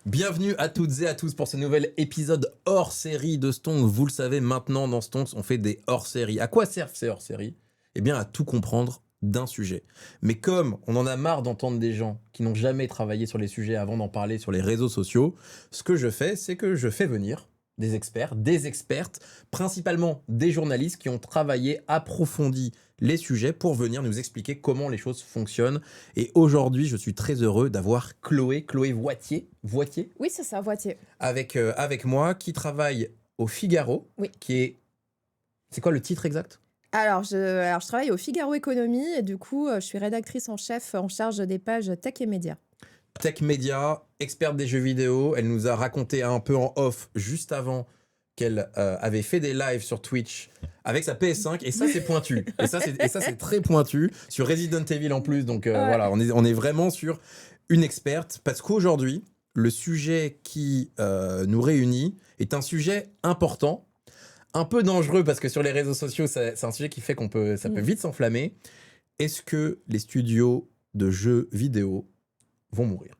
Bienvenue à toutes et à tous pour ce nouvel épisode hors série de Stonks. Vous le savez, maintenant dans Stonks, on fait des hors séries. À quoi servent ces hors séries? Eh bien, à tout comprendre d'un sujet. Mais comme on en a marre d'entendre des gens qui n'ont jamais travaillé sur les sujets avant d'en parler sur les réseaux sociaux, ce que je fais, c'est que je fais venir des experts, des expertes, principalement des journalistes qui ont travaillé, approfondi les sujets pour venir nous expliquer comment les choses fonctionnent. Et aujourd'hui, je suis très heureux d'avoir Chloé Voitier, Oui, c'est ça, Voitier. avec moi, qui travaille au Figaro, Oui. qui est... C'est quoi le titre exact? Alors je travaille au Figaro Économie et du coup, je suis rédactrice en chef en charge des pages tech et médias. Tech Média, experte des jeux vidéo. Elle nous a raconté un peu en off, juste avant, qu'elle avait fait des lives sur Twitch avec sa PS5, et ça c'est pointu. Et ça c'est très pointu, sur Resident Evil en plus, donc voilà, on est vraiment sur une experte, parce qu'aujourd'hui, le sujet qui nous réunit est un sujet important, un peu dangereux, parce que sur les réseaux sociaux, c'est un sujet qui fait ça peut vite s'enflammer. Est-ce que les studios de jeux vidéo vont mourir?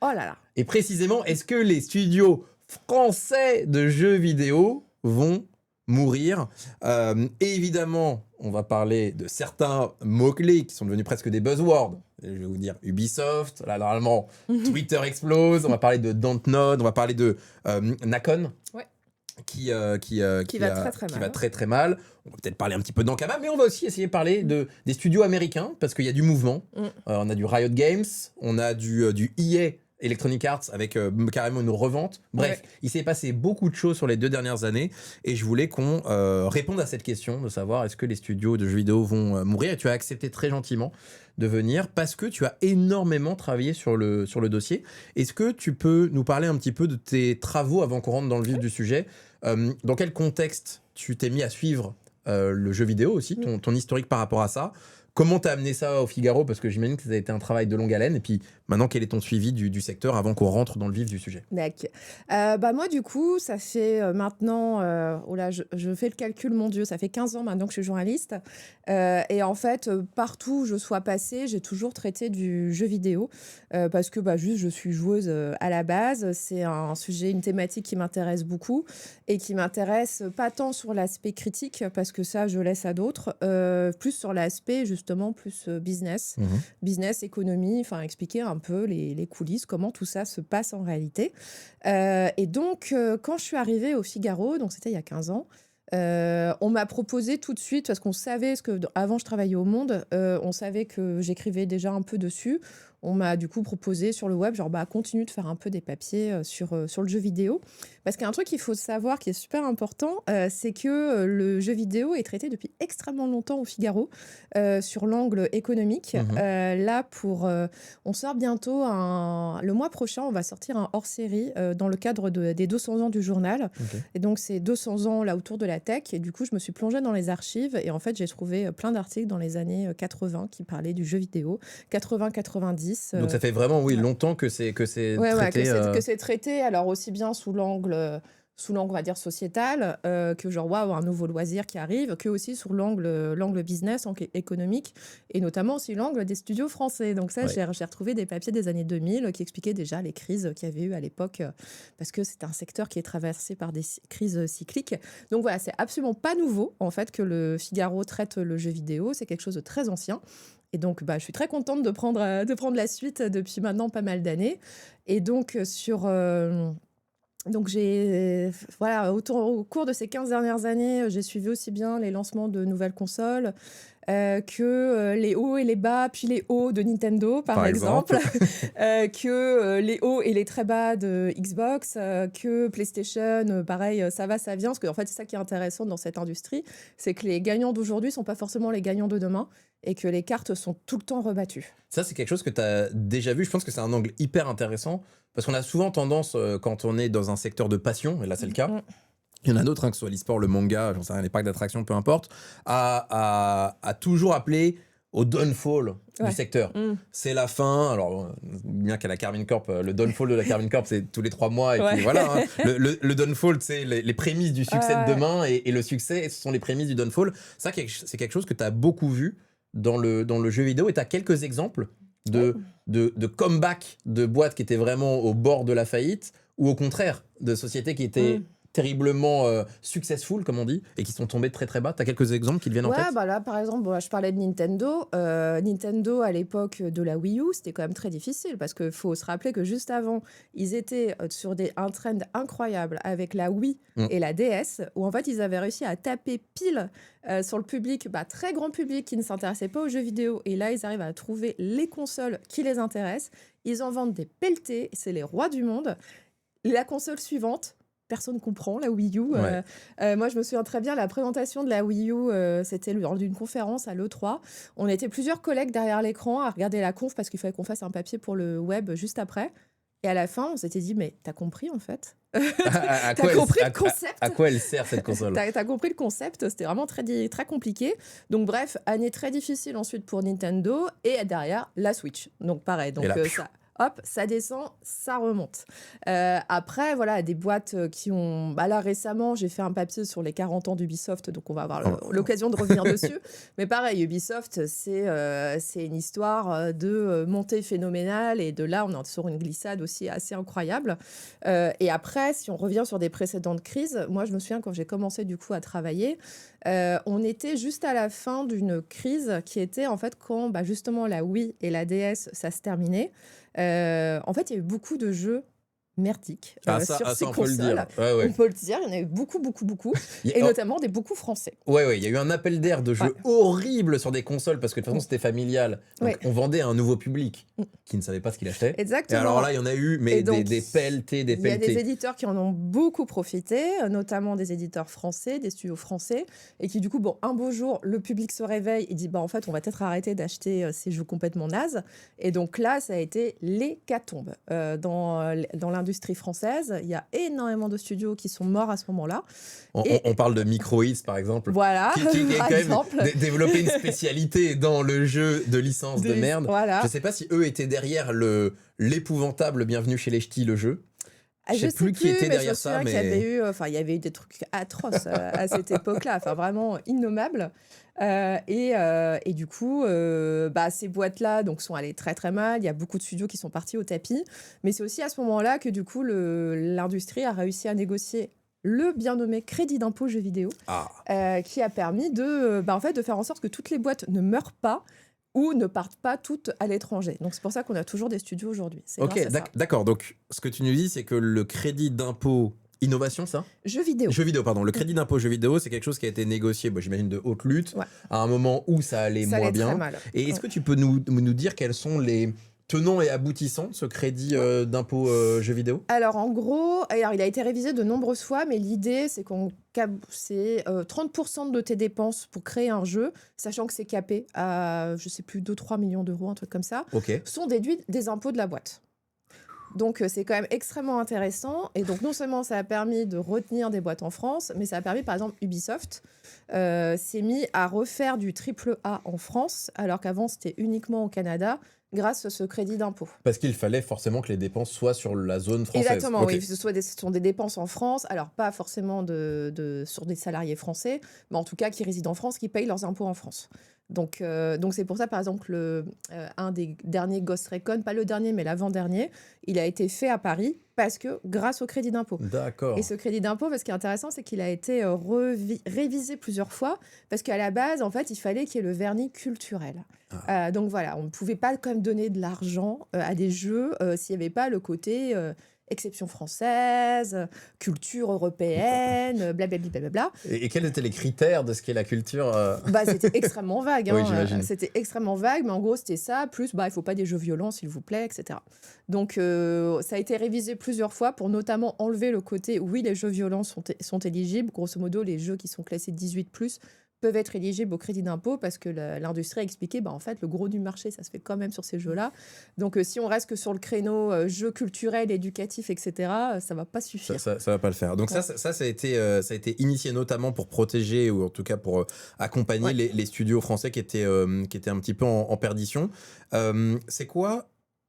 Oh là là. Et précisément, est-ce que les studios français de jeux vidéo vont mourir? Et évidemment, on va parler de certains mots-clés qui sont devenus presque des buzzwords. Je vais vous dire Ubisoft, là normalement Twitter explose, on va parler de Dontnod, on va parler de Nacon. Ouais. Qui va très très mal. On va peut-être parler un petit peu d'Ankama, mais on va aussi essayer de parler des studios américains, parce qu'il y a du mouvement. On a du Riot Games, on a du EA Electronic Arts avec carrément une revente. Bref, il s'est passé beaucoup de choses sur les 2 dernières années, et je voulais qu'on réponde à cette question, de savoir est-ce que les studios de jeux vidéo vont mourir. Et tu as accepté très gentiment de venir parce que tu as énormément travaillé sur le dossier. Est-ce que tu peux nous parler un petit peu de tes travaux avant qu'on rentre dans le vif du sujet? Dans quel contexte tu t'es mis à suivre le jeu vidéo aussi, ton historique par rapport à ça? Comment t'as amené ça au Figaro? Parce que j'imagine que ça a été un travail de longue haleine. Et puis maintenant, quel est ton suivi du secteur avant qu'on rentre dans le vif du sujet? D'accord. Moi, du coup, ça fait maintenant... oh là, je fais le calcul, mon Dieu, ça fait 15 ans maintenant que je suis journaliste. Et en fait, partout où je sois passée, j'ai toujours traité du jeu vidéo. Parce que juste, je suis joueuse à la base. C'est un sujet, une thématique qui m'intéresse beaucoup. Et qui m'intéresse pas tant sur l'aspect critique, parce que ça, je laisse à d'autres. Plus sur l'aspect, justement, plus business. Business, économie, enfin expliquer un peu les coulisses, comment tout ça se passe en réalité. Et donc, quand je suis arrivée au Figaro, donc c'était il y a 15 ans, on m'a proposé tout de suite, parce qu'on savait, avant je travaillais au Monde, on savait que j'écrivais déjà un peu dessus. On m'a du coup proposé sur le web, continue de faire un peu des papiers sur le jeu vidéo. Parce qu'il y a un truc qu'il faut savoir qui est super important, c'est que le jeu vidéo est traité depuis extrêmement longtemps au Figaro, sur l'angle économique. On sort bientôt, le mois prochain, on va sortir un hors-série dans le cadre des 200 ans du journal. Okay. Et donc, c'est 200 ans là autour de la tech. Et du coup, je me suis plongée dans les archives. Et en fait, j'ai trouvé plein d'articles dans les années 80 qui parlaient du jeu vidéo. 80-90. Donc ça fait vraiment longtemps que c'est traité. Que c'est traité, alors aussi bien sous l'angle, on va dire, sociétal, que un nouveau loisir qui arrive, que aussi sur l'angle business, économique, et notamment aussi l'angle des studios français. Donc ça, j'ai retrouvé des papiers des années 2000 qui expliquaient déjà les crises qu'il y avait eu à l'époque, parce que c'est un secteur qui est traversé par des crises cycliques. Donc voilà, c'est absolument pas nouveau, en fait, que le Figaro traite le jeu vidéo. C'est quelque chose de très ancien. Et donc, je suis très contente de prendre la suite depuis maintenant pas mal d'années. Et donc, au cours de ces 15 dernières années, j'ai suivi aussi bien les lancements de nouvelles consoles que les hauts et les bas, puis les hauts de Nintendo, par exemple. Que les hauts et les très bas de Xbox, que PlayStation, pareil, ça va, ça vient. Parce que, en fait, c'est ça qui est intéressant dans cette industrie, c'est que les gagnants d'aujourd'hui ne sont pas forcément les gagnants de demain, et que les cartes sont tout le temps rebattues. Ça, c'est quelque chose que tu as déjà vu. Je pense que c'est un angle hyper intéressant, parce qu'on a souvent tendance, quand on est dans un secteur de passion, et là c'est le cas, il y en a d'autres, que ce soit l'e-sport, le manga, j'en sais rien, les parcs d'attractions, peu importe, à toujours appeler au downfall du secteur. C'est la fin. Alors, bien qu'à la Carmine Corp, le downfall de la Carmine Corp, c'est tous les 3 mois. Et puis voilà, le downfall, c'est les prémices du succès de demain. Et le succès, ce sont les prémices du downfall. Ça, c'est quelque chose que tu as beaucoup vu dans le jeu vidéo. Et tu as quelques exemples de comeback de boîtes qui étaient vraiment au bord de la faillite, ou au contraire, de sociétés qui étaient terriblement successful, comme on dit, et qui sont tombées très très bas? T'as quelques exemples qui te viennent en tête? Bah là, par exemple, je parlais de Nintendo. Nintendo, à l'époque de la Wii U, c'était quand même très difficile parce qu'il faut se rappeler que juste avant, ils étaient sur un trend incroyable avec la Wii et la DS, où en fait, ils avaient réussi à taper pile sur le public, très grand public qui ne s'intéressait pas aux jeux vidéo. Et là, ils arrivent à trouver les consoles qui les intéressent. Ils en vendent des pelletés, c'est les rois du monde. La console suivante, personne ne comprend la Wii U. Moi, je me souviens très bien, la présentation de la Wii U, c'était lors d'une conférence à l'E3. On était plusieurs collègues derrière l'écran à regarder la conf parce qu'il fallait qu'on fasse un papier pour le web juste après. Et à la fin, on s'était dit, mais t'as compris en fait? T'as compris le concept? À quoi elle sert cette console? T'as compris le concept? C'était vraiment très, très compliqué. Donc bref, année très difficile ensuite pour Nintendo. Et derrière, la Switch. Donc pareil, donc ça... Hop, ça descend, ça remonte. Après, voilà, des boîtes qui ont... là, récemment, j'ai fait un papier sur les 40 ans d'Ubisoft, donc on va avoir l'occasion de revenir dessus. Mais pareil, Ubisoft, c'est une histoire de montée phénoménale, et de là, on est sur une glissade aussi assez incroyable. Et après, si on revient sur des précédentes crises, moi, je me souviens quand j'ai commencé du coup à travailler, on était juste à la fin d'une crise qui était en fait quand justement la Wii et la DS, ça se terminait. En fait, il y a eu beaucoup de jeux merdiques sur ces on peut le consoles. dire. On peut le dire, il y en a eu beaucoup, et notamment des beaucoup français. Il y a eu un appel d'air de jeux horribles sur des consoles parce que de toute façon c'était familial. Donc on vendait à un nouveau public qui ne savait pas ce qu'il achetait. Exactement. Et alors là, il y en a eu, mais donc, des pelletés, des pelletés. Il y a des éditeurs qui en ont beaucoup profité, notamment des éditeurs français, des studios français, et qui du coup, un beau jour, le public se réveille et dit, en fait, on va peut-être arrêter d'acheter ces jeux complètement nazes. Et donc là, ça a été l'hécatombe dans l'industrie française. Il y a énormément de studios qui sont morts à ce moment-là. On parle de Microids, par exemple. Voilà, qui a quand même développé une spécialité dans le jeu de licence de merde. Voilà. Je sais pas si eux étaient derrière l'épouvantable Bienvenue chez les Ch'tis, le jeu. Je sais plus qui était derrière ça, mais il y avait eu des trucs atroces à cette époque-là, vraiment innommables. Et du coup, ces boîtes-là sont allées très très mal. Il y a beaucoup de studios qui sont partis au tapis. Mais c'est aussi à ce moment-là que du coup, l'industrie a réussi à négocier le bien nommé crédit d'impôt jeux vidéo, qui a permis de faire en sorte que toutes les boîtes ne meurent pas ou ne partent pas toutes à l'étranger. Donc c'est pour ça qu'on a toujours des studios aujourd'hui. Ok, d'accord. Donc ce que tu nous dis, c'est que le crédit d'impôt innovation, ça? Jeux vidéo, pardon. Le crédit d'impôt jeux vidéo, c'est quelque chose qui a été négocié, j'imagine de haute lutte, à un moment où ça allait moins bien. Très mal. Et est-ce que tu peux nous dire quels sont les tenants et aboutissants de ce crédit d'impôt jeux vidéo? Alors en gros, il a été révisé de nombreuses fois, mais l'idée c'est c'est 30% de tes dépenses pour créer un jeu, sachant que c'est capé à, je sais plus, 2-3 millions d'euros, un truc comme ça, sont déduits des impôts de la boîte. Donc c'est quand même extrêmement intéressant, et donc non seulement ça a permis de retenir des boîtes en France, mais ça a permis, par exemple, Ubisoft s'est mis à refaire du AAA en France, alors qu'avant c'était uniquement au Canada, grâce à ce crédit d'impôt. Parce qu'il fallait forcément que les dépenses soient sur la zone française. Exactement, oui. Ce sont des dépenses en France, alors pas forcément sur des salariés français, mais en tout cas qui résident en France, qui payent leurs impôts en France. Donc c'est pour ça, par exemple, un des derniers Ghost Recon, pas le dernier, mais l'avant-dernier, il a été fait à Paris parce que grâce au crédit d'impôt. D'accord. Et ce crédit d'impôt, ce qui est intéressant, c'est qu'il a été révisé plusieurs fois, parce qu'à la base, en fait, il fallait qu'il y ait le vernis culturel. Donc voilà, on ne pouvait pas quand même donner de l'argent à des jeux s'il n'y avait pas le côté exception française, culture européenne, blablabla. Et quels étaient les critères de ce qu'est la culture C'était extrêmement vague. Oui, j'imagine. C'était extrêmement vague, mais en gros, c'était ça, plus il ne faut pas des jeux violents, s'il vous plaît, etc. Donc, ça a été révisé plusieurs fois pour notamment enlever le côté, oui, les jeux violents sont éligibles. Grosso modo, les jeux qui sont classés 18+, peuvent être éligibles au crédit d'impôt, parce que l'industrie a expliqué, en fait, le gros du marché, ça se fait quand même sur ces jeux-là. Donc, si on reste que sur le créneau jeux culturels, éducatifs, etc., ça va pas suffire. Ça va pas le faire. Donc ça a été initié notamment pour protéger, ou en tout cas pour accompagner les studios français qui étaient un petit peu en perdition. C'est quoi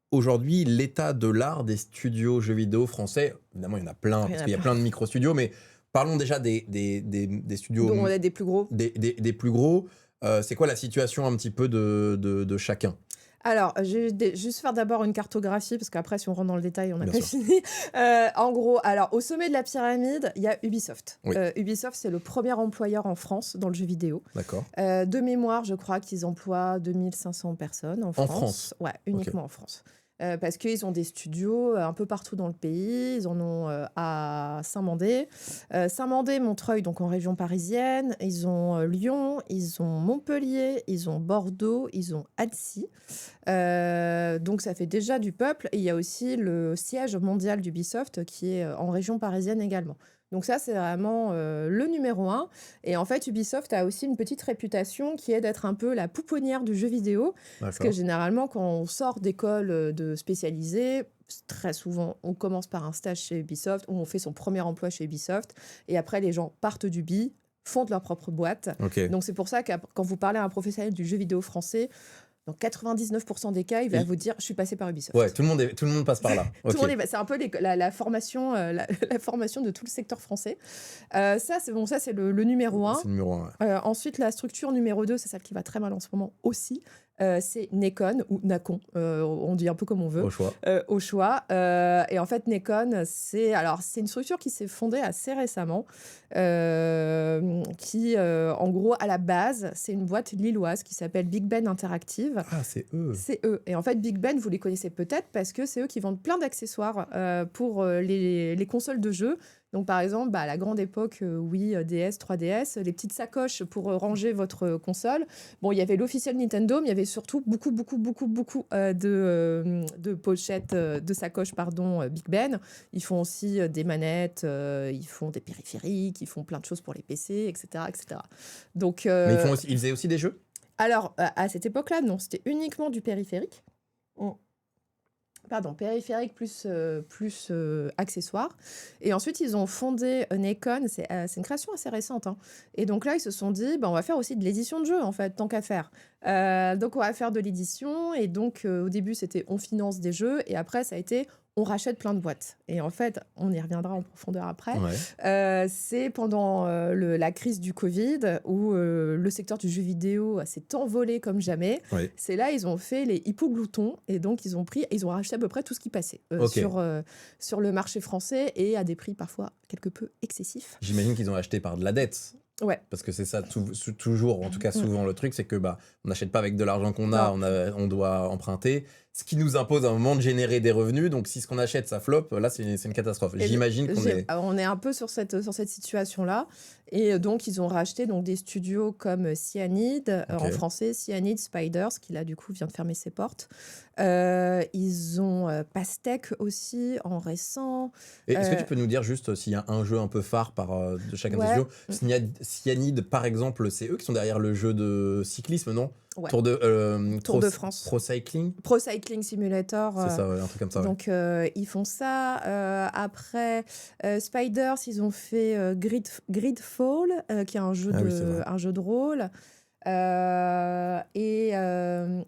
aujourd'hui l'état de l'art des studios jeux vidéo français? Évidemment, il y en a plein, parce qu'il y a plein de micro-studios, mais parlons déjà des studios. Donc on a des plus gros. Des plus gros. C'est quoi la situation un petit peu de chacun? Alors, je vais juste faire d'abord une cartographie, parce qu'après, si on rentre dans le détail, on n'a Bien pas sûr. fini. En gros, alors, au sommet de la pyramide, il y a Ubisoft. Oui. Ubisoft, c'est le premier employeur en France dans le jeu vidéo. D'accord. De mémoire, je crois qu'ils emploient 2500 personnes en France. France. Ouais, uniquement en France. Parce qu'ils ont des studios un peu partout dans le pays. Ils en ont à Saint-Mandé. Saint-Mandé, Montreuil, donc en région parisienne. Ils ont Lyon, ils ont Montpellier, ils ont Bordeaux, ils ont Annecy. Donc ça fait déjà du peuple. Et il y a aussi le siège mondial d'Ubisoft qui est en région parisienne également. Donc ça, c'est vraiment le numéro 1. Et en fait, Ubisoft a aussi une petite réputation qui est d'être un peu la pouponnière du jeu vidéo. Parce que D'accord. généralement, quand on sort d'école de spécialisée, très souvent, on commence par un stage chez Ubisoft ou on fait son premier emploi chez Ubisoft. Et après, les gens partent d'Ubi, fondent leur propre boîte. Ok. Donc c'est pour ça que quand vous parlez à un professionnel du jeu vidéo français, dans 99% des cas, il va Il- vous dire « je suis passé par Ubisoft ». Ouais, tout le monde passe par là. Tout le Ok. monde c'est un peu la formation, la formation de tout le secteur français. Ça, c'est bon, ça, c'est le numéro 1. C'est le numéro 1. Ensuite, la structure numéro 2, c'est celle qui va très mal en ce moment aussi. C'est Nekon ou Nacon, on dit un peu comme on veut, Au choix. au choix. Et en fait, Nekon, c'est une structure qui s'est fondée assez récemment, qui, en gros, à la base, c'est une boîte lilloise qui s'appelle Big Ben Interactive. Ah, c'est eux. C'est eux. Et en fait, Big Ben, vous les connaissez peut-être parce que c'est eux qui vendent plein d'accessoires pour les consoles de jeux. Donc, par exemple, à la grande époque, Wii, DS, 3DS, les petites sacoches pour ranger votre console. Bon, il y avait l'officiel Nintendo, mais il y avait surtout beaucoup de pochettes, de sacoches, pardon, Big Ben. Ils font aussi des manettes, ils font des périphériques, ils font plein de choses pour les PC, etc., etc. Donc, Mais ils faisaient aussi des jeux? alors, à cette époque-là, non, c'était uniquement du périphérique. Pardon, périphérique plus accessoires. Et ensuite, ils ont fondé Nekon. C'est une création assez récente, hein. Et donc là, ils se sont dit, bah, on va faire aussi de l'édition de jeux, en fait, tant qu'à faire. Donc, on va faire de l'édition. Et donc, au début, c'était on finance des jeux. Et après, ça a été on rachète plein de boîtes. Et en fait, on y reviendra en profondeur après. Ouais. C'est pendant la crise du Covid où le secteur du jeu vidéo s'est envolé comme jamais. Ouais. C'est là ils ont fait les hippogloutons et donc ils ont racheté à peu près tout ce qui passait Ok. sur le marché français et à des prix parfois quelque peu excessifs. J'imagine qu'ils ont acheté par de la dette. Ouais. Parce que c'est ça toujours, en tout cas souvent le truc, c'est que on n'achète pas avec de l'argent qu'on a, on doit emprunter. Ce qui nous impose à un moment de générer des revenus. Donc si ce qu'on achète, ça floppe, là c'est une catastrophe. Et J'imagine qu'on est... On est un peu sur cette situation-là. Et donc, ils ont racheté donc, des studios comme Cyanide, en français, Cyanide Spiders, qui là, du coup, vient de fermer ses portes. Ils ont Pastèque aussi, en récent. Et est-ce que tu peux nous dire juste s'il y a un jeu un peu phare de chacun des studios? Cyanide, par exemple, c'est eux qui sont derrière le jeu de cyclisme, non? Ouais. Tour de France. Pro Cycling. Pro Cycling Simulator. C'est ça, ouais, un truc comme ça. Donc, ils font ça. Après, Spiders, ils ont fait Gridfall, qui est un jeu de rôle.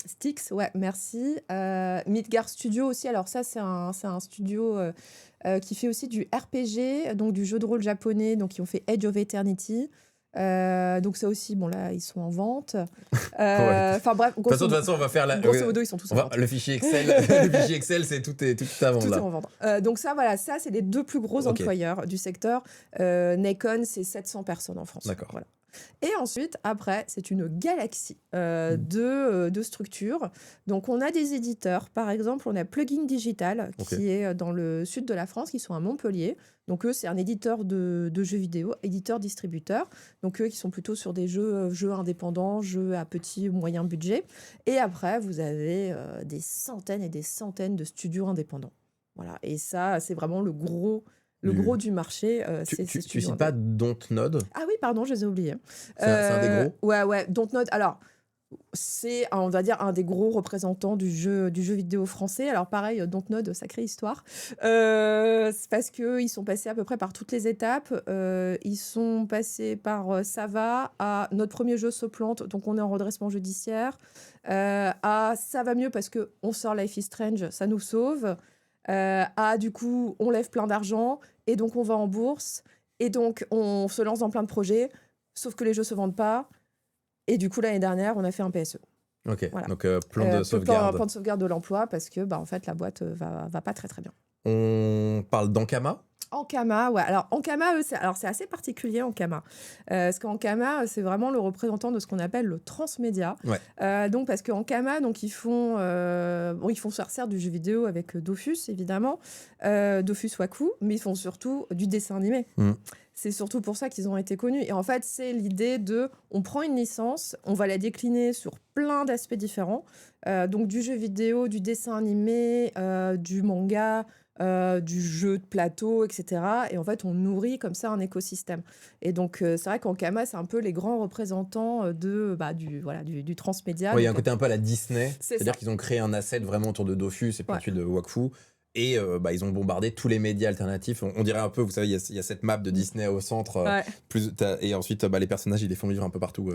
Styx, ouais, merci. Midgard Studio aussi. Alors ça, c'est un studio qui fait aussi du RPG, donc du jeu de rôle japonais. Donc, ils ont fait Edge of Eternity. Donc ça aussi, bon là, ils sont en vente. Enfin bref, de toute façon, on va faire grosso modo, ils sont tous en vente. Le fichier Excel, le fichier Excel, c'est tout à vendre. Tout là. est en vente. Donc ça, voilà, ça c'est les deux plus gros employeurs du secteur. Nekon, c'est 700 personnes en France. D'accord. Voilà. Et ensuite, après, c'est une galaxie de structures. Donc, on a des éditeurs. Par exemple, on a Plugin Digital, qui est dans le sud de la France, qui sont à Montpellier. Donc, eux, c'est un éditeur de jeux vidéo, éditeur-distributeur. Donc, eux, qui sont plutôt sur des jeux indépendants, jeux à petit ou moyen budget. Et après, vous avez des centaines et des centaines de studios indépendants. Voilà. Et ça, c'est vraiment le gros du marché. Tu cites pas Dontnod? Ah oui, pardon, je les ai oubliés. C'est un des gros? Ouais, Dontnod. Alors, c'est, on va dire, un des gros représentants du jeu vidéo français. Alors pareil, Dontnod, sacrée histoire. C'est parce qu'ils sont passés à peu près par toutes les étapes. Ils sont passés par ça va, à notre premier jeu se plante, donc on est en redressement judiciaire, à ça va mieux parce qu'on sort Life is Strange, ça nous sauve, à du coup, on lève plein d'argent, et donc on va en bourse, et donc on se lance dans plein de projets, sauf que les jeux se vendent pas. Et du coup, l'année dernière, on a fait un PSE. Ok, Voilà. donc plan de sauvegarde. Plan de sauvegarde de l'emploi parce que en fait, la boîte va pas très très bien. On parle d'Ankama. Ankama, ouais. Alors, Ankama, eux, c'est assez particulier, Ankama. Parce qu'Ankama, c'est vraiment le représentant de ce qu'on appelle le transmédia. Ouais. Donc, parce qu'Ankama, donc, ils font certes du jeu vidéo avec Dofus, évidemment, Dofus Waku, mais ils font surtout du dessin animé. C'est surtout pour ça qu'ils ont été connus. Et en fait, c'est l'idée on prend une licence, on va la décliner sur plein d'aspects différents. Donc, du jeu vidéo, du dessin animé, du manga, du jeu de plateau, etc. Et en fait, on nourrit comme ça un écosystème. Et donc, c'est vrai qu'Ankama, c'est un peu les grands représentants du transmédia. Ouais, il y a un côté un peu à la Disney. C'est C'est-à-dire ça. qu'ils ont créé un asset vraiment autour de Dofus et puis Ouais. ensuite de Wakfu. Et ils ont bombardé tous les médias alternatifs. On dirait un peu, vous savez, il y a cette map de Disney au centre. Ouais. Et ensuite, les personnages, ils les font vivre un peu partout.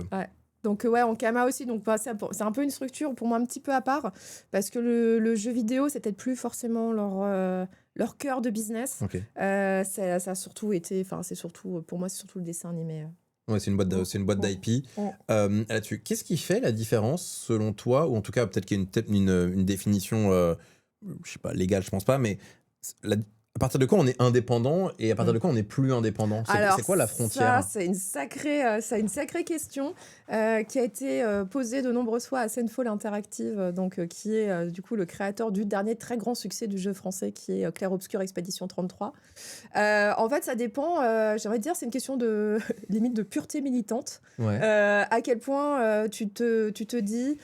Donc, Ankama aussi, donc, c'est un peu une structure pour moi un petit peu à part, parce que le jeu vidéo, c'est peut-être plus forcément leur cœur de business. Ok. Ça a surtout été, pour moi, c'est surtout le dessin animé. Ouais, c'est une boîte d'IP. Là-dessus, qu'est-ce qui fait la différence selon toi, ou en tout cas peut-être qu'il y a une définition, je sais pas, légale, je pense pas, mais à partir de quoi on est indépendant et à partir de quoi on n'est plus indépendant? C'est quoi la frontière? Ça, c'est une sacrée question qui a été posée de nombreuses fois à Senfall Interactive, qui est du coup le créateur du dernier très grand succès du jeu français qui est Clair Obscur Expédition 33. En fait, ça dépend, j'aimerais dire, c'est une question de limite de pureté militante. Ouais. À quel point tu te dis...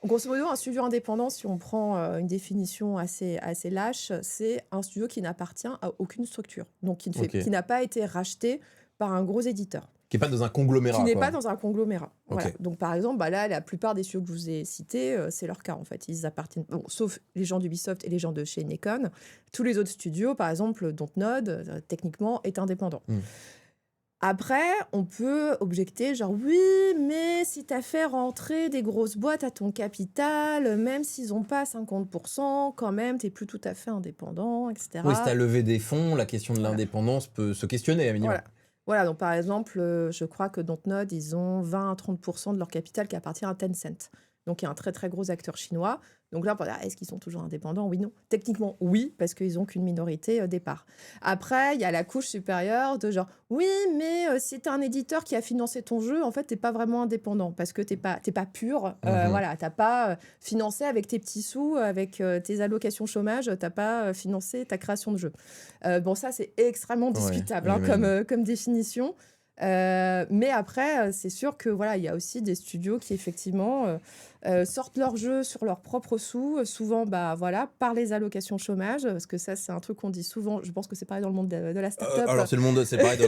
Grosso modo, un studio indépendant, si on prend une définition assez lâche, c'est un studio qui n'appartient à aucune structure, donc qui n'a pas été racheté par un gros éditeur. Qui n'est pas dans un conglomérat. Qui n'est pas dans un conglomérat. Okay. Voilà. Donc, par exemple, là, la plupart des studios que je vous ai cités, c'est leur cas, en fait. Ils appartiennent... Bon, sauf les gens d'Ubisoft et les gens de chez Nikon. Tous les autres studios, par exemple, Dontnod, techniquement, est indépendant. Après, on peut objecter, genre, oui, mais si tu as fait rentrer des grosses boîtes à ton capital, même s'ils n'ont pas 50%, quand même, tu n'es plus tout à fait indépendant, etc. Oui, si tu as levé des fonds, la question de l'indépendance peut se questionner, à minimum. Voilà, donc par exemple, je crois que Dontnod, ils ont 20 à 30% de leur capital qui appartient à Tencent. Donc, il y a un très, très gros acteur chinois. Donc là, est-ce qu'ils sont toujours indépendants? Oui, non. Techniquement, oui, parce qu'ils n'ont qu'une minorité départ. Après, il y a la couche supérieure de genre, oui, mais si tu es un éditeur qui a financé ton jeu, en fait, tu n'es pas vraiment indépendant parce que tu n'es pas pur. Voilà, tu n'as pas financé avec tes petits sous, avec tes allocations chômage, tu n'as pas financé ta création de jeu. Bon, ça, c'est extrêmement discutable comme définition. Mais après, c'est sûr que voilà, il y a aussi des studios qui effectivement sortent leurs jeux sur leurs propres sous, souvent par les allocations chômage, parce que ça c'est un truc qu'on dit souvent. Je pense que c'est pareil dans le monde de la start-up. Alors c'est pareil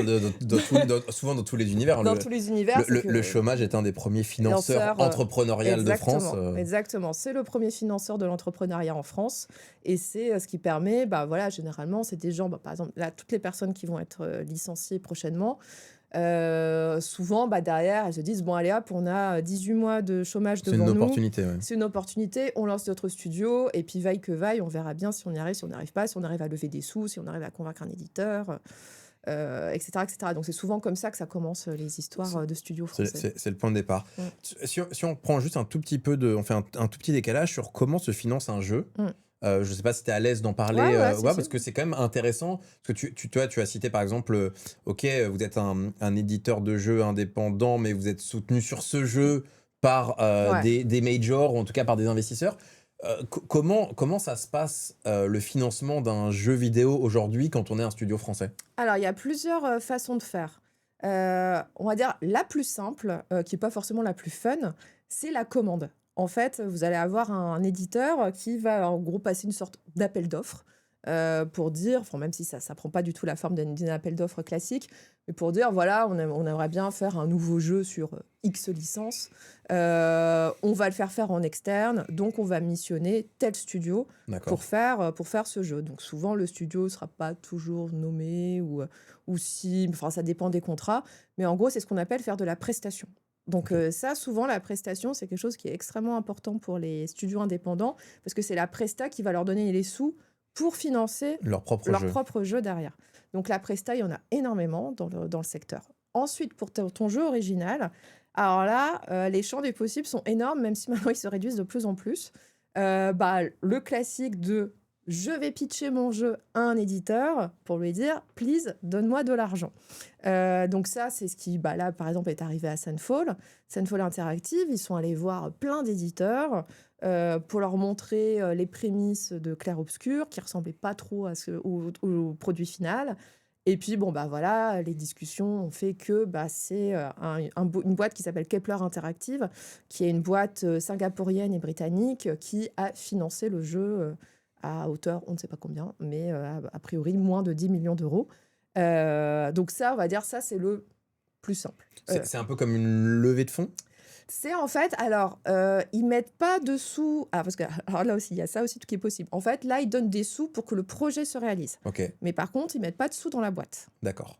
souvent dans tous les univers. Dans tous les univers, le chômage est un des premiers financeurs entrepreneurial de France. Exactement, c'est le premier financeur de l'entrepreneuriat en France, et c'est ce qui permet, généralement, c'est des gens, par exemple, là, toutes les personnes qui vont être licenciées prochainement. Souvent, derrière, elles se disent bon, allez hop, on a 18 mois de chômage devant nous. C'est une opportunité. Ouais. C'est une opportunité. On lance notre studio et puis vaille que vaille, on verra bien si on y arrive, si on n'y arrive pas, si on arrive à lever des sous, si on arrive à convaincre un éditeur, etc., etc. Donc c'est souvent comme ça que ça commence les histoires de studios français. C'est le point de départ. Si on prend juste un tout petit peu on fait un tout petit décalage sur comment se finance un jeu. Je sais pas si tu es à l'aise d'en parler, parce que c'est quand même intéressant. Parce que tu as cité par exemple, ok, vous êtes un éditeur de jeux indépendant, mais vous êtes soutenu sur ce jeu par des majors, ou en tout cas par des investisseurs. Comment ça se passe, le financement d'un jeu vidéo aujourd'hui quand on est un studio français? Alors, il y a plusieurs façons de faire. On va dire la plus simple, qui n'est pas forcément la plus fun, c'est la commande. En fait, vous allez avoir un éditeur qui va en gros passer une sorte d'appel d'offres pour dire, même si ça ne prend pas du tout la forme d'un appel d'offres classique, mais pour dire, voilà, on aimerait bien faire un nouveau jeu sur X licence, on va le faire en externe, donc on va missionner tel studio pour faire ce jeu. Donc souvent, le studio ne sera pas toujours nommé, ou si, ça dépend des contrats, mais en gros, c'est ce qu'on appelle faire de la prestation. Donc ça, souvent, la prestation, c'est quelque chose qui est extrêmement important pour les studios indépendants, parce que c'est la presta qui va leur donner les sous pour financer leur propre jeu derrière. Donc la presta, il y en a énormément dans le secteur. Ensuite, pour ton jeu original, Alors là, les champs des possibles sont énormes, même si maintenant ils se réduisent de plus en plus. Le classique de je vais pitcher mon jeu à un éditeur pour lui dire please donne-moi de l'argent. Donc ça c'est ce qui là par exemple est arrivé à Sunfall Interactive. Ils sont allés voir plein d'éditeurs pour leur montrer les prémices de Clair Obscur qui ressemblaient pas trop au produit final. Et puis, voilà, les discussions ont fait que c'est une boîte qui s'appelle Kepler Interactive, qui est une boîte singapourienne et britannique qui a financé le jeu à hauteur, on ne sait pas combien, mais a priori moins de 10 millions d'euros. Donc ça, on va dire, ça, c'est le plus simple. C'est un peu comme une levée de fonds? C'est en fait, ils mettent pas de sous. Parce que alors là aussi, il y a ça aussi qui est possible. En fait, là, ils donnent des sous pour que le projet se réalise. Ok, Mais par contre, ils mettent pas de sous dans la boîte. d'accord.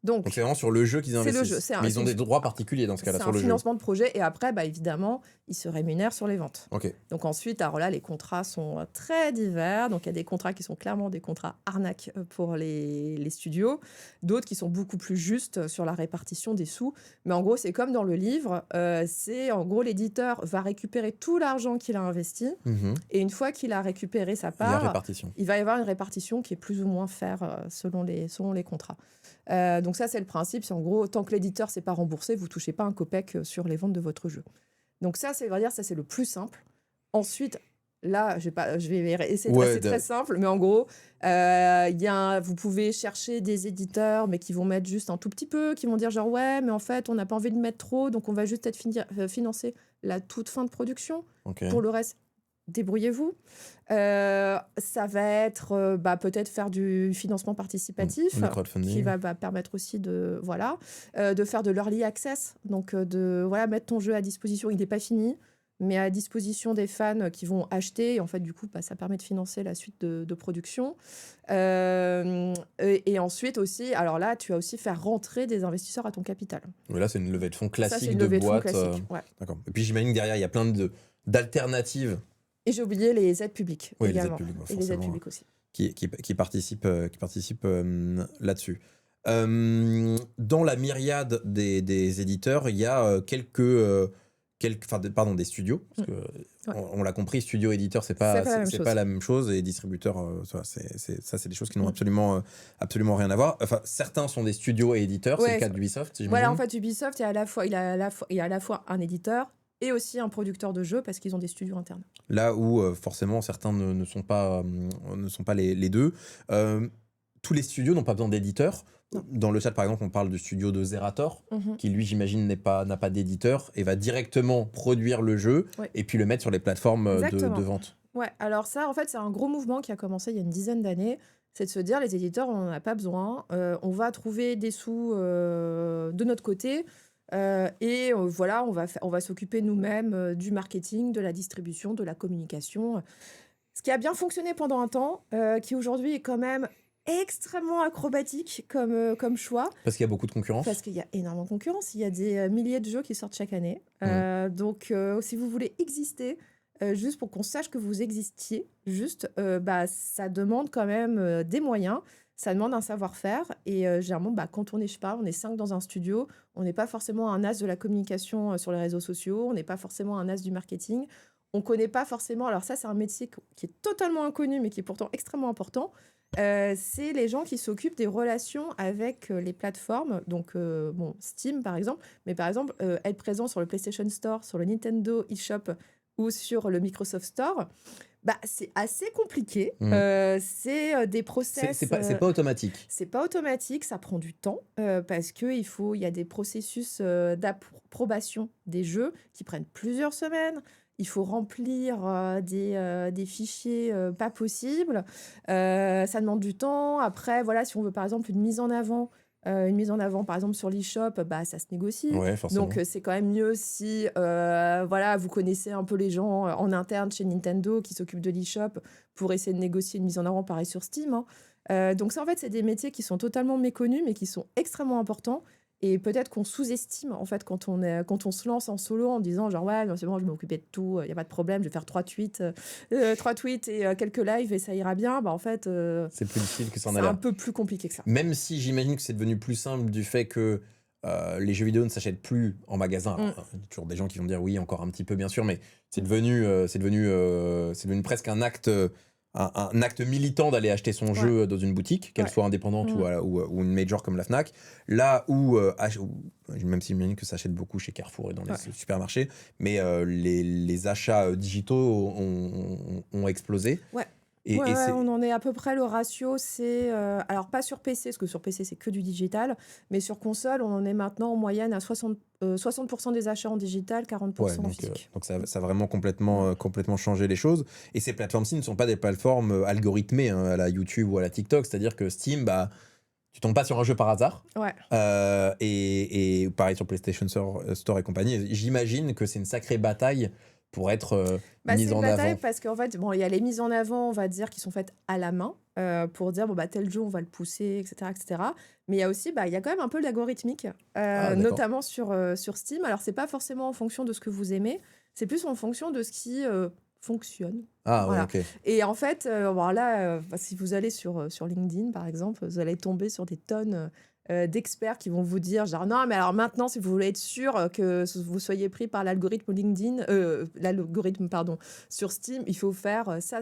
Donc, Donc c'est vraiment sur le jeu qu'ils investissent. le jeu. Mais ils ont des droits particuliers dans ce cas-là c'est sur un le jeu. financement de projet. Et après, évidemment, ils se rémunèrent sur les ventes. Ok. Donc ensuite, alors là, les contrats sont très divers. Donc il y a des contrats qui sont clairement des contrats arnaques pour les studios. D'autres qui sont beaucoup plus justes sur la répartition des sous. Mais en gros, c'est comme dans le livre. C'est en gros, l'éditeur va récupérer tout l'argent qu'il a investi. Mhm. Et une fois qu'il a récupéré sa Il y a part, répartition. il va y avoir une répartition qui est plus ou moins fair selon les contrats. Donc ça, c'est le principe. C'est en gros, tant que l'éditeur ne s'est pas remboursé, vous ne touchez pas un copec sur les ventes de votre jeu. Donc ça, c'est le plus simple. Ensuite, là, je vais essayer de rester très simple, mais en gros, vous pouvez chercher des éditeurs, mais qui vont mettre juste un tout petit peu, qui vont dire genre, ouais, mais en fait, on n'a pas envie de mettre trop, donc on va juste financer la toute fin de production. Ok. Pour le reste, débrouillez-vous. Ça va être peut-être faire du financement participatif Le crowdfunding. qui va permettre aussi de faire de l'early access, donc mettre ton jeu à disposition. Il n'est pas fini, mais à disposition des fans qui vont acheter. Et en fait, du coup, ça permet de financer la suite de production. Et ensuite aussi, alors là, tu vas aussi faire rentrer des investisseurs à ton capital. Mais là, c'est une levée de fonds classique Ça, c'est une levée de fonds boîte. classique, ouais. D'accord. Et puis j'imagine que derrière, il y a plein d'alternatives. Et j'ai oublié les aides publiques également. Les aides publiques, et les aides publiques aussi. Qui participent là-dessus. Dans la myriade des éditeurs, il y a des studios. Parce que, on l'a compris, studio éditeur, c'est pas la même chose. Et distributeur, c'est des choses qui n'ont absolument rien à voir. Enfin, certains sont des studios et éditeurs. C'est le cas d'Ubisoft, j'imagine. Voilà, en fait, Ubisoft, il y a à la fois un éditeur et aussi un producteur de jeux parce qu'ils ont des studios internes. Là où forcément certains ne sont pas les deux. Tous les studios n'ont pas besoin d'éditeurs. Dans le chat, par exemple, on parle du studio de Zerator, qui lui, j'imagine, n'a pas d'éditeur et va directement produire le jeu et puis le mettre sur les plateformes de vente. Ouais, alors ça, en fait, c'est un gros mouvement qui a commencé il y a une dizaine d'années. C'est de se dire, les éditeurs, on n'en a pas besoin. On va trouver des sous de notre côté. On va s'occuper nous-mêmes du marketing, de la distribution, de la communication. Ce qui a bien fonctionné pendant un temps, qui aujourd'hui est quand même extrêmement acrobatique comme choix. Parce qu'il y a beaucoup de concurrence. Parce qu'il y a énormément de concurrence. Il y a des milliers de jeux qui sortent chaque année. Donc, si vous voulez exister, juste pour qu'on sache que vous existiez, ça demande quand même des moyens. Ça demande un savoir-faire et généralement, quand on est 5 dans un studio, on n'est pas forcément un as de la communication sur les réseaux sociaux, on n'est pas forcément un as du marketing, on ne connaît pas forcément... Alors ça, c'est un métier qui est totalement inconnu, mais qui est pourtant extrêmement important. C'est les gens qui s'occupent des relations avec les plateformes, donc Steam par exemple, mais par exemple, être présent sur le PlayStation Store, sur le Nintendo eShop ou sur le Microsoft Store... c'est assez compliqué. C'est des process... C'est pas automatique. C'est pas automatique, ça prend du temps parce qu'il y a des processus d'approbation des jeux qui prennent plusieurs semaines. Il faut remplir des fichiers pas possibles. Ça demande du temps. Après, voilà, si on veut par exemple une mise en avant, par exemple, sur l'e-shop, ça se négocie. Ouais, forcément. Donc, c'est quand même mieux si vous connaissez un peu les gens en interne chez Nintendo qui s'occupent de l'e-shop pour essayer de négocier une mise en avant, pareil sur Steam. Donc, ça, en fait, c'est des métiers qui sont totalement méconnus, mais qui sont extrêmement importants. Et peut-être qu'on sous-estime, en fait, quand on se lance en solo en disant genre, ouais, c'est bon, je vais m'occuper de tout, il n'y a pas de problème, je vais faire 3 tweets et quelques lives et ça ira bien. En fait, c'est plus difficile que ça en a l'air. C'est l'air. un peu plus compliqué que ça. Même si j'imagine que c'est devenu plus simple du fait que les jeux vidéo ne s'achètent plus en magasin. Alors, il y a toujours des gens qui vont dire oui, encore un petit peu, bien sûr, mais c'est devenu presque un acte militant d'aller acheter son jeu dans une boutique, qu'elle soit indépendante ou une major comme la Fnac. Là où, même si j'imagine que ça achète beaucoup chez Carrefour et dans les supermarchés, mais les achats digitaux ont explosé. Ouais. On en est à peu près, le ratio, c'est... alors, pas sur PC, parce que sur PC, c'est que du digital, mais sur console, on en est maintenant en moyenne à 60% des achats en digital, 40% en physique. Donc, ça a vraiment complètement changé les choses. Et ces plateformes-ci ne sont pas des plateformes algorithmées, hein, à la YouTube ou à la TikTok. C'est-à-dire que Steam, tu tombes pas sur un jeu par hasard. Et pareil sur PlayStation Store et compagnie. J'imagine que c'est une sacrée bataille pour être mise en avant. Parce qu'en fait, il y a les mises en avant, on va dire, qui sont faites à la main, pour dire, tel jeu, on va le pousser, etc. etc. Mais il y a aussi, il y a quand même un peu l'algorithmique, notamment sur Steam. Alors, c'est pas forcément en fonction de ce que vous aimez, c'est plus en fonction de ce qui fonctionne. Et en fait, si vous allez sur LinkedIn, par exemple, vous allez tomber sur des tonnes d'experts qui vont vous dire genre non, mais alors maintenant, si vous voulez être sûr que vous soyez pris par l'algorithme LinkedIn, sur Steam, il faut faire ça.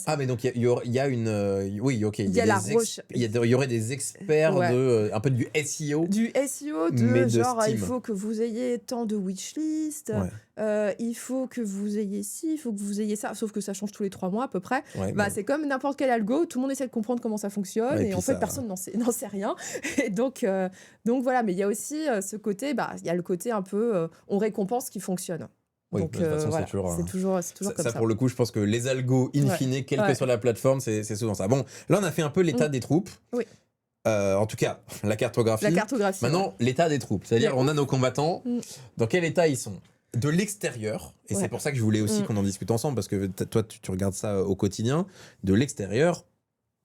Ah, mais donc il y a une oui, ok, il y aurait des experts un peu du SEO. Du SEO de genre il faut que vous ayez tant de wishlist, il faut que vous ayez ci, il faut que vous ayez ça, sauf que ça change tous les 3 mois à peu près. C'est comme n'importe quel algo, tout le monde essaie de comprendre comment ça fonctionne, et en fait personne n'en sait rien. Et donc voilà, mais il y a aussi ce côté, il y a le côté un peu on récompense ce qui fonctionne. Oui, donc c'est toujours comme ça. Pour le coup, je pense que les algos, in fine, quelle que soit la plateforme, c'est souvent ça. Bon, là on a fait un peu l'état des troupes. Oui. En tout cas, la cartographie. Maintenant, l'état des troupes. C'est-à-dire, on a nos combattants. Dans quel état ils sont? De l'extérieur, et c'est pour ça que je voulais aussi qu'on en discute ensemble, parce que toi, tu regardes ça au quotidien. De l'extérieur,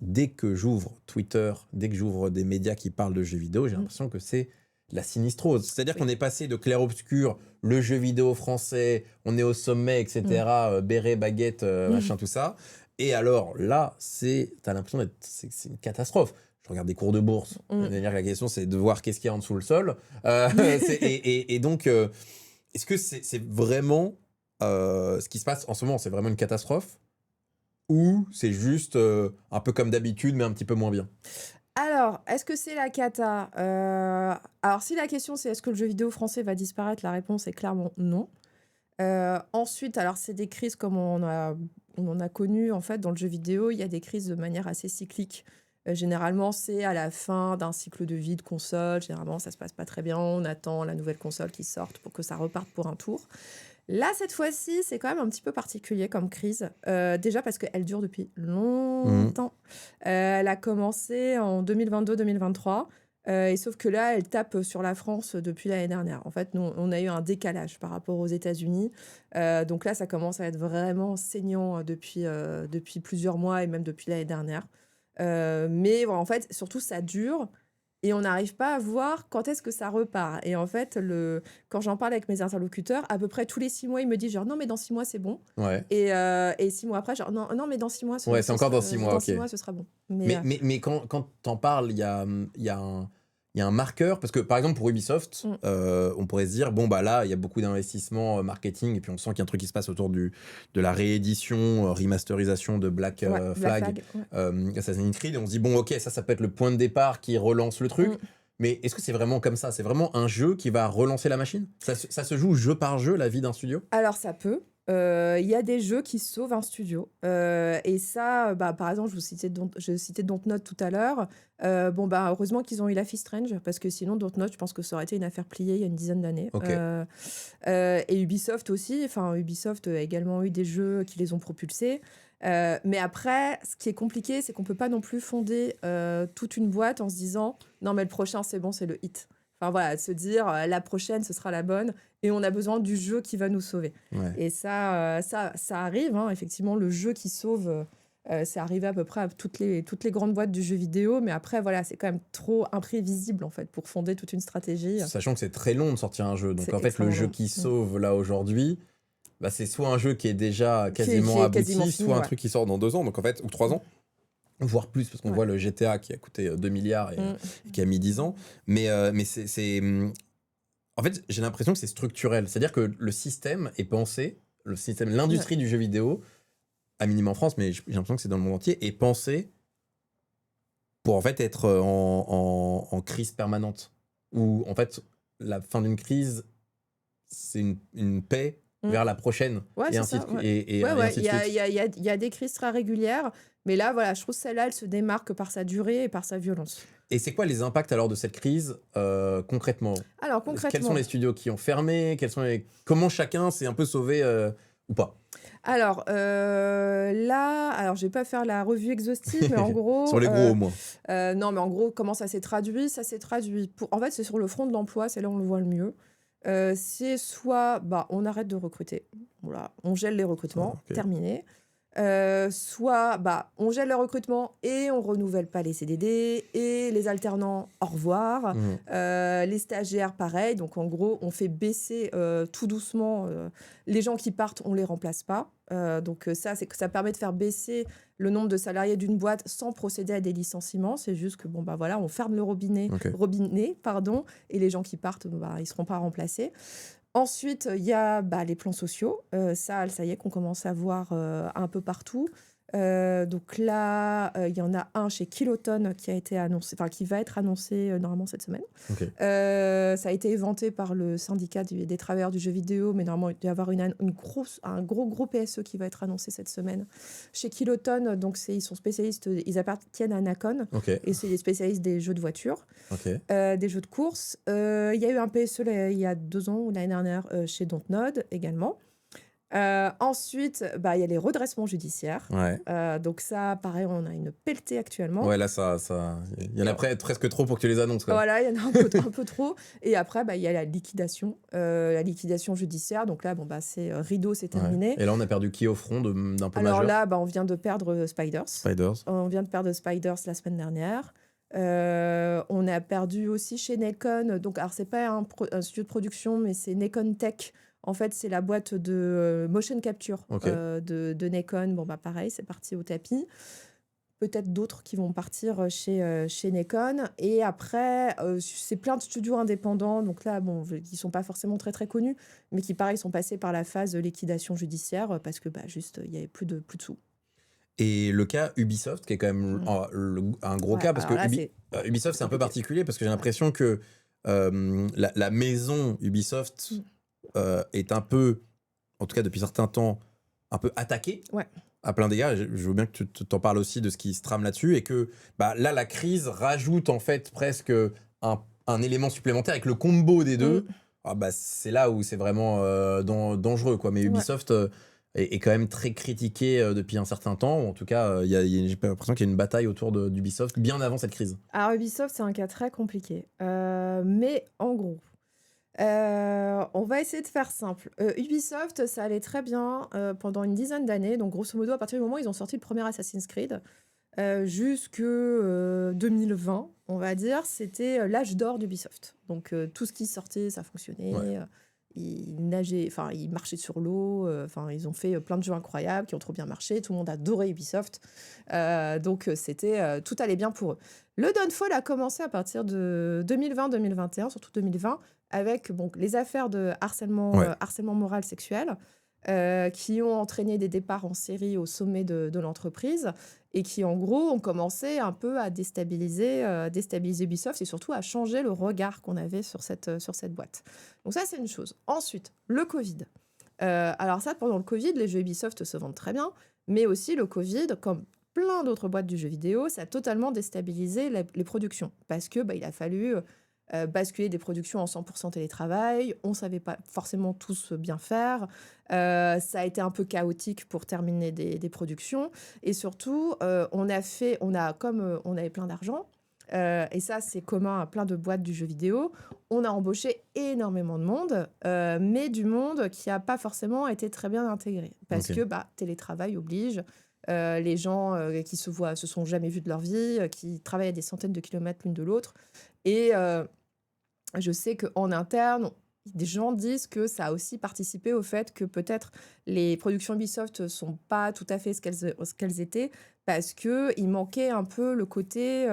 dès que j'ouvre Twitter, dès que j'ouvre des médias qui parlent de jeux vidéo, j'ai l'impression que c'est la sinistrose. C'est-à-dire qu'on est passé de clair-obscur, le jeu vidéo français, on est au sommet, etc., béret, baguette, machin, tout ça. Et alors là, t'as l'impression c'est une catastrophe. Je regarde des cours de bourse. C'est-à-dire que la question, c'est de voir qu'est-ce qu'il y a en dessous le sol. Et donc, est-ce que c'est vraiment ce qui se passe en ce moment, c'est vraiment une catastrophe? Ou c'est juste un peu comme d'habitude, mais un petit peu moins bien? Alors, est-ce que c'est la cata? Alors, si la question c'est est-ce que le jeu vidéo français va disparaître, la réponse est clairement non. Ensuite, alors c'est des crises comme on en a connu en fait dans le jeu vidéo. Il y a des crises de manière assez cyclique. Généralement, c'est à la fin d'un cycle de vie de console. Généralement, ça se passe pas très bien. On attend la nouvelle console qui sorte pour que ça reparte pour un tour. Là, cette fois-ci, c'est quand même un petit peu particulier comme crise. Déjà parce qu'elle dure depuis longtemps. Elle a commencé en 2022-2023. Et sauf que là, elle tape sur la France depuis l'année dernière. En fait, nous, on a eu un décalage par rapport aux États-Unis. Donc là, ça commence à être vraiment saignant depuis plusieurs mois et même depuis l'année dernière. Mais en fait, surtout, ça dure. Et on n'arrive pas à voir quand est-ce que ça repart. Et en fait, quand j'en parle avec mes interlocuteurs, à peu près tous les 6 mois, ils me disent genre non, mais dans 6 mois, c'est bon. Et 6 mois après, genre non, mais dans 6 mois, c'est encore dans 6 mois. Dans 6 mois, ce sera bon. Mais quand t'en parles, il y a un marqueur, parce que par exemple pour Ubisoft, on pourrait se dire, bon bah là, il y a beaucoup d'investissements marketing, et puis on sent qu'il y a un truc qui se passe autour de la réédition, remasterisation de Black Flag, Assassin's Creed, et on se dit, bon ok, ça peut être le point de départ qui relance le truc, mais est-ce que c'est vraiment comme ça? C'est vraiment un jeu qui va relancer la machine? Ça se joue jeu par jeu, la vie d'un studio? Alors ça peut. Il y a des jeux qui sauvent un studio. Et ça, par exemple, je citais Dontnod tout à l'heure. Heureusement qu'ils ont eu Life is Strange, parce que sinon, Dontnod, je pense que ça aurait été une affaire pliée il y a une dizaine d'années. Et Ubisoft aussi. Enfin, Ubisoft a également eu des jeux qui les ont propulsés. Mais après, ce qui est compliqué, c'est qu'on ne peut pas non plus fonder toute une boîte en se disant « Non, mais le prochain, c'est bon, c'est le hit ». Enfin voilà, se dire la prochaine, ce sera la bonne, et on a besoin du jeu qui va nous sauver. Et ça arrive, hein, effectivement, le jeu qui sauve, c'est arrivé à peu près à toutes les grandes boîtes du jeu vidéo, mais après, voilà, c'est quand même trop imprévisible, en fait, pour fonder toute une stratégie. Sachant que c'est très long de sortir un jeu, donc en fait, le jeu qui sauve, là, aujourd'hui, c'est soit un jeu qui est déjà quasiment abouti, soit un truc qui sort dans 2 ans, donc en fait, ou 3 ans. voire plus, parce qu'on voit le GTA qui a coûté 2 milliards et qui a mis 10 ans. Mais en fait, j'ai l'impression que c'est structurel. C'est-à-dire que le système est pensé, l'industrie du jeu vidéo, à minimum en France, mais j'ai l'impression que c'est dans le monde entier, est pensé pour en fait être en crise permanente. Où en fait, la fin d'une crise, c'est une paix vers la prochaine. Ouais, et ainsi de suite. Et ainsi de suite. Il y a des crises très régulières, mais là, voilà, je trouve que celle-là, elle se démarque par sa durée et par sa violence. Et c'est quoi les impacts alors de cette crise concrètement ? Alors, concrètement... Quels sont les studios qui ont fermé ? Comment chacun s'est un peu sauvé ou pas ? Alors, là, je vais pas faire la revue exhaustive, mais en gros... Sur les gros au moins. Non, mais en gros, comment ça s'est traduit ? Ça s'est traduit... En fait, c'est sur le front de l'emploi, c'est là où on le voit le mieux. C'est soit, on arrête de recruter. Voilà, on gèle les recrutements, terminé. Soit on gèle le recrutement et on renouvelle pas les CDD et les alternants au revoir, les stagiaires pareil, donc en gros on fait baisser tout doucement les gens qui partent, on les remplace pas, donc ça permet de faire baisser le nombre de salariés d'une boîte sans procéder à des licenciements. C'est juste que voilà, on ferme le robinet et les gens qui partent ils seront pas remplacés. Ensuite, il y a les plans sociaux. Ça y est, qu'on commence à voir un peu partout. Donc là, il y en a un chez Kiloton qui a été annoncé, qui va être annoncé normalement cette semaine. Ça a été éventé par le syndicat des travailleurs du jeu vidéo, mais normalement, il doit y avoir un gros PSE qui va être annoncé cette semaine. Chez Kiloton, donc ils sont spécialistes, ils appartiennent à Nacon, et c'est des spécialistes des jeux de voiture, des jeux de course. Il y a eu un PSE il y a 2 ans ou l'année dernière chez Dontnod également. Ensuite, il y a les redressements judiciaires. Donc ça, pareil, on a une pelletée actuellement. Ouais, là, il y en a presque trop pour que tu les annonces, quoi. Voilà, il y en a un peu trop. Et après, il y a la liquidation judiciaire. Donc là, c'est rideau, c'est terminé. Et là, on a perdu qui au front d'un peu majeur ? Alors là, on vient de perdre Spiders. On vient de perdre Spiders la semaine dernière. On a perdu aussi chez Nacon. Donc, alors, c'est pas un studio de production, mais c'est Nacon Tech. En fait, c'est la boîte de motion capture de Nacon. Pareil, c'est parti au tapis. Peut-être d'autres qui vont partir chez Nacon. Et après, c'est plein de studios indépendants. Donc là, qui ne sont pas forcément très, très connus, mais qui, pareil, sont passés par la phase de liquidation judiciaire parce que, juste, il n'y avait plus de sous. Et le cas Ubisoft, qui est quand même un gros cas, parce que Ubisoft, c'est un peu particulier, parce que j'ai l'impression que la maison Ubisoft... est un peu, en tout cas depuis certains temps, un peu attaqué à plein d'égards. Je veux bien que tu t'en parles aussi de ce qui se trame là-dessus, et que là, la crise rajoute en fait presque un élément supplémentaire avec le combo des deux. C'est là où c'est vraiment dangereux, quoi. Mais Ubisoft est quand même très critiqué depuis un certain temps. En tout cas, j'ai l'impression qu'il y a une bataille autour d'Ubisoft bien avant cette crise. Alors Ubisoft, c'est un cas très compliqué. Mais en gros... on va essayer de faire simple. Ubisoft, ça allait très bien pendant une dizaine d'années. Donc, grosso modo, à partir du moment où ils ont sorti le premier Assassin's Creed, jusque 2020, on va dire, c'était l'âge d'or d'Ubisoft. Donc, tout ce qui sortait, ça fonctionnait. Ils nageaient, ils marchaient sur l'eau. Ils ont fait plein de jeux incroyables qui ont trop bien marché. Tout le monde adorait Ubisoft. Donc, tout allait bien pour eux. Le downfall a commencé à partir de 2020-2021, surtout 2020, avec les affaires de harcèlement moral sexuel qui ont entraîné des départs en série au sommet de l'entreprise et qui, en gros, ont commencé un peu à déstabiliser Ubisoft et surtout à changer le regard qu'on avait sur cette boîte. Donc ça, c'est une chose. Ensuite, le Covid. Alors ça, pendant le Covid, les jeux Ubisoft se vendent très bien, mais aussi le Covid, comme plein d'autres boîtes du jeu vidéo, ça a totalement déstabilisé les productions parce que il a fallu... basculer des productions en 100% télétravail. On ne savait pas forcément tous bien faire. Ça a été un peu chaotique pour terminer des productions. Et surtout, on avait plein d'argent, et ça, c'est commun à plein de boîtes du jeu vidéo, on a embauché énormément de monde, mais du monde qui n'a pas forcément été très bien intégré. Parce que télétravail oblige. Les gens qui se sont jamais vus de leur vie, qui travaillent à des centaines de kilomètres l'une de l'autre. Et je sais qu'en interne, des gens disent que ça a aussi participé au fait que peut-être les productions Ubisoft sont pas tout à fait ce qu'elles étaient parce que il manquait un peu le côté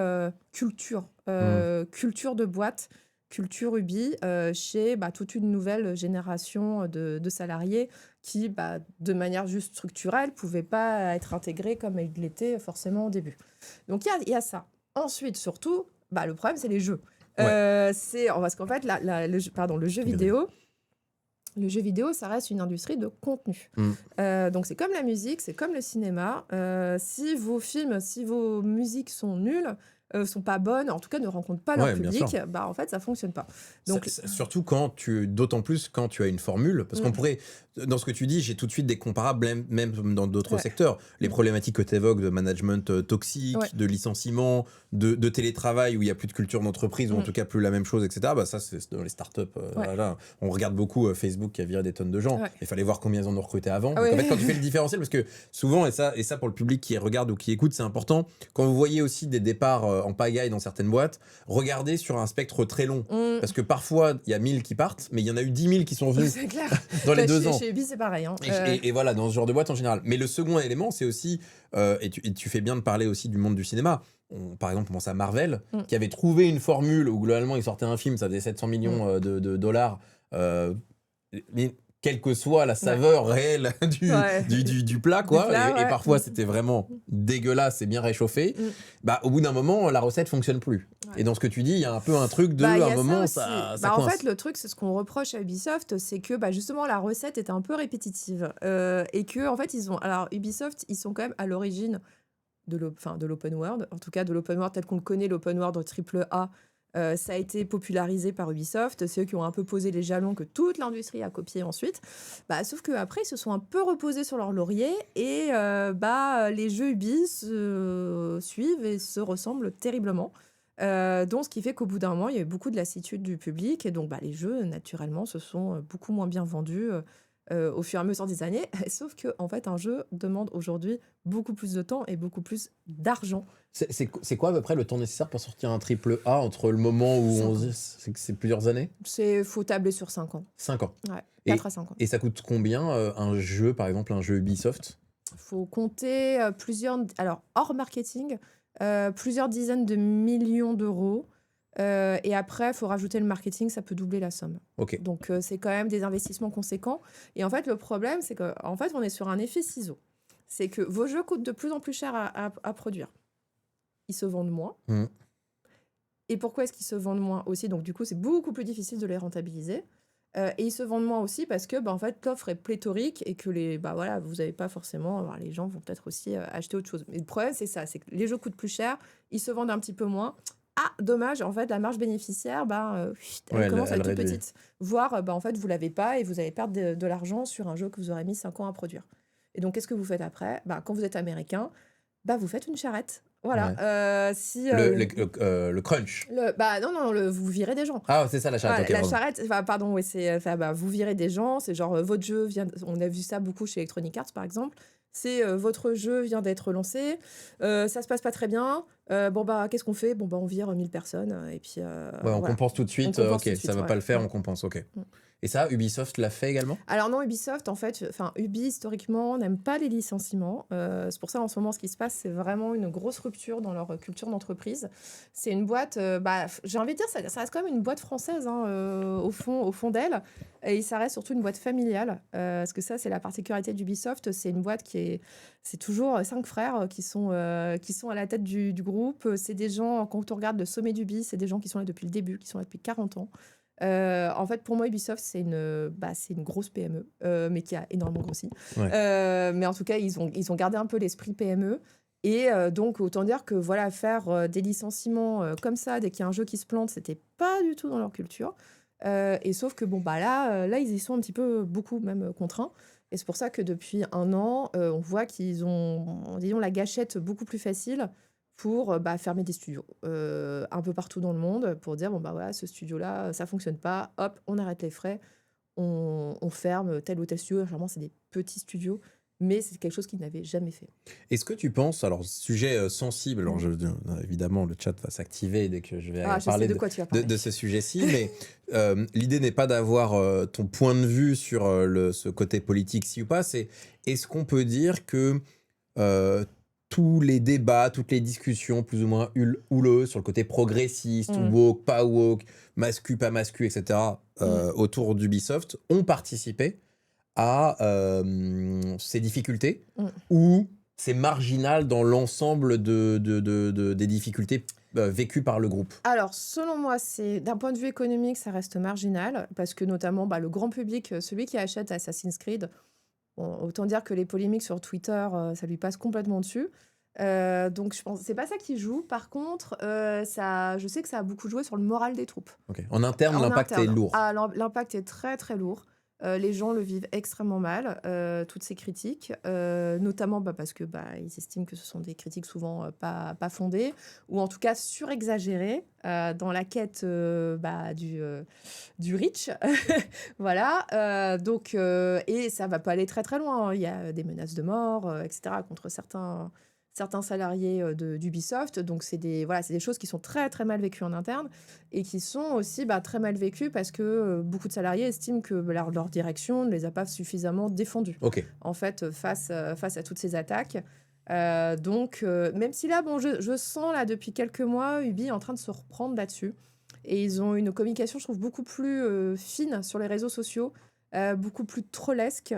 culture de boîte, culture Ubi chez toute une nouvelle génération de salariés qui, de manière juste structurelle, pouvaient pas être intégrés comme ils l'étaient forcément au début. Donc il y a ça. Ensuite, surtout, le problème, c'est les jeux. Parce qu'en fait, le jeu vidéo, ça reste une industrie de contenu. Donc, c'est comme la musique, c'est comme le cinéma. Si vos films, si vos musiques sont nulles, sont pas bonnes, en tout cas ne rencontrent pas leur public, en fait, ça fonctionne pas. Donc, surtout d'autant plus quand tu as une formule, parce qu'on pourrait, dans ce que tu dis, j'ai tout de suite des comparables, même dans d'autres secteurs. Les problématiques que tu évoques de management toxique, de licenciement, de télétravail où il n'y a plus de culture d'entreprise, ou en tout cas plus la même chose, etc. Ça, c'est dans les startups. Là, on regarde beaucoup Facebook qui a viré des tonnes de gens. Il fallait voir combien ils en ont recruté avant. Donc, en fait, quand tu fais le différentiel, parce que souvent, et ça pour le public qui regarde ou qui écoute, c'est important, quand vous voyez aussi des départs en pagaille dans certaines boîtes, regardez sur un spectre très long. Parce que parfois, il y a 1000 qui partent, mais il y en a eu 10 000 qui sont venus dans les 2 ans. Chez Ubi, c'est pareil. Et voilà, dans ce genre de boîte en général. Mais le second élément, c'est aussi, et tu fais bien de parler aussi du monde du cinéma. Par exemple, on pense à Marvel, qui avait trouvé une formule où globalement, il sortait un film, ça faisait 700 millions de dollars. Mais quelle que soit la saveur réelle du plat, quoi. Et parfois, c'était vraiment dégueulasse et bien réchauffé. Au bout d'un moment, la recette fonctionne plus. Et dans ce que tu dis, il y a un peu un truc de un moment, ça coince. En fait, le truc, c'est ce qu'on reproche à Ubisoft, c'est que justement, la recette est un peu répétitive. Et que, en fait, alors, Ubisoft, ils sont quand même à l'origine de l'open world, en tout cas de l'open world tel qu'on le connaît, l'open world AAA. Ça a été popularisé par Ubisoft, c'est eux qui ont un peu posé les jalons que toute l'industrie a copié ensuite. Sauf qu'après, ils se sont un peu reposés sur leur laurier et les jeux Ubi se suivent et se ressemblent terriblement. Donc, ce qui fait qu'au bout d'un moment, il y a eu beaucoup de lassitude du public et donc les jeux, naturellement, se sont beaucoup moins bien vendus au fur et à mesure des années. Sauf que, en fait, un jeu demande aujourd'hui beaucoup plus de temps et beaucoup plus d'argent. C'est quoi à peu près le temps nécessaire pour sortir un triple A entre le moment où c'est plusieurs années? Faut tabler sur 5 ans. 5 ans. Ouais, 4 à 5 ans. Et ça coûte combien un jeu, par exemple, un jeu Ubisoft? Faut compter alors hors marketing, plusieurs dizaines de millions d'euros. Et après, il faut rajouter le marketing, ça peut doubler la somme. Okay. Donc, c'est quand même des investissements conséquents. Et en fait, le problème, c'est qu'en fait, on est sur un effet ciseau. C'est que vos jeux coûtent de plus en plus cher à produire. Ils se vendent moins. Et pourquoi est-ce qu'ils se vendent moins aussi? Donc, du coup, c'est beaucoup plus difficile de les rentabiliser. Et ils se vendent moins aussi parce que, en fait, l'offre est pléthorique et que vous n'avez pas forcément... Alors, les gens vont peut-être aussi acheter autre chose. Mais le problème, c'est ça. C'est que les jeux coûtent plus cher, ils se vendent un petit peu moins. Ah, dommage, en fait, la marge bénéficiaire, elle commence à être toute petite. Voire, en fait, vous l'avez pas et vous allez perdre de l'argent sur un jeu que vous aurez mis 5 ans à produire. Et donc, qu'est-ce que vous faites après? Quand vous êtes américain, vous faites une charrette. Voilà. Le crunch. Vous virez des gens. Ah, c'est ça la charrette. La charrette, vous virez des gens. C'est genre, votre jeu vient... On a vu ça beaucoup chez Electronic Arts, par exemple. C'est votre jeu vient d'être lancé, ça se passe pas très bien. Qu'est-ce qu'on fait? On vire 1000 personnes et puis. On compense tout de suite. Ça va pas le faire, on compense. Ok. Et ça, Ubisoft l'a fait également? Alors non, Ubisoft, en fait, Ubi historiquement n'aime pas les licenciements. C'est pour ça en ce moment, ce qui se passe, c'est vraiment une grosse rupture dans leur culture d'entreprise. C'est une boîte, j'ai envie de dire, ça reste quand même une boîte française au fond d'elle. Et ça reste surtout une boîte familiale, parce que ça, c'est la particularité d'Ubisoft. C'est une boîte c'est toujours 5 frères qui sont à la tête du groupe. C'est des gens, quand on regarde le sommet d'Ubi, c'est des gens qui sont là depuis le début, qui sont là depuis 40 ans. En fait, pour moi, Ubisoft, c'est une grosse PME, mais qui a énormément grossi. Mais en tout cas, ils ont gardé un peu l'esprit PME. Et donc, autant dire que faire des licenciements comme ça, dès qu'il y a un jeu qui se plante, c'était pas du tout dans leur culture. Et sauf que là, ils y sont un petit peu, beaucoup même contraints. Et c'est pour ça que depuis 1 an, on voit qu'ils ont, disons, la gâchette beaucoup plus facile pour fermer des studios un peu partout dans le monde, pour dire, ce studio-là, ça fonctionne pas, hop, on arrête les frais, on ferme tel ou tel studio. Généralement, c'est des petits studios. mais c'est quelque chose qu'ils n'avaient jamais fait. Est-ce que tu penses, alors sujet sensible, alors évidemment le chat va s'activer dès que je vais parler de quoi tu vas parler. de ce sujet-ci, mais l'idée n'est pas d'avoir ton point de vue sur ce côté politique, si ou pas, c'est est-ce qu'on peut dire que tous les débats, toutes les discussions plus ou moins houleuses sur le côté progressiste, woke, pas woke, mascu, pas mascu, etc., autour d'Ubisoft ont participé à ces difficultés ou c'est marginal dans l'ensemble des difficultés vécues par le groupe? Alors, selon moi, d'un point de vue économique, ça reste marginal, parce que notamment le grand public, celui qui achète Assassin's Creed, bon, autant dire que les polémiques sur Twitter, ça lui passe complètement dessus. Donc je pense c'est pas ça qui joue. Par contre, je sais que ça a beaucoup joué sur le moral des troupes. Okay. En interne, l'impact est lourd. L'impact est très très lourd. Les gens le vivent extrêmement mal, toutes ces critiques, notamment parce que ils estiment que ce sont des critiques souvent pas fondées, ou en tout cas surexagérées dans la quête du rich. Voilà. Donc, et ça va pas aller très très loin. Il y a des menaces de mort, etc., contre certains salariés d'Ubisoft. Donc, c'est des choses qui sont très, très mal vécues en interne et qui sont aussi très mal vécues parce que beaucoup de salariés estiment que leur direction ne les a pas suffisamment défendus, en fait, face à toutes ces attaques. Donc, même si là, je sens là, depuis quelques mois, Ubi est en train de se reprendre là-dessus. Et ils ont une communication, je trouve, beaucoup plus fine sur les réseaux sociaux. Beaucoup plus trollesque,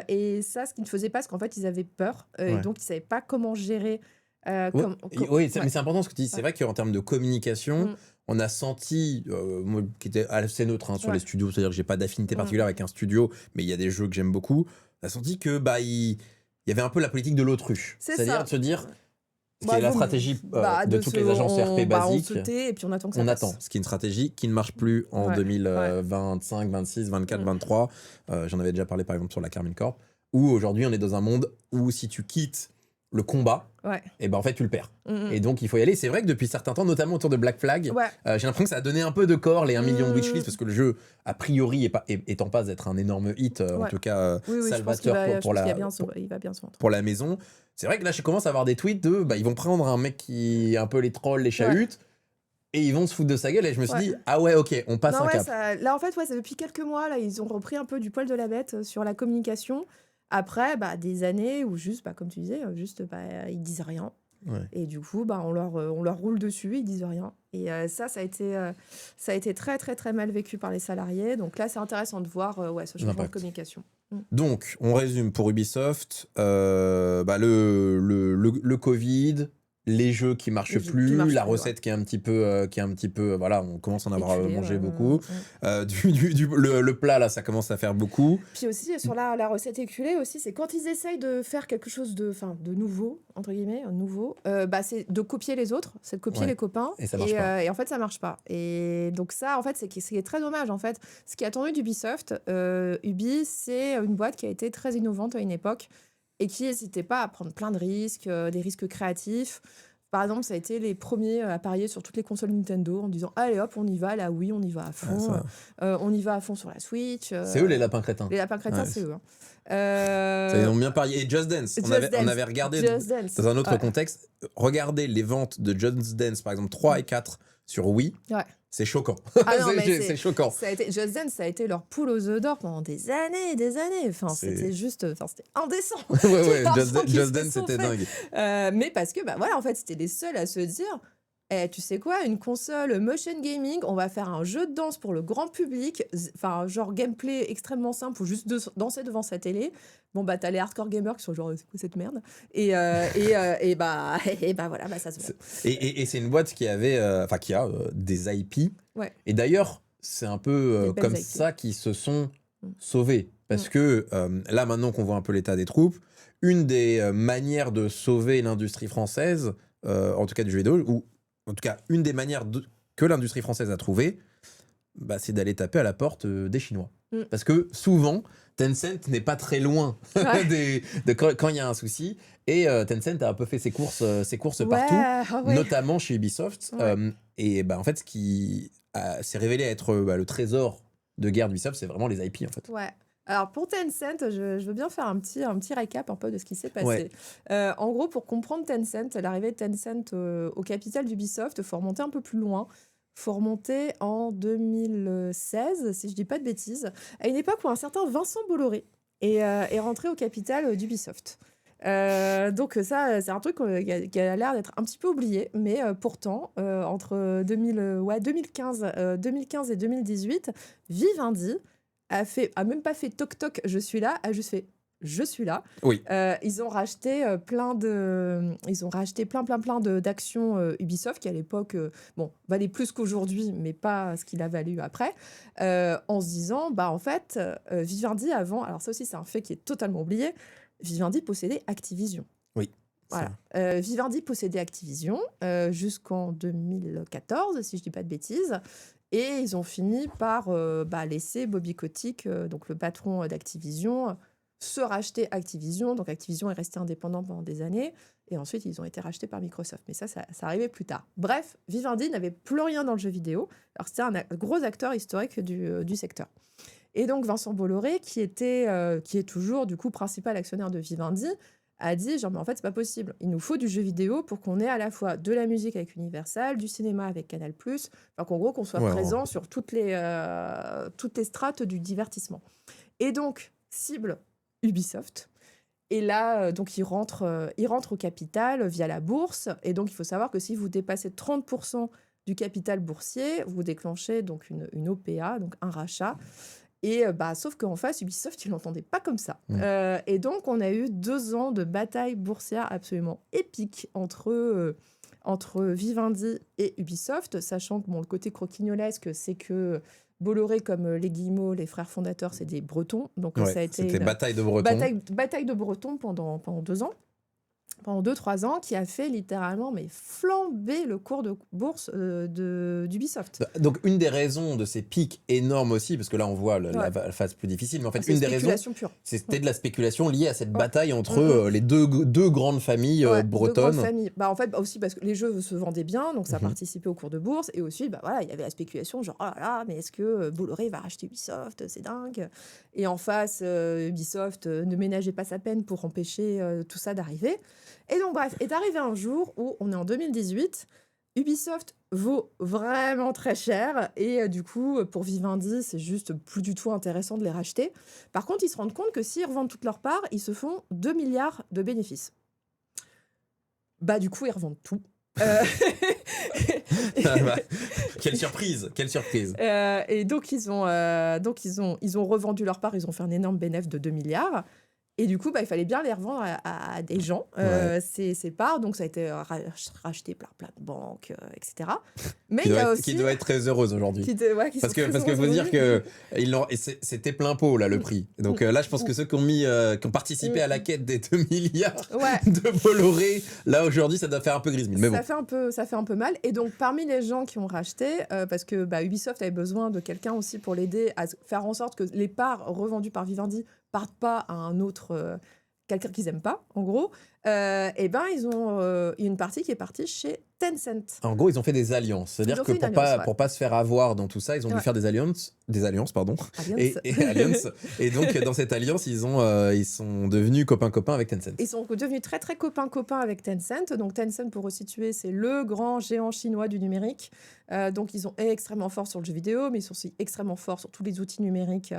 et ça, ce qu'ils ne faisaient pas, c'est qu'en fait ils avaient peur, et donc ils ne savaient pas comment gérer. Mais c'est important ce que tu dis. C'est vrai qu'en termes de communication, on a senti, moi qui était assez neutre sur les studios, c'est-à-dire que j'ai pas d'affinité particulière avec un studio, mais il y a des jeux que j'aime beaucoup. On a senti que il y avait un peu la politique de l'autruche, c'est-à-dire de se dire. Ce qui est la stratégie de toutes les agences RP basiques. On se tait et puis on attend que ça passe. Ce qui est une stratégie qui ne marche plus en 2025, 26, 24, 23. J'en avais déjà parlé par exemple sur la Carmine Corp. Où aujourd'hui on est dans un monde où si tu quittes le combat, et en fait tu le perds. Et donc il faut y aller. C'est vrai que depuis certains temps, notamment autour de Black Flag, j'ai l'impression que ça a donné un peu de corps les 1 million de wishlist, parce que le jeu, a priori, est en passe d'être un énorme hit, en tout cas salvateur pour la maison. C'est vrai que là, je commence à avoir des tweets de ils vont prendre un mec qui un peu les trolls, les chahutes, et ils vont se foutre de sa gueule. Et je me suis dit, ah ouais, ok, on passe un cap. Là, en fait, c'est depuis quelques mois, là, ils ont repris un peu du poil de la bête sur la communication. Après, des années où juste, comme tu disais, ils disent rien. Et du coup, on leur roule dessus, ils disent rien. Et ça a été très, très, très mal vécu par les salariés. Donc là, c'est intéressant de voir ce changement de communication. Donc, on résume pour Ubisoft, le Covid, les jeux qui marchent plus, la recette qui est un petit peu, voilà, on commence à en avoir mangé beaucoup. Le plat, là, ça commence à faire beaucoup. Puis aussi, sur la recette éculée aussi, c'est quand ils essayent de faire quelque chose de nouveau, entre guillemets, c'est de copier les autres, c'est de copier les copains. Et ça marche pas. Et en fait, ça marche pas. Et donc ça, en fait, c'est très dommage, en fait. Ce qui est attendu d'Ubisoft, Ubi, c'est une boîte qui a été très innovante à une époque, et qui n'hésitait pas à prendre plein de risques, des risques créatifs. Par exemple, ça a été les premiers à parier sur toutes les consoles Nintendo en disant « Allez hop, on y va, là oui, on y va à fond, on y va à fond sur la Switch. » C'est eux les lapins crétins. Les lapins crétins, c'est eux. Ça, ils ont bien parié. Et Just Dance, on avait regardé dans un autre contexte, regardez les ventes de Just Dance, par exemple 3 et 4 sur Wii. C'est choquant. C'est choquant. Just Dance, ça a été leur poule aux œufs d'or pendant des années et des années. C'était indécent. Just Dance, c'était dingue. Mais parce que, en fait, c'était les seuls à se dire tu sais quoi, une console motion gaming, on va faire un jeu de danse pour le grand public, genre gameplay extrêmement simple, faut juste danser devant sa télé. T'as les hardcore gamers qui sont genre c'est quoi cette merde, voilà, ça se voit. Et c'est une boîte qui avait qui a des IP. Et d'ailleurs, c'est un peu comme IP. Ça qu'ils se sont sauvés, parce que là maintenant qu'on voit un peu l'état des troupes, une des manières de sauver l'industrie française, en tout cas du jeu vidéo, ou en tout cas, une des manières que l'industrie française a trouvé, c'est d'aller taper à la porte des Chinois. Parce que souvent, Tencent n'est pas très loin quand il y a un souci. Et Tencent a un peu fait ses courses partout, notamment chez Ubisoft. En fait, ce qui s'est révélé être le trésor de guerre d'Ubisoft, c'est vraiment les IP, en fait. Alors pour Tencent, je veux bien faire un petit récap un peu de ce qui s'est passé. Ouais. En gros, pour comprendre Tencent, l'arrivée de Tencent au capital d'Ubisoft, il faut remonter un peu plus loin. Il faut remonter en 2016, si je dis pas de bêtises, à une époque où un certain Vincent Bolloré est rentré au capital d'Ubisoft. Donc ça, c'est un truc qui a l'air d'être un petit peu oublié, mais pourtant, entre 2015 et 2018, Vivendi a même pas fait toc toc, je suis là, a juste fait je suis là. Oui. Ils ont racheté plein d'actions Ubisoft qui à l'époque, bon, valaient plus qu'aujourd'hui, mais pas ce qu'il a valu après, en se disant, bah en fait, Vivendi avant, alors ça aussi c'est un fait qui est totalement oublié, Vivendi possédait Activision. Oui. Voilà. Vivendi possédait Activision jusqu'en 2014, si je dis pas de bêtises. Et ils ont fini par laisser Bobby Kotick, donc le patron d'Activision, se racheter Activision. Donc Activision est resté indépendant pendant des années. Et ensuite, ils ont été rachetés par Microsoft. Mais ça arrivait plus tard. Bref, Vivendi n'avait plus rien dans le jeu vidéo. Alors c'était un gros acteur historique du secteur. Et donc Vincent Bolloré, qui est toujours du coup principal actionnaire de Vivendi, a dit genre mais en fait c'est pas possible. Il nous faut du jeu vidéo pour qu'on ait à la fois de la musique avec Universal, du cinéma avec Canal+, enfin qu'en gros qu'on soit présent sur toutes les strates du divertissement. Et donc cible Ubisoft. Et là donc il rentre au capital via la bourse. Et donc il faut savoir que si vous dépassez 30% du capital boursier, vous déclenchez donc une OPA, donc un rachat. Et sauf qu'en face, Ubisoft, ils l'entendaient pas comme ça. Et donc, on a eu 2 ans de bataille boursière absolument épique entre Vivendi et Ubisoft, sachant que le côté croquignolesque, c'est que Bolloré, comme les Guillemot, les frères fondateurs, c'est des Bretons. Donc, ça a été c'était bataille de Bretons. Bataille de Bretons pendant 2 ans. Pendant 2-3 ans, qui a fait littéralement flamber le cours de bourse d'Ubisoft. Donc, une des raisons de ces pics énormes aussi, parce que là, on voit la phase plus difficile, mais en fait, une des raisons, c'était de la spéculation liée à cette bataille entre les deux grandes familles bretonnes. Deux grandes familles. En fait, aussi parce que les jeux se vendaient bien, donc ça participait au cours de bourse, et aussi, il y avait la spéculation, genre, oh là là, mais est-ce que Bolloré va racheter Ubisoft? C'est dingue. Et en face, Ubisoft ne ménageait pas sa peine pour empêcher tout ça d'arriver. Et donc, bref, est arrivé un jour où on est en 2018, Ubisoft vaut vraiment très cher et du coup, pour Vivendi, c'est juste plus du tout intéressant de les racheter. Par contre, ils se rendent compte que s'ils revendent toutes leurs parts, ils se font 2 milliards de bénéfices. Du coup, ils revendent tout. Quelle surprise, quelle surprise. Et donc, ils ont revendu leurs parts, ils ont fait un énorme bénéfice de 2 milliards. Et du coup, il fallait bien les revendre à des gens, ces parts. Donc, ça a été racheté par plein de banques, etc. Mais il y a aussi... Qui doit être très heureuse aujourd'hui. Parce qu'il faut dire que c'était plein pot, là, le prix. Donc là, je pense que ceux qui ont participé à la quête des 2 milliards de Bolloré, là, aujourd'hui, ça doit faire un peu grismille. Mais ça fait un peu mal. Et donc, parmi les gens qui ont racheté, parce que Ubisoft avait besoin de quelqu'un aussi pour l'aider à faire en sorte que les parts revendues par Vivendi partent pas à un autre quelqu'un qu'ils aiment pas en gros, ils ont une partie qui est partie chez Tencent. En gros, ils ont fait des alliances, c'est-à-dire que pour pas se faire avoir dans tout ça, ils ont dû faire des alliances et donc dans cette alliance, ils sont devenus copains avec Tencent. Ils sont devenus très très copains avec Tencent. Donc Tencent, pour resituer, c'est le grand géant chinois du numérique. Donc ils sont extrêmement forts sur le jeu vidéo, mais ils sont aussi extrêmement forts sur tous les outils numériques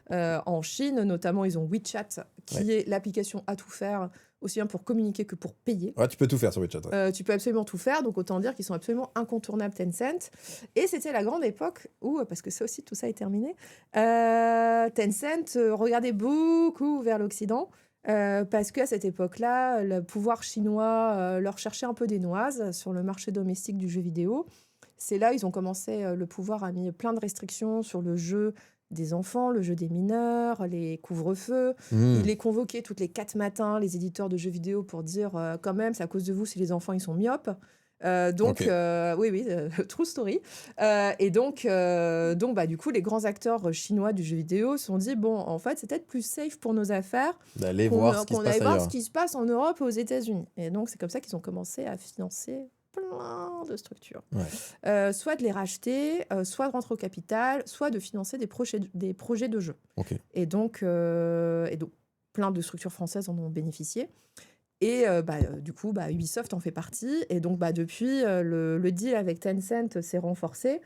en Chine. Notamment, ils ont WeChat, qui est l'application à tout faire, aussi bien pour communiquer que pour payer. Ouais, tu peux tout faire sur WeChat. Tu peux absolument tout faire, donc autant dire qu'ils sont absolument incontournables, Tencent. Et c'était la grande époque où, parce que ça aussi, tout ça est terminé, Tencent regardait beaucoup vers l'Occident, parce qu'à cette époque-là, le pouvoir chinois leur cherchait un peu des noises sur le marché domestique du jeu vidéo. C'est là ils ont commencé, le pouvoir a mis plein de restrictions sur le jeu des enfants, le jeu des mineurs, les couvre-feux. Il les convoquait toutes les 4 matins, les éditeurs de jeux vidéo, pour dire quand même, c'est à cause de vous si les enfants ils sont myopes. True story. Et donc, du coup, les grands acteurs chinois du jeu vidéo se sont dit, bon, en fait, c'est peut-être plus safe pour nos affaires d'aller voir ce qui se passe ailleurs. Ce qui se passe en Europe et aux États-Unis. Et donc, c'est comme ça qu'ils ont commencé à financer plein de structures. Ouais. Soit de les racheter, soit de rentrer au capital, soit de financer des projets de jeux. Ok. Et donc, plein de structures françaises en ont bénéficié. Et du coup, Ubisoft en fait partie. Et donc, depuis, le deal avec Tencent s'est renforcé.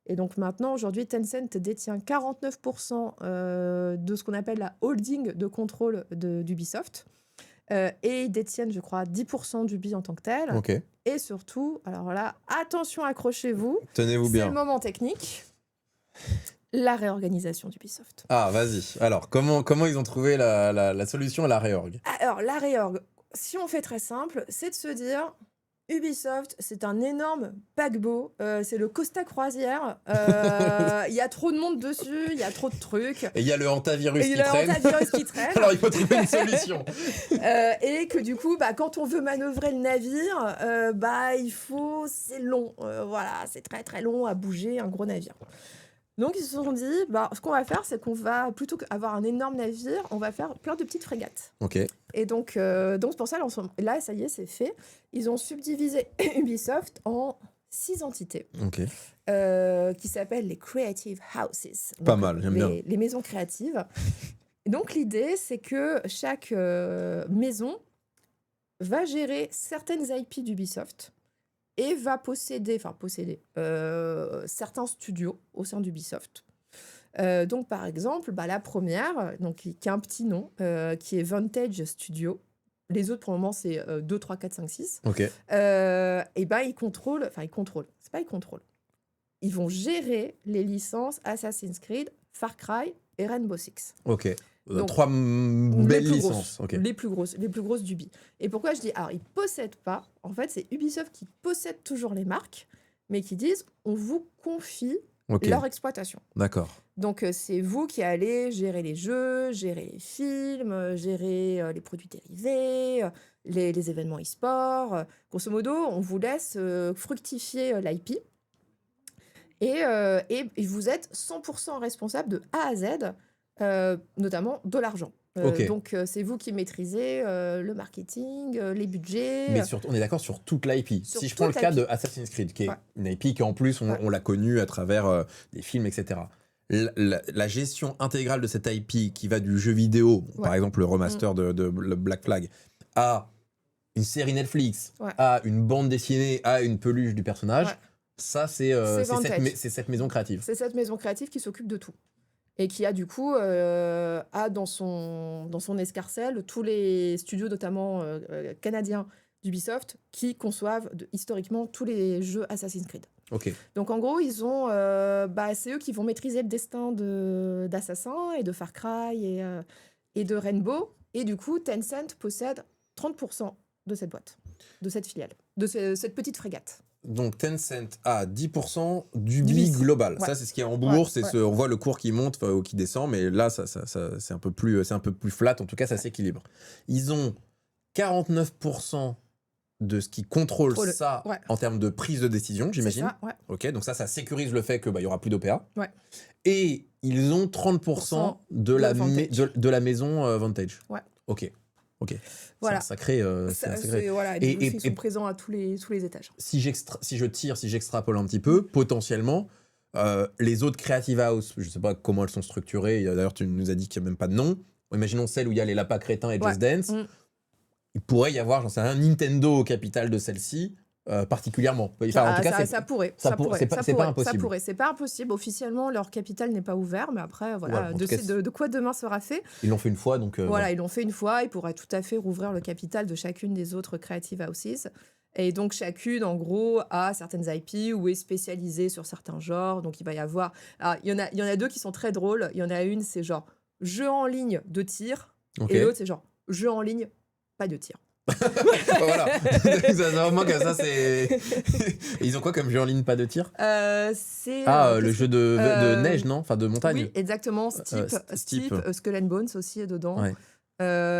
Et donc maintenant, aujourd'hui, Tencent détient 49% de ce qu'on appelle la holding de contrôle d'Ubisoft. Et ils détiennent, je crois, 10% d'Ubi en tant que tel. Ok. Et surtout, alors là, attention, accrochez-vous. Tenez-vous C'est bien. le moment technique. La réorganisation d'Ubisoft. Ah, vas-y. Alors, comment ils ont trouvé la solution à la réorg? Alors, la réorg, si on fait très simple, c'est de se dire... Ubisoft, c'est un énorme paquebot, c'est le Costa Croisière, il y a trop de monde dessus, il y a trop de trucs. Et il y a le hantavirus qui le traîne. hantavirus qui traîne. Alors il faut trouver une solution. Et que du coup, quand on veut manœuvrer le navire, c'est long. Voilà, c'est très très long à bouger un gros navire. Donc ils se sont dit, ce qu'on va faire, c'est qu'on va, plutôt qu'avoir un énorme navire, on va faire plein de petites frégates. Ok. Et donc c'est pour ça, là, ça y est, c'est fait. Ils ont subdivisé Ubisoft en 6 entités qui s'appellent les Creative Houses. Donc, pas mal, j'aime bien. Les maisons créatives. Et donc l'idée, c'est que chaque maison va gérer certaines IP d'Ubisoft et va posséder certains studios au sein d'Ubisoft. Donc, par exemple, la première, qui a un petit nom, qui est Vantage Studio. Les autres, pour le moment, c'est 2, 3, 4, 5, 6. Ok. Ils contrôlent. C'est pas ils contrôlent. Ils vont gérer les licences Assassin's Creed, Far Cry et Rainbow Six. Ok. Donc, 3 belles licences. Okay. Les plus grosses d'Ubi. Et pourquoi je dis, alors, ils possèdent pas, en fait, c'est Ubisoft qui possède toujours les marques, mais qui disent, on vous confie leur exploitation. D'accord. Donc, c'est vous qui allez gérer les jeux, gérer les films, gérer les produits dérivés, les événements e-sport. Grosso modo, on vous laisse fructifier l'IP. Et vous êtes 100% responsable de A à Z, notamment de l'argent. Donc, c'est vous qui maîtrisez le marketing, les budgets. Mais on est d'accord sur toute l'IP. Si je prends le cas de Assassin's Creed, qui est une IP qui en plus, on l'a connue à travers des films, etc. La gestion intégrale de cette IP qui va du jeu vidéo, par exemple le remaster de Black Flag, à une série Netflix, à une bande dessinée, à une peluche du personnage, ça c'est cette maison créative. C'est cette maison créative qui s'occupe de tout. Et qui a du coup dans son escarcelle tous les studios, notamment canadiens d'Ubisoft, qui conçoivent historiquement tous les jeux Assassin's Creed. Okay. Donc en gros, ils ont, c'est eux qui vont maîtriser le destin d'Assassin et de Far Cry et de Rainbow. Et du coup, Tencent possède 30% de cette boîte, de cette filiale, de cette petite frégate. Donc Tencent a 10% du BI global. Ça, c'est ce qui est en bourse. On voit le cours qui monte ou qui descend, mais là, ça c'est un peu plus flat. En tout cas, ça s'équilibre. Ils ont 49% de ce qui contrôle ça en termes de prise de décision, j'imagine. C'est ça, Ok, donc ça sécurise le fait qu'il y aura plus d'OPA. Ouais. Et ils ont 30% de la maison Vantage. Ouais. Ok. Voilà. C'est un sacré. Ils sont présents à tous les étages. Si j'extrapole un petit peu, potentiellement, les autres Creative House, je ne sais pas comment elles sont structurées. D'ailleurs, tu nous as dit qu'il n'y a même pas de nom. Imaginons celle où il y a les Lapins Crétins et Just Dance. Il pourrait y avoir, j'en sais rien, un Nintendo au capital de celle-ci, particulièrement. Enfin, en tout cas, ça pourrait. C'est pas impossible. C'est pas impossible. Officiellement, leur capital n'est pas ouvert, mais après, de quoi demain sera fait. Ils l'ont fait une fois, donc. Ils l'ont fait une fois. Ils pourraient tout à fait rouvrir le capital de chacune des autres Creative Houses. Et donc, chacune, en gros, a certaines IP ou est spécialisée sur certains genres. Donc, il va y avoir. Alors, il y en a deux qui sont très drôles. Il y en a une, c'est genre jeu en ligne de tir. Et l'autre, c'est genre jeu en ligne, pas de tir. Voilà. Vraiment comme ça, c'est. Ils ont quoi comme jeu en ligne, pas de tir? Le jeu de neige, non? Enfin, de montagne. Oui, exactement. Steep, Skull and Bones aussi est dedans. Ouais.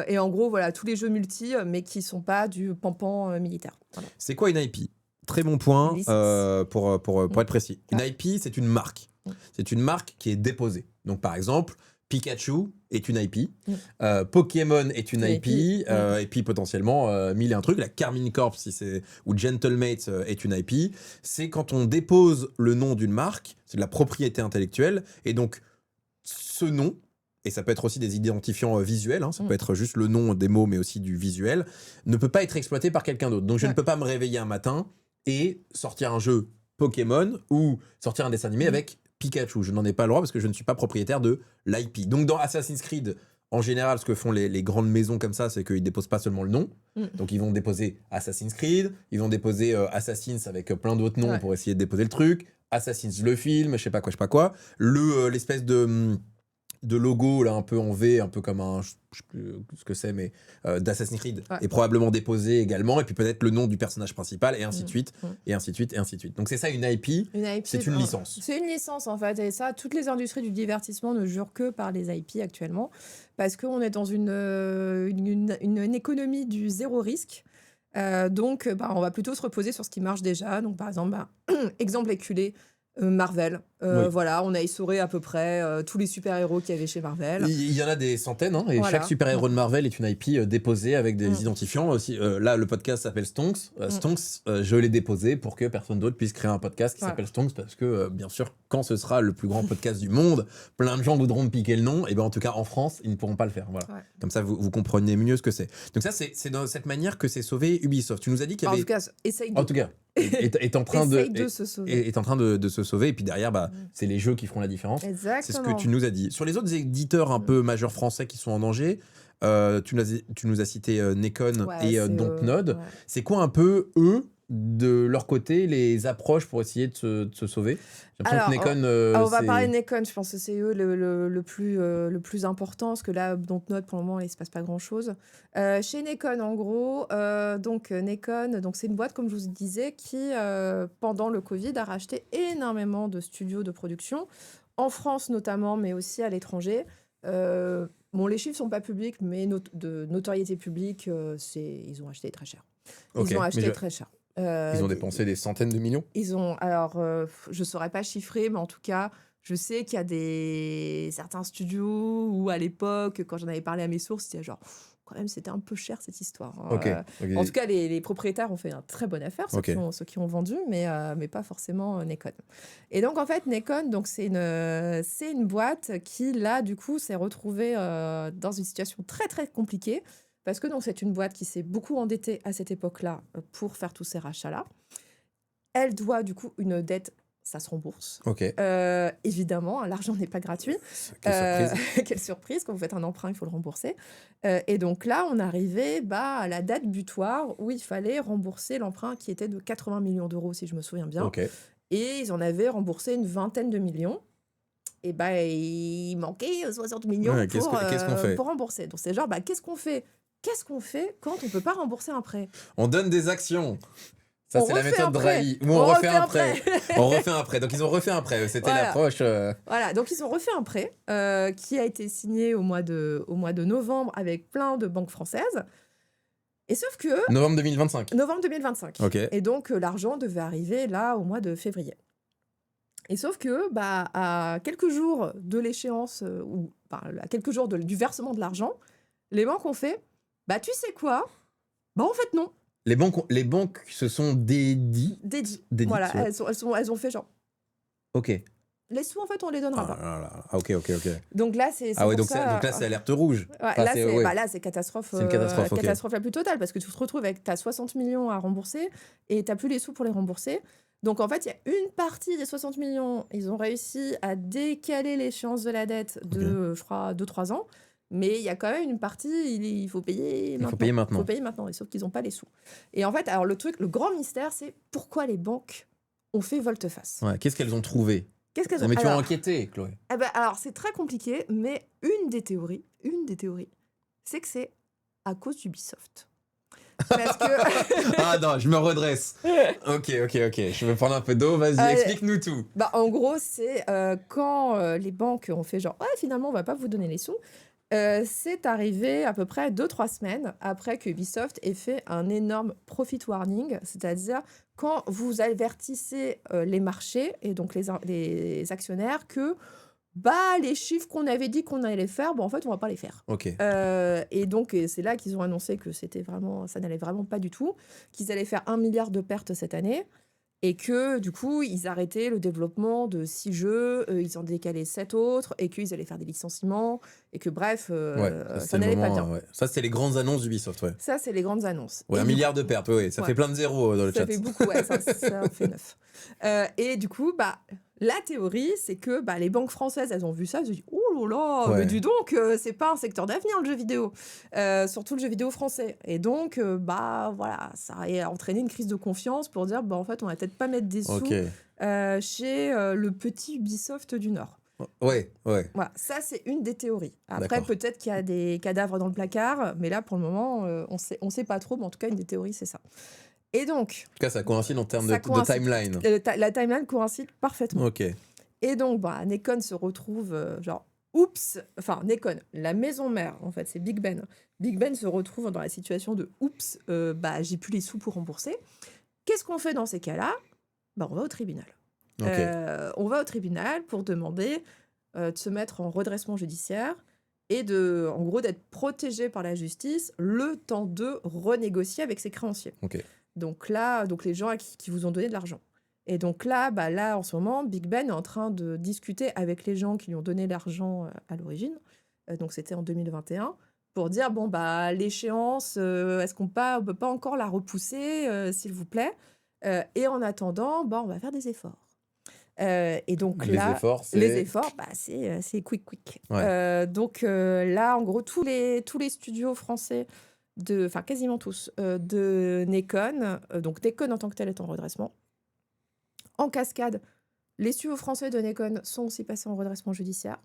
Et en gros, voilà, tous les jeux multi, mais qui sont pas du pampan militaire. Voilà. C'est quoi une IP? Très bon point pour être précis. Une IP, c'est une marque. C'est une marque qui est déposée. Donc, par exemple, Pikachu est une IP, Pokémon est une IP, et puis potentiellement 1000 et un trucs. La Carmine Corp ou Gentlemate est une IP. C'est quand on dépose le nom d'une marque, c'est de la propriété intellectuelle, et donc ce nom, et ça peut être aussi des identifiants visuels, ça peut être juste le nom des mots, mais aussi du visuel, ne peut pas être exploité par quelqu'un d'autre. Donc je ne peux pas me réveiller un matin et sortir un jeu Pokémon ou sortir un dessin animé avec Pikachu. Je n'en ai pas le droit parce que je ne suis pas propriétaire de l'IP. Donc dans Assassin's Creed, en général, ce que font les grandes maisons comme ça, c'est qu'ils déposent pas seulement le nom. Donc ils vont déposer Assassin's Creed, ils vont déposer Assassin's avec plein d'autres noms pour essayer de déposer le truc. Assassin's le film, je sais pas quoi. L'espèce de logo là un peu en V, un peu comme un, je sais plus ce que c'est, mais d'Assassin's Creed est probablement déposé également, et puis peut-être le nom du personnage principal, et ainsi de suite, et ainsi de suite, et ainsi de suite. Donc c'est ça une IP, c'est une licence. C'est une licence en fait, et ça, toutes les industries du divertissement ne jurent que par les IP actuellement, parce qu'on est dans une économie du zéro risque. Donc on va plutôt se reposer sur ce qui marche déjà. Donc par exemple, exemple éculé, Marvel. Voilà, on a essoré à peu près tous les super-héros qu'il y avait chez Marvel. Il y en a des centaines, et chaque super-héros de Marvel est une IP déposée avec des identifiants. Aussi, là, le podcast s'appelle Stonks. Stonks, je l'ai déposé pour que personne d'autre puisse créer un podcast qui s'appelle Stonks, parce que, bien sûr, quand ce sera le plus grand podcast du monde, plein de gens voudront me piquer le nom, et en tout cas, en France, ils ne pourront pas le faire. Voilà. Comme ça, vous comprenez mieux ce que c'est. Donc ça, c'est dans cette manière que c'est sauvé Ubisoft. Tu nous as dit qu'il y avait... En tout cas, essaye de... En tout cas, est en train se sauver. Est en train de se sauver, et puis derrière, c'est les jeux qui feront la différence. Exactement. C'est ce que tu nous as dit. Sur les autres éditeurs un peu majeurs français qui sont en danger, tu nous as cité Nekon et Dontnod. C'est quoi un peu, eux, de leur côté, les approches pour essayer de se sauver? J'ai l'impression que Nekon... on va parler de Nekon, je pense que c'est eux le plus important, parce que là, Dontnod, pour le moment, il ne se passe pas grand-chose. Chez Nekon, en gros, Nekon, c'est une boîte, comme je vous disais, qui, pendant le Covid, a racheté énormément de studios de production, en France notamment, mais aussi à l'étranger. Les chiffres sont pas publics, mais de notoriété publique, ils ont acheté très cher. Très cher. Ils ont dépensé des centaines de millions. Je saurais pas chiffrer, mais en tout cas, je sais qu'il y a certains studios où à l'époque, quand j'en avais parlé à mes sources, c'était genre, quand même, c'était un peu cher cette histoire. En tout cas, les propriétaires ont fait une très bonne affaire, ceux qui ont vendu, mais pas forcément Nekon. Et donc, en fait, Nekon, c'est une boîte qui, là, du coup, s'est retrouvée dans une situation très, très compliquée, parce que c'est une boîte qui s'est beaucoup endettée à cette époque-là pour faire tous ces rachats-là. Elle doit, du coup, une dette. Ça se rembourse. Évidemment, l'argent n'est pas gratuit. Quelle surprise, quand vous faites un emprunt, il faut le rembourser. Et donc là, on arrivait à la date butoir où il fallait rembourser l'emprunt qui était de 80 millions d'euros, si je me souviens bien. Et ils en avaient remboursé une vingtaine de millions. Et il manquait 60 millions pour rembourser. Donc c'est genre, qu'est-ce qu'on fait ? Qu'est-ce qu'on fait quand on ne peut pas rembourser un prêt ? On donne des actions. Ça, c'est la méthode Drahi. On refait un prêt. On refait un prêt. Donc, ils ont refait un prêt. C'était l'approche. Voilà. Donc, ils ont refait un prêt qui a été signé au mois de novembre avec plein de banques françaises. Et sauf que... Novembre 2025. Novembre 2025. Et donc, l'argent devait arriver là au mois de février. Et sauf que, à quelques jours de l'échéance, à quelques jours du versement de l'argent, les banques ont fait, tu sais quoi ? En fait, non. Les banques se sont dédiées. Voilà, elles ont fait genre. Les sous, en fait, on les donnera pas. Ok. Donc là, c'est donc là, c'est alerte rouge. Là, c'est catastrophe. C'est une catastrophe, catastrophe la plus totale, parce que tu te retrouves avec 60 millions à rembourser et tu n'as plus les sous pour les rembourser. Donc, en fait, il y a une partie des 60 millions, ils ont réussi à décaler l'échéance de la dette de, je crois, 2-3 ans. Mais il y a quand même une partie, il faut payer maintenant. Il faut payer maintenant, sauf qu'ils n'ont pas les sous. Et en fait, alors le grand mystère, c'est pourquoi les banques ont fait volte-face. Qu'est-ce qu'elles ont trouvé ? Mais tu as enquêté, Chloé. Alors, c'est très compliqué, mais une des théories, c'est que c'est à cause d'Ubisoft. Parce que... non, je me redresse. Ok. Je vais prendre un peu d'eau, vas-y, explique-nous tout. En gros, c'est quand les banques ont fait genre, finalement, on va pas vous donner les sous. C'est arrivé à peu près 2-3 semaines après que Ubisoft ait fait un énorme profit warning, c'est-à-dire quand vous avertissez les marchés et donc les actionnaires que les chiffres qu'on avait dit qu'on allait faire, en fait, on va pas les faire. Ok. Et donc, c'est là qu'ils ont annoncé que ça n'allait vraiment pas du tout, qu'ils allaient faire 1 milliard de pertes cette année, et que, du coup, ils arrêtaient le développement de 6 jeux, ils en décalaient 7 autres, et qu'ils allaient faire des licenciements, et que, bref, Ça, ça n'allait pas bien. ouais. Ça, c'était les grandes annonces d'Ubisoft, ouais. Ça, c'est les grandes annonces. Ouais, Et 1 du milliard coup- de pertes, ouais. Ça Ouais. fait plein de zéros dans le Ça chat. fait beaucoup, ouais, ça en fait 9. Et du coup, la théorie, c'est que les banques françaises, elles ont vu ça, elles ont dit « Oh là là, Ouais. mais dis donc, c'est pas un secteur d'avenir, le jeu vidéo. Surtout le jeu vidéo français. » Et donc, voilà, ça a entraîné une crise de confiance pour dire « En fait, on va peut-être pas mettre des sous Ok. chez le petit Ubisoft du Nord. » Ouais. Voilà, ça, c'est une des théories. Après, D'accord. peut-être qu'il y a des cadavres dans le placard, mais là, pour le moment, on sait pas trop, mais en tout cas, une des théories, c'est ça. Et donc, En tout cas, ça coïncide en termes ça de coïncide. timeline. La timeline coïncide parfaitement. Ok. Et donc, Nekon se retrouve oups, enfin, Nekon, la maison mère, en fait, c'est Big Ben. Big Ben se retrouve dans la situation de oups, j'ai plus les sous pour rembourser. Qu'est-ce qu'on fait dans ces cas-là ? On va au tribunal. Ok. On va au tribunal pour demander de se mettre en redressement judiciaire et en gros, d'être protégé par la justice le temps de renégocier avec ses créanciers. Ok. Donc là, les gens qui vous ont donné de l'argent. Et donc là, en ce moment, Big Ben est en train de discuter avec les gens qui lui ont donné l'argent à l'origine. Donc c'était en 2021 pour dire l'échéance, est-ce qu'on peut pas encore la repousser, s'il vous plaît. Et en attendant, on va faire des efforts. Et donc Les là, efforts, c'est quick. Ouais. Donc là, en gros, tous les studios français, enfin quasiment tous, de Nekon, donc Nekon en tant que tel est en redressement. En cascade, les studios français de Nekon sont aussi passés en redressement judiciaire.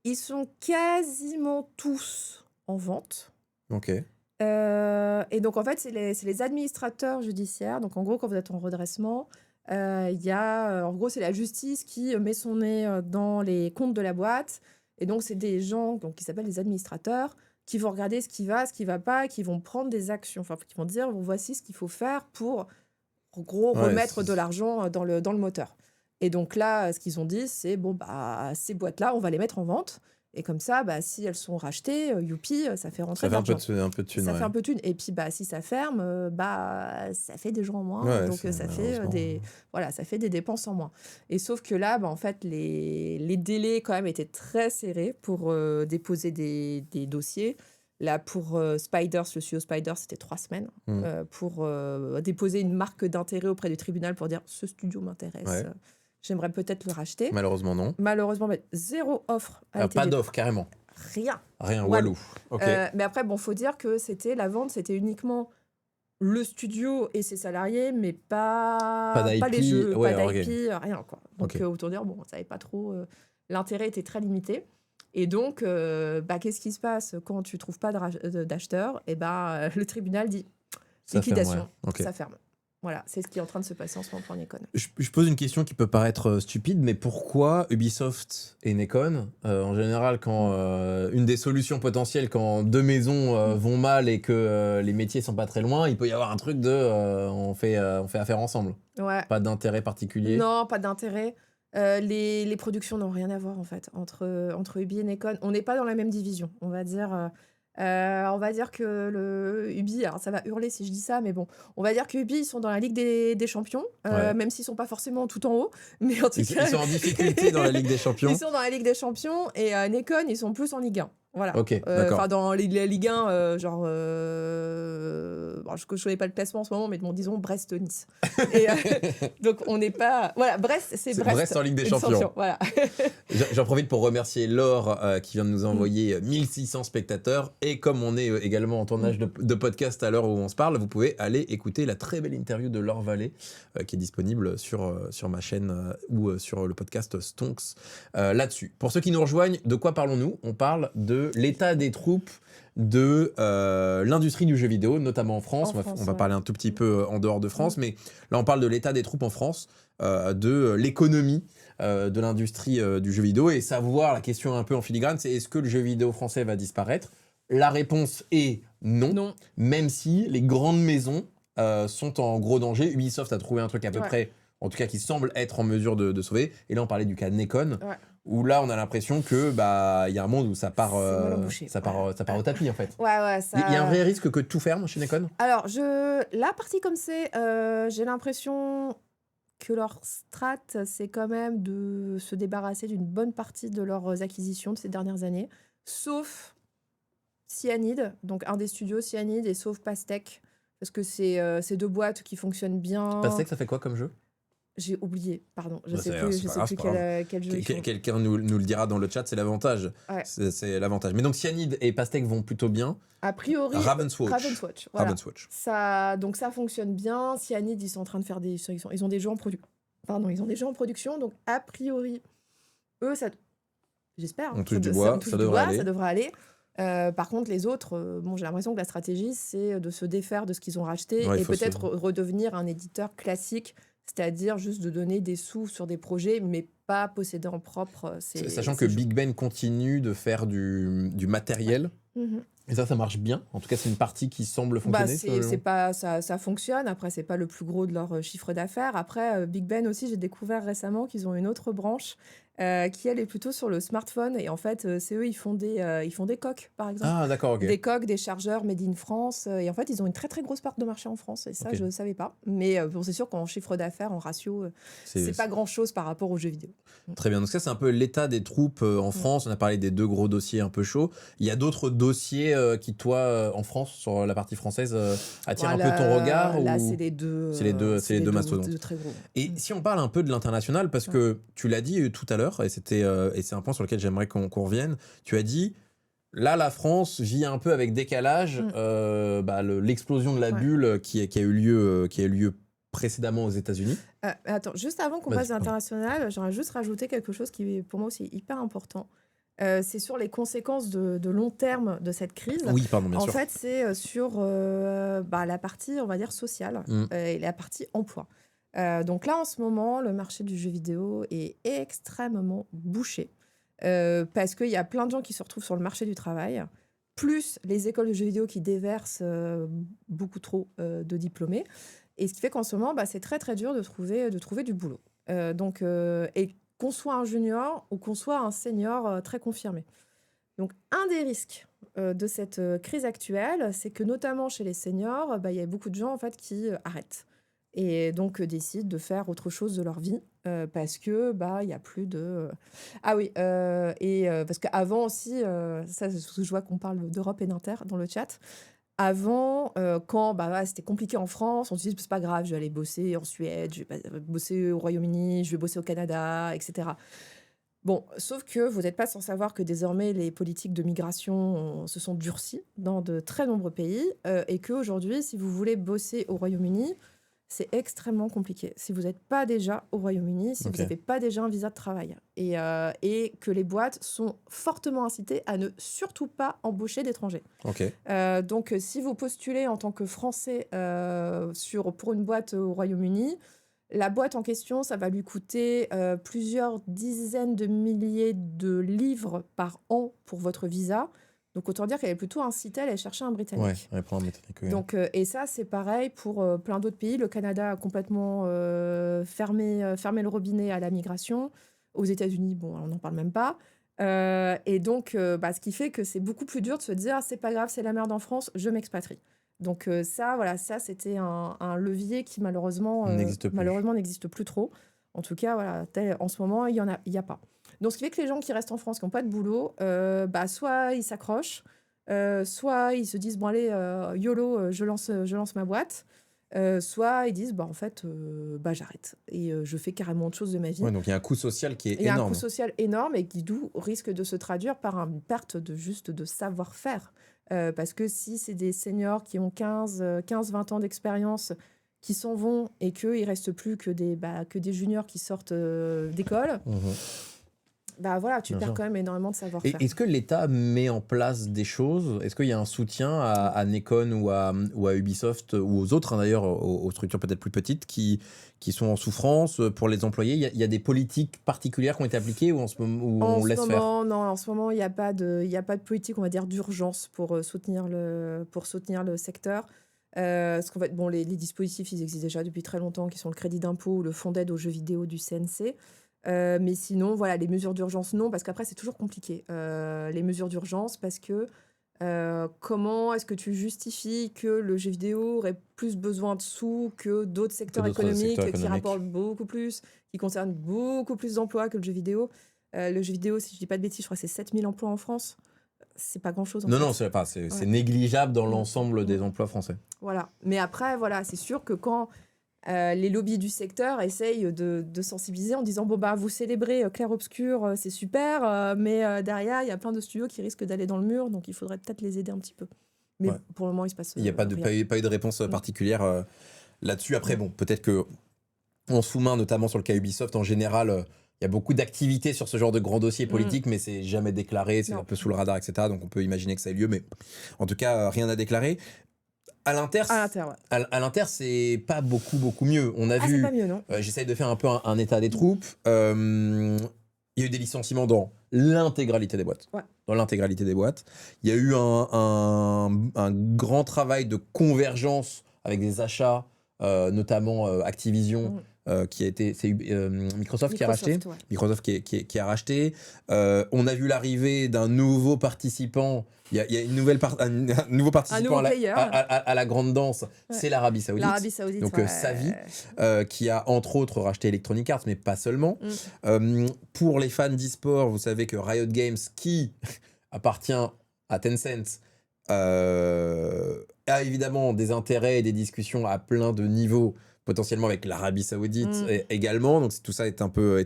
Ils sont quasiment tous en vente. Ok. Et donc, en fait, c'est les administrateurs judiciaires. Donc, en gros, quand vous êtes en redressement, en gros, c'est la justice qui met son nez dans les comptes de la boîte. Et donc, c'est des gens qui s'appellent les administrateurs qui vont regarder ce qui va pas, qui vont prendre des actions. Enfin, qui vont dire, voici ce qu'il faut faire pour, en gros, remettre de l'argent dans le moteur. Et donc là, ce qu'ils ont dit, c'est, ces boîtes-là, on va les mettre en vente. Et comme ça, si elles sont rachetées, youpi, ça fait rentrer de l'argent. Ça fait un peu de thunes. Ça fait un peu de thunes. Et puis, si ça ferme, ça fait des gens en moins. Ouais, donc, ça fait des dépenses en moins. Et sauf que là, en fait, les délais, quand même, étaient très serrés pour déposer des dossiers. Là, pour Spiders, le studio Spiders, c'était 3 semaines pour déposer une marque d'intérêt auprès du tribunal pour dire « ce studio m'intéresse Ouais. J'aimerais peut-être le racheter. » Malheureusement, non. Malheureusement, zéro offre a été Pas d'offre, carrément. Rien. Rien, Walou. Walou. Ok. Mais après, faut dire que la vente, c'était uniquement le studio et ses salariés, mais pas les jeux, ouais, pas d'IP, rien, quoi. Donc, Ok. autant dire, on savait pas trop. L'intérêt était très limité. Et donc, qu'est-ce qui se passe quand tu trouves pas d'acheteur ? Et le tribunal dit liquidation, ferme, ouais. Ok. ça ferme. Voilà, c'est ce qui est en train de se passer en ce moment pour Nekon. Je pose une question qui peut paraître stupide, mais pourquoi Ubisoft et Nekon en général, quand une des solutions potentielles, quand deux maisons vont mal et que les métiers sont pas très loin, il peut y avoir un truc de on fait affaire ensemble. Ouais. Pas d'intérêt particulier. Non, pas d'intérêt. Les productions n'ont rien à voir en fait entre Ubi et Nekon. On n'est pas dans la même division. On va dire que le Ubi, alors ça va hurler si je dis ça, mais bon, on va dire que Ubi, ils sont dans la Ligue des Champions, même s'ils sont pas forcément tout en haut, mais en tout cas, Ils sont en difficulté dans la Ligue des Champions. ils sont dans la Ligue des Champions et Nekon, ils sont plus en Ligue 1. Voilà. Ok, d'accord. Enfin, dans la Ligue 1, je ne connais pas le classement en ce moment, mais disons Brest-Nice. Et donc, on n'est pas. Voilà, Brest, c'est Brest en Ligue des Champions. Voilà. J'en profite pour remercier Laure qui vient de nous envoyer 1600 spectateurs. Et comme on est également en tournage de podcast à l'heure où on se parle, vous pouvez aller écouter la très belle interview de Laure Vallée qui est disponible sur ma chaîne ou sur le podcast Stonks là-dessus. Pour ceux qui nous rejoignent, de quoi parlons-nous ? On parle de l'état des troupes de l'industrie du jeu vidéo, notamment en France. On va parler un tout petit peu en dehors de France, mais là on parle de l'état des troupes en France, de l'économie de l'industrie du jeu vidéo, et savoir, la question un peu en filigrane, c'est est-ce que le jeu vidéo français va disparaître ? La réponse est non, même si les grandes maisons sont en gros danger. Ubisoft a trouvé un truc à peu près, en tout cas qui semble être en mesure de sauver, et là on parlait du cas de Nekon. Où là, on a l'impression que il y a un monde où ça part, C'est mal embouché. ça part au tapis en fait. Ouais, ça. Il y a un vrai risque que tout ferme chez Nikon. Alors, la partie comme c'est, j'ai l'impression que leur strat, c'est quand même de se débarrasser d'une bonne partie de leurs acquisitions de ces dernières années, sauf Cyanide, donc un des studios Cyanide, et sauf Pastèque, parce que c'est deux boîtes qui fonctionnent bien. Pastèque, ça fait quoi comme jeu? J'ai oublié, pardon, je Bah, sais c'est plus, c'est pas grave, c'est pas grave. quel jeu ils font. Quelqu'un nous le dira dans le chat, c'est l'avantage. Ouais. C'est l'avantage. Mais donc Cyanide et Pastèque vont plutôt bien. A priori, Ravenswatch. Ravenswatch, voilà. Ravenswatch. Donc ça fonctionne bien. Cyanide, ils sont en train de faire ils ont des jeux en production. Pardon, ils ont des jeux en production, donc a priori, eux, j'espère. On touche du bois, ça devrait aller. Ça devrait aller. Par contre, les autres, j'ai l'impression que la stratégie, c'est de se défaire de ce qu'ils ont racheté Ouais, il et faut peut-être redevenir un éditeur classique, c'est-à-dire juste de donner des sous sur des projets, mais pas posséder en propre Sachant que jeux. Big Ben continue de faire du matériel. Mhm. Et ça marche bien. En tout cas, c'est une partie qui semble fonctionner. C'est pas ça fonctionne. Après, c'est pas le plus gros de leur chiffre d'affaires. Après, Big Ben aussi, j'ai découvert récemment qu'ils ont une autre branche qui elle est plutôt sur le smartphone. Et en fait, c'est eux, ils font des coques, par exemple. Ah, d'accord, ok. Des coques, des chargeurs made in France. Et en fait, ils ont une très très grosse part de marché en France. Et ça, Ok. je ne savais pas. Mais bon, c'est sûr qu'en chiffre d'affaires, en ratio, c'est pas grand chose par rapport aux jeux vidéo. Très bien. Donc, ça, c'est un peu l'état des troupes en France. On a parlé des deux gros dossiers un peu chauds. Il y a d'autres dossiers qui, toi, en France, sur la partie française, attirent un peu ton regard Là, ou... c'est les deux. C'est les deux mastodontes. Deux très gros. Et si on parle un peu de l'international, parce que tu l'as dit tout à l'heure, et c'est un point sur lequel j'aimerais qu'on revienne, tu as dit, là, la France vit un peu avec décalage l'explosion de la bulle qui a eu lieu précédemment aux États-Unis. Attends, juste avant qu'on passe à l'international, j'aurais juste rajouté quelque chose qui, pour moi aussi, est hyper important. C'est sur les conséquences de long terme de cette crise. Oui, pardon, bien sûr. En fait, c'est sur la partie, on va dire, sociale et la partie emploi. Donc là, en ce moment, le marché du jeu vidéo est extrêmement bouché parce qu'il y a plein de gens qui se retrouvent sur le marché du travail, plus les écoles de jeux vidéo qui déversent beaucoup trop de diplômés. Et ce qui fait qu'en ce moment, c'est très, très dur de trouver du boulot. Et qu'on soit un junior ou qu'on soit un senior très confirmé. Donc, un des risques de cette crise actuelle, c'est que notamment chez les seniors, il y a beaucoup de gens en fait, qui arrêtent et donc décident de faire autre chose de leur vie parce que il y a plus de... Ah oui, parce qu'avant aussi, ça, je vois qu'on parle d'Europe et d'Inter dans le chat. Avant, quand c'était compliqué en France, on se disait c'est pas grave, je vais aller bosser en Suède, je vais bosser au Royaume-Uni, je vais bosser au Canada, etc. Bon, sauf que vous n'êtes pas sans savoir que désormais les politiques de migration se sont durcies dans de très nombreux pays et qu'aujourd'hui, si vous voulez bosser au Royaume-Uni, c'est extrêmement compliqué. Si vous n'êtes pas déjà au Royaume-Uni, si vous n'avez pas déjà un visa de travail et que les boîtes sont fortement incitées à ne surtout pas embaucher d'étrangers. Okay. Donc, si vous postulez en tant que Français pour une boîte au Royaume-Uni, la boîte en question, ça va lui coûter plusieurs dizaines de milliers de livres par an pour votre visa. Donc, autant dire qu'elle est plutôt incitée à aller chercher un Britannique. Ouais, elle prend un Britannique. Oui. Donc, et ça, c'est pareil pour plein d'autres pays. Le Canada a complètement fermé le robinet à la migration. Aux États-Unis, bon, on n'en parle même pas. Et donc, ce qui fait que c'est beaucoup plus dur de se dire c'est pas grave, c'est la merde en France, je m'expatrie. Donc ça c'était un levier qui malheureusement n'existe plus trop. En tout cas, voilà, en ce moment, il y a pas. Donc ce qui fait que les gens qui restent en France, qui n'ont pas de boulot, soit ils s'accrochent, soit ils se disent bon allez, YOLO, je lance ma boîte. Soit ils disent en fait j'arrête et je fais carrément autre chose de ma vie. Ouais, donc il y a un coût social qui est énorme. Il y a un coût social énorme et qui risque de se traduire par une perte de savoir-faire. Parce que si c'est des seniors qui ont 15-20 ans d'expérience qui s'en vont et qu'il ne reste plus que des juniors qui sortent d'école, tu perds quand même énormément de savoir-faire. Et est-ce que l'État met en place des choses ? Est-ce qu'il y a un soutien à Nikon ou à Ubisoft ou aux autres, d'ailleurs, aux structures peut-être plus petites qui sont en souffrance pour les employés ? Il y a des politiques particulières qui ont été appliquées ou on laisse faire ? Non, en ce moment, il n'y a pas de politique, on va dire, d'urgence pour soutenir le secteur. Parce qu'en fait, les dispositifs, ils existent déjà depuis très longtemps, qui sont le crédit d'impôt ou le fonds d'aide aux jeux vidéo du CNC. Mais sinon, voilà, les mesures d'urgence, non, parce qu'après, c'est toujours compliqué. Les mesures d'urgence, parce que comment est-ce que tu justifies que le jeu vidéo aurait plus besoin de sous que d'autres secteurs économiques qui rapportent beaucoup plus, qui concernent beaucoup plus d'emplois que le jeu vidéo. Le jeu vidéo, si je dis pas de bêtises, je crois que c'est 7000 emplois en France. C'est pas grand-chose. Non, c'est négligeable dans l'ensemble des emplois français. Voilà. Mais après, voilà, c'est sûr que quand les lobbies du secteur essayent de sensibiliser en disant bon bah vous célébrez clair-obscur, c'est super, mais derrière il y a plein de studios qui risquent d'aller dans le mur, donc il faudrait peut-être les aider un petit peu. Mais pour le moment il se passe. Il n'y a pas eu de réponse particulière là-dessus. Après bon, peut-être que en sous-main, notamment sur le cas Ubisoft en général. Il y a beaucoup d'activités sur ce genre de grands dossiers politiques, mais c'est jamais déclaré, c'est un peu sous le radar, etc. Donc on peut imaginer que ça ait lieu, mais en tout cas, rien à déclarer. À l'Inter, c'est pas beaucoup mieux. On a vu. C'est pas mieux, non. J'essaye de faire un peu un état des troupes. Il y a eu des licenciements dans l'intégralité des boîtes. Ouais. Dans l'intégralité des boîtes. Il y a eu un grand travail de convergence avec des achats, notamment Activision. Qui a été, c'est Microsoft qui a racheté. Ouais. Microsoft qui a racheté. On a vu l'arrivée d'un nouveau participant. Il y a un nouveau participant à la grande danse. C'est l'Arabie Saoudite. Donc Savi, qui a entre autres racheté Electronic Arts, mais pas seulement. Pour les fans d'e-sport, vous savez que Riot Games, qui appartient à Tencent, a évidemment des intérêts et des discussions à plein de niveaux, potentiellement avec l'Arabie Saoudite également. Donc tout ça est un peu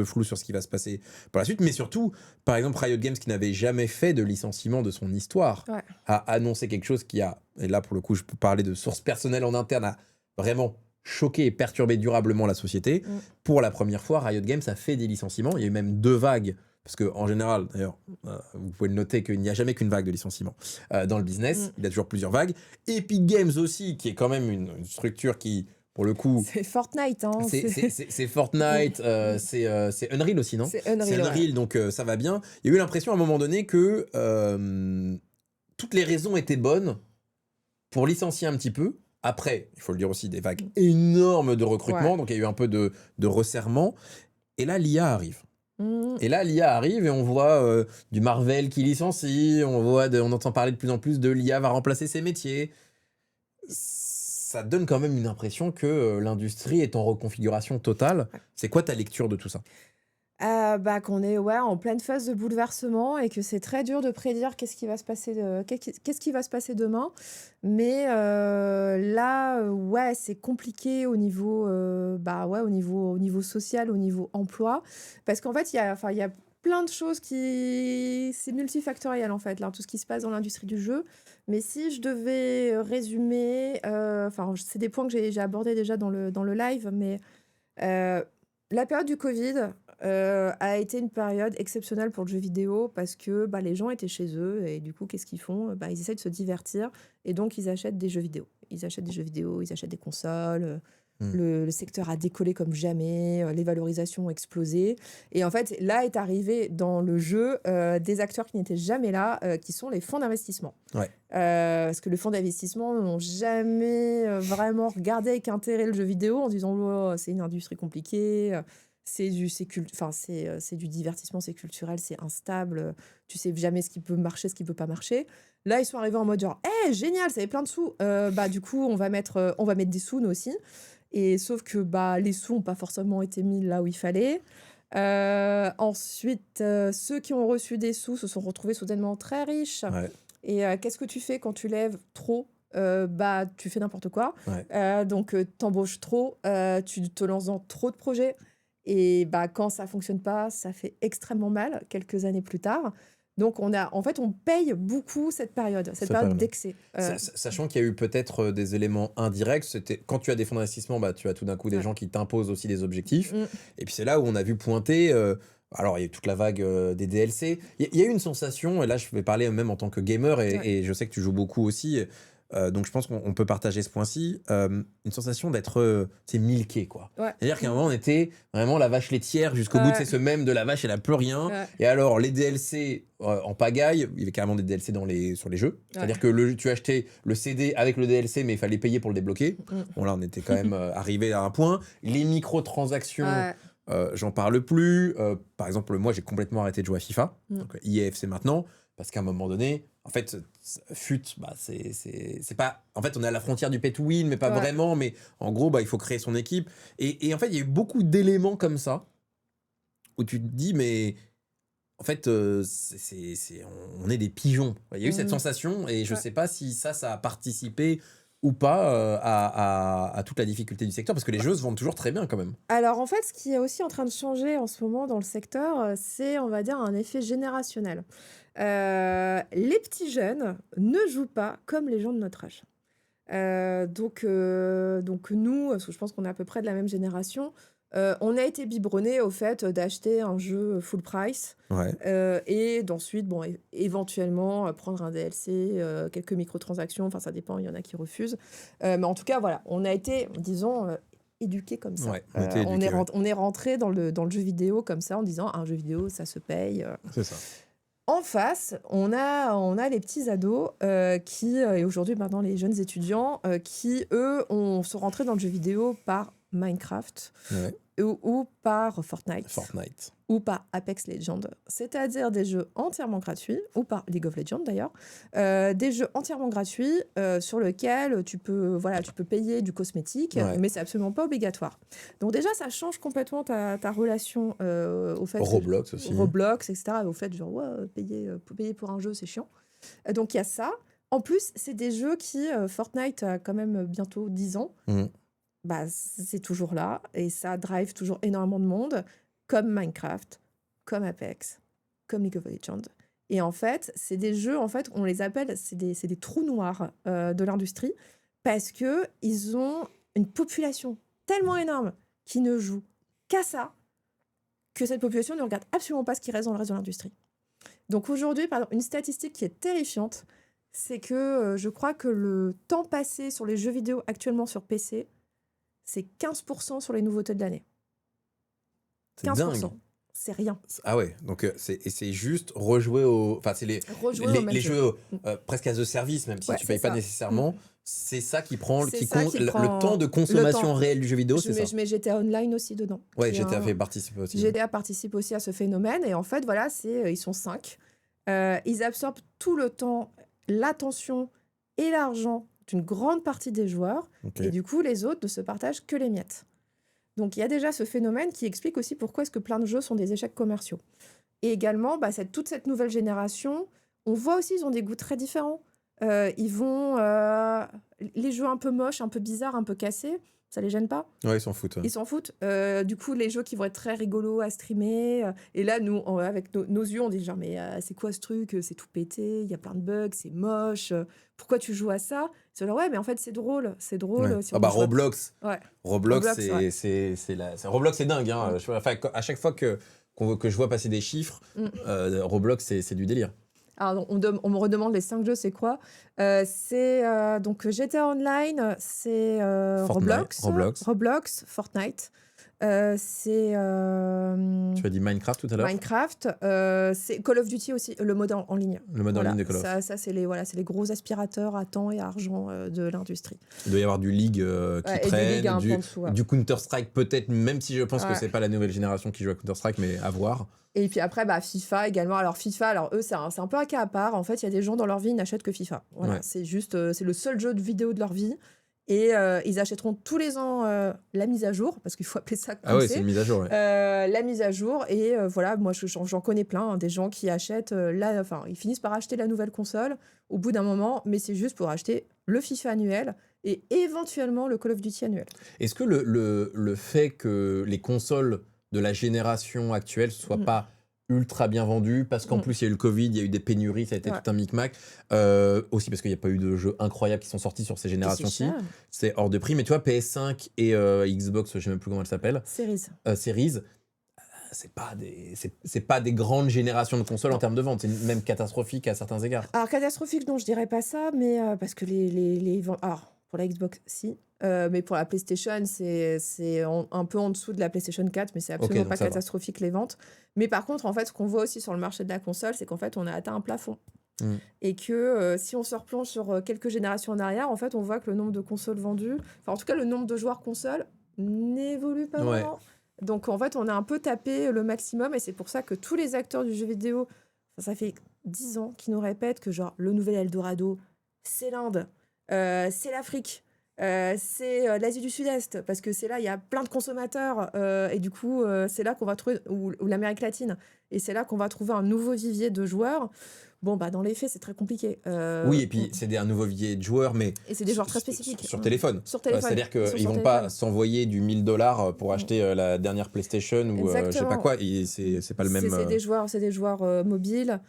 flou sur ce qui va se passer par la suite. Mais surtout, par exemple, Riot Games, qui n'avait jamais fait de licenciement de son histoire, a annoncé quelque chose qui a, et là pour le coup je peux parler de sources personnelles en interne, a vraiment choqué et perturbé durablement la société. Pour la première fois, Riot Games a fait des licenciements. Il y a eu même 2 vagues. Parce qu'en général, d'ailleurs, vous pouvez le noter qu'il n'y a jamais qu'une vague de licenciement dans le business. Il y a toujours plusieurs vagues. Epic Games aussi, qui est quand même une structure qui, pour le coup... C'est Fortnite, hein. C'est Fortnite, c'est Unreal aussi, non? C'est Unreal, donc ça va bien. Il y a eu l'impression à un moment donné que toutes les raisons étaient bonnes pour licencier un petit peu. Après, il faut le dire aussi, des vagues énormes de recrutement. Donc il y a eu un peu de resserrement. Et là, l'IA arrive. Et là, l'IA arrive et on voit du Marvel qui licencie, on entend parler de plus en plus de l'IA va remplacer ses métiers. Ça donne quand même une impression que l'industrie est en reconfiguration totale. C'est quoi ta lecture de tout ça ? Qu'on est en pleine phase de bouleversement et que c'est très dur de prédire qu'est-ce qui va se passer demain. Mais là, c'est compliqué au niveau, au niveau social, au niveau emploi, parce qu'en fait, il y a plein de choses c'est multifactoriel en fait, là, tout ce qui se passe dans l'industrie du jeu. Mais si je devais résumer, c'est des points que j'ai abordés déjà dans le live, mais la période du Covid a été une période exceptionnelle pour le jeu vidéo parce que les gens étaient chez eux et du coup, qu'est-ce qu'ils font ? Ils essaient de se divertir et donc ils achètent des jeux vidéo. Ils achètent des consoles. Le secteur a décollé comme jamais, les valorisations ont explosé. Et en fait, là est arrivé dans le jeu des acteurs qui n'étaient jamais là, qui sont les fonds d'investissement. Parce que les fonds d'investissement n'ont jamais vraiment regardé avec intérêt le jeu vidéo en disant oh, c'est une industrie compliquée. C'est du divertissement, c'est culturel, c'est instable. Tu sais jamais ce qui peut marcher, ce qui peut pas marcher. Là, ils sont arrivés en mode genre, génial, ça fait plein de sous. Du coup, on va mettre des sous nous aussi. Et sauf que les sous n'ont pas forcément été mis là où il fallait. Ensuite, ceux qui ont reçu des sous se sont retrouvés soudainement très riches. Et qu'est-ce que tu fais quand tu lèves trop ? Tu fais n'importe quoi. Donc, t'embauches trop, tu te lances dans trop de projets. Et quand ça fonctionne pas, ça fait extrêmement mal quelques années plus tard. Donc on paye beaucoup cette période d'excès. Sachant qu'il y a eu peut-être des éléments indirects, c'était quand tu as des fonds d'investissement, tu as tout d'un coup des gens qui t'imposent aussi des objectifs. Et puis c'est là où on a vu pointer. Alors il y a eu toute la vague des DLC. Il y a eu une sensation, et là je vais parler même en tant que gamer, et je sais que tu joues beaucoup aussi. Donc je pense qu'on peut partager ce point-ci, une sensation d'être milqué, quoi. C'est-à-dire qu'à un moment on était vraiment la vache laitière jusqu'au bout de ce même de la vache, elle n'a plus rien. Et alors les DLC en pagaille, il y avait carrément des DLC sur les jeux. C'est-à-dire que tu achetais le CD avec le DLC, mais il fallait payer pour le débloquer. Bon là on était quand même arrivé à un point. Les microtransactions j'en parle plus. Par exemple, moi, j'ai complètement arrêté de jouer à FIFA, donc EA FC maintenant, parce qu'à un moment donné, en fait, FUT, bah, c'est pas... En fait, on est à la frontière du pay to win, mais pas vraiment, mais en gros, bah, il faut créer son équipe. Et en fait, il y a eu beaucoup d'éléments comme ça, où tu te dis, mais... En fait, on est des pigeons. Il y a eu cette sensation, et je sais pas si ça a participé ou pas à toute la difficulté du secteur, parce que les jeux se vendent toujours très bien quand même. Alors en fait, ce qui est aussi en train de changer en ce moment dans le secteur, c'est, on va dire, un effet générationnel. Les petits jeunes ne jouent pas comme les gens de notre âge. Donc nous, parce que je pense qu'on est à peu près de la même génération, on a été biberonnés au fait d'acheter un jeu full price et d'ensuite, bon, éventuellement prendre un DLC, quelques microtransactions, enfin ça dépend, il y en a qui refusent. Mais en tout cas, voilà, on a été, disons, éduqués comme ça. Ouais, on est rentré dans le jeu vidéo comme ça en disant un jeu vidéo, ça se paye. C'est ça. En face, on a les petits ados et aujourd'hui maintenant les jeunes étudiants qui, eux, sont rentrés dans le jeu vidéo par Minecraft ou par Fortnite ou par Apex Legends, c'est-à-dire des jeux entièrement gratuits, ou par League of Legends d'ailleurs, des jeux entièrement gratuits sur lesquels tu peux payer du cosmétique, mais c'est absolument pas obligatoire. Donc déjà, ça change complètement ta relation au fait Roblox aussi. Roblox, etc. Au fait, genre, payer pour un jeu, c'est chiant. Donc il y a ça. En plus, c'est des jeux qui, Fortnite a quand même bientôt 10 ans, bah, c'est toujours là, et ça drive toujours énormément de monde, comme Minecraft, comme Apex, comme League of Legends. Et en fait, c'est des jeux, en fait, on les appelle, c'est des trous noirs de l'industrie, parce qu'ils ont une population tellement énorme qui ne joue qu'à ça, que cette population ne regarde absolument pas ce qui reste dans le reste de l'industrie. Donc aujourd'hui, par exemple, une statistique qui est terrifiante, c'est que je crois que le temps passé sur les jeux vidéo actuellement sur PC, c'est 15% sur les nouveautés de l'année. C'est 15%. dingue. C'est rien. Ah ouais, donc c'est juste rejouer au... Enfin, c'est les jeux presque as a service, même si tu payes pas nécessairement. C'est ça qui prend, le temps de consommation réel du jeu vidéo, c'est ça. Je mets GTA Online aussi dedans. Ouais, GTA fait participer aussi. GTA participe aussi à ce phénomène. Et en fait, voilà, ils sont 5. Ils absorbent tout le temps, l'attention et l'argent d'une grande partie des joueurs. Et du coup, les autres ne se partagent que les miettes. Donc, il y a déjà ce phénomène qui explique aussi pourquoi est-ce que plein de jeux sont des échecs commerciaux. Et également, toute cette nouvelle génération, on voit aussi, ils ont des goûts très différents. Ils vont... les jeux un peu moches, un peu bizarres, un peu cassés, ça les gêne pas. Ouais, ils s'en foutent. Ils s'en foutent. Du coup, les jeux qui vont être très rigolos à streamer. Et là, nous, avec nos yeux, on dit genre, mais c'est quoi ce truc? C'est tout pété, il y a plein de bugs, c'est moche. Pourquoi tu joues à ça? C'est genre, ouais, mais en fait, c'est drôle. C'est drôle. Ouais. Si Roblox. Ouais. Roblox, Roblox, c'est dingue. Hein. À chaque fois que je vois passer des chiffres, Roblox, c'est du délire. Alors, on me redemande les 5 jeux, c'est quoi? C'est donc GTA Online, c'est Roblox, Fortnite. C'est... Tu as dit Minecraft tout à l'heure? Minecraft, c'est Call of Duty aussi, le mode en ligne. Le mode en ligne de Call of. Ça c'est les gros aspirateurs à temps et à argent de l'industrie. Il doit y avoir du League qui traîne, du Counter-Strike peut-être, même si je pense que c'est pas la nouvelle génération qui joue à Counter-Strike, mais à voir. Et puis après, FIFA également. Alors FIFA, eux, c'est un peu un cas à part. En fait, il y a des gens dans leur vie, ils n'achètent que FIFA. Voilà, c'est juste, c'est le seul jeu de vidéo de leur vie. Et ils achèteront tous les ans la mise à jour, parce qu'il faut appeler ça comme Ah ouais, c'est une mise à jour. Ouais. La mise à jour. Et voilà, moi, j'en connais plein, hein, des gens qui achètent, ils finissent par acheter la nouvelle console au bout d'un moment, mais c'est juste pour acheter le FIFA annuel et éventuellement le Call of Duty annuel. Est-ce que le fait que les consoles de la génération actuelle ne soient pas ultra bien vendues, parce qu'en plus il y a eu le Covid, il y a eu des pénuries, ça a été tout un micmac, aussi parce qu'il n'y a pas eu de jeux incroyables qui sont sortis sur ces générations-ci, c'est hors de prix. Mais tu vois, PS5 et Xbox, je ne sais même plus comment elle s'appelle, Series, c'est pas des grandes générations de consoles en termes de vente, c'est même catastrophique à certains égards. Alors catastrophique, non, je dirais pas ça, mais parce que alors pour la Xbox, si. Mais pour la PlayStation, c'est un peu en dessous de la PlayStation 4, mais c'est absolument pas catastrophique les ventes. Mais par contre, en fait, ce qu'on voit aussi sur le marché de la console, c'est qu'en fait, on a atteint un plafond. Et que si on se replonge sur quelques générations en arrière, en fait, on voit que le nombre de consoles vendues, enfin en tout cas le nombre de joueurs consoles, n'évolue pas vraiment. Donc en fait, on a un peu tapé le maximum et c'est pour ça que tous les acteurs du jeu vidéo, ça fait 10 ans qu'ils nous répètent que genre le nouvel Eldorado, c'est l'Inde, c'est l'Afrique, c'est l'Asie du Sud-Est, parce que c'est là, il y a plein de consommateurs et du coup, c'est là qu'on va trouver, ou l'Amérique latine, et c'est là qu'on va trouver un nouveau vivier de joueurs. Bon, bah dans les faits, c'est très compliqué. Oui, et puis c'est un nouveau vivier de joueurs, mais Et c'est des joueurs très spécifiques. sur téléphone. Sur téléphone. C'est-à-dire Ils sont qu'ils sur vont téléphone. pas s'envoyer du $1000 pour acheter la dernière PlayStation ou je sais pas Exactement. quoi. Et c'est pas le même. C'est des joueurs mobiles,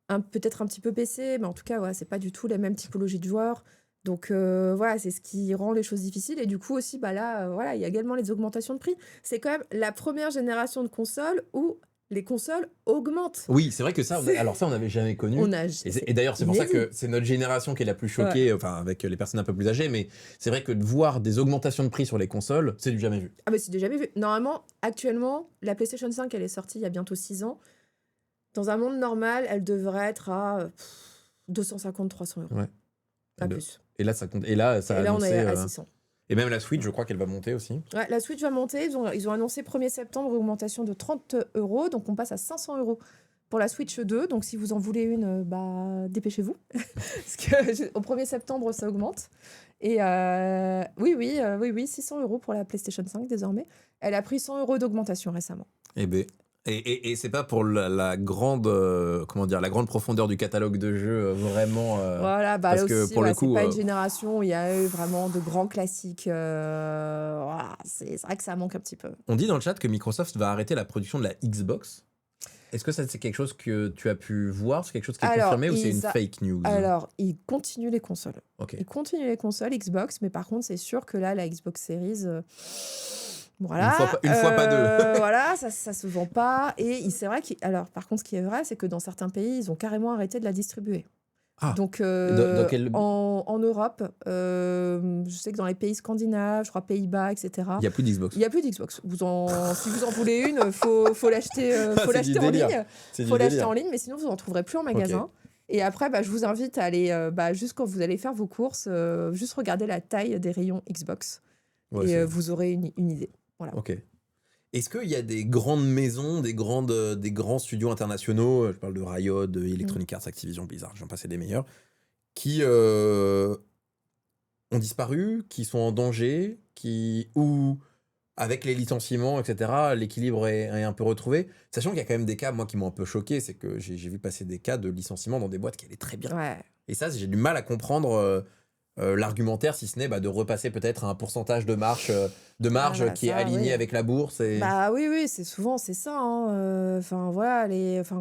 peut-être un petit peu PC, mais en tout cas, ouais, c'est pas du tout la même typologie de joueurs. Donc voilà, c'est ce qui rend les choses difficiles. Et du coup aussi, bah là, voilà, il y a également les augmentations de prix. C'est quand même la première génération de consoles où les consoles augmentent. Oui, c'est vrai que ça, alors ça, on n'avait jamais connu. Et d'ailleurs, c'est pour ça que c'est notre génération qui est la plus choquée, enfin, avec les personnes un peu plus âgées, mais c'est vrai que de voir des augmentations de prix sur les consoles, c'est du jamais vu. Ah, mais c'est du jamais vu. Normalement, actuellement, la PlayStation 5, elle est sortie il y a bientôt 6 ans. Dans un monde normal, elle devrait être à 250-300 euros. Ouais. Pas plus. Et là, ça compte. Et là, on est à 600. Et même la Switch, je crois qu'elle va monter aussi. Ouais, la Switch va monter. Ils ont annoncé 1er septembre augmentation de 30 euros. Donc, on passe à 500 euros pour la Switch 2. Donc, si vous en voulez une, dépêchez-vous. Parce qu'au 1er septembre, ça augmente. Et oui, 600 euros pour la PlayStation 5 désormais. Elle a pris 100 euros d'augmentation récemment. Eh ben. Et c'est pas pour la grande la grande profondeur du catalogue de jeux vraiment voilà, parce là que aussi, pour le coup c'est pas une génération où il y a eu vraiment de grands classiques. Voilà, c'est vrai que ça manque un petit peu. On dit dans le chat que Microsoft va arrêter la production de la Xbox. Est-ce que ça c'est quelque chose que tu as pu voir, c'est quelque chose qui est confirmé ou c'est une fake news? Alors, ils continuent les consoles. Okay. Ils continuent les consoles Xbox, mais par contre, c'est sûr que là, la Xbox Series voilà, une fois pas deux. Voilà, ça se vend pas. Et c'est vrai alors par contre, ce qui est vrai, c'est que dans certains pays, ils ont carrément arrêté de la distribuer. Ah, donc quel... en Europe, je sais que dans les pays scandinaves, je crois Pays-Bas, etc. Il n'y a plus d'Xbox. Il n'y a plus d'Xbox. Si vous en voulez une, faut l'acheter en ligne. Faut l'acheter en ligne, mais sinon vous en trouverez plus en magasin. Okay. Et après, je vous invite à aller, juste quand vous allez faire vos courses, juste regarder la taille des rayons Xbox. Ouais, et vous aurez une idée. Voilà. Ok. Est-ce qu'il y a des grandes maisons, des grands studios internationaux, je parle de Riot, de Electronic Arts, Activision, Blizzard, j'en passe des meilleurs, qui ont disparu, qui sont en danger, ou avec les licenciements, etc., l'équilibre est un peu retrouvé. Sachant qu'il y a quand même des cas, moi, qui m'ont un peu choqué, c'est que j'ai vu passer des cas de licenciement dans des boîtes qui allaient très bien. Ouais. Et ça, j'ai du mal à comprendre... l'argumentaire, si ce n'est de repasser peut-être à un pourcentage de marge qui est aligné avec la bourse. Et... oui, c'est souvent c'est ça. Enfin voilà,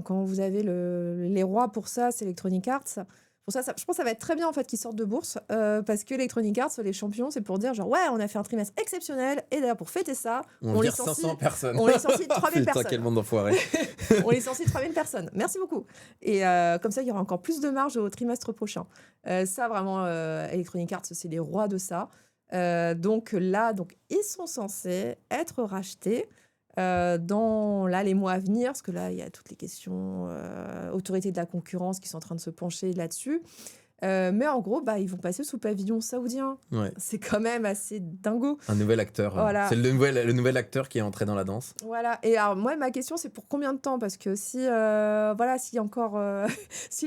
quand vous avez les rois pour ça, c'est Electronic Arts. Pour ça, je pense que ça va être très bien en fait qu'ils sortent de bourse parce que Electronic Arts, les champions, c'est pour dire genre ouais, on a fait un trimestre exceptionnel et d'ailleurs pour fêter ça, on licencie 500 personnes. On licencie 3000 personnes. Quel monde d'enfoirés. On licencie 3000 personnes. Merci beaucoup. Et comme ça, il y aura encore plus de marge au trimestre prochain. Ça vraiment, Electronic Arts, c'est les rois de ça. Donc là, ils sont censés être rachetés. Dans les mois à venir, parce que là, il y a toutes les questions autorités de la concurrence qui sont en train de se pencher là-dessus. Mais en gros, ils vont passer sous pavillon saoudien. Ouais. C'est quand même assez dingo. Un nouvel acteur. Voilà. C'est le nouvel acteur qui est entré dans la danse. Voilà. Et alors, moi, ma question, c'est pour combien de temps? Parce que si le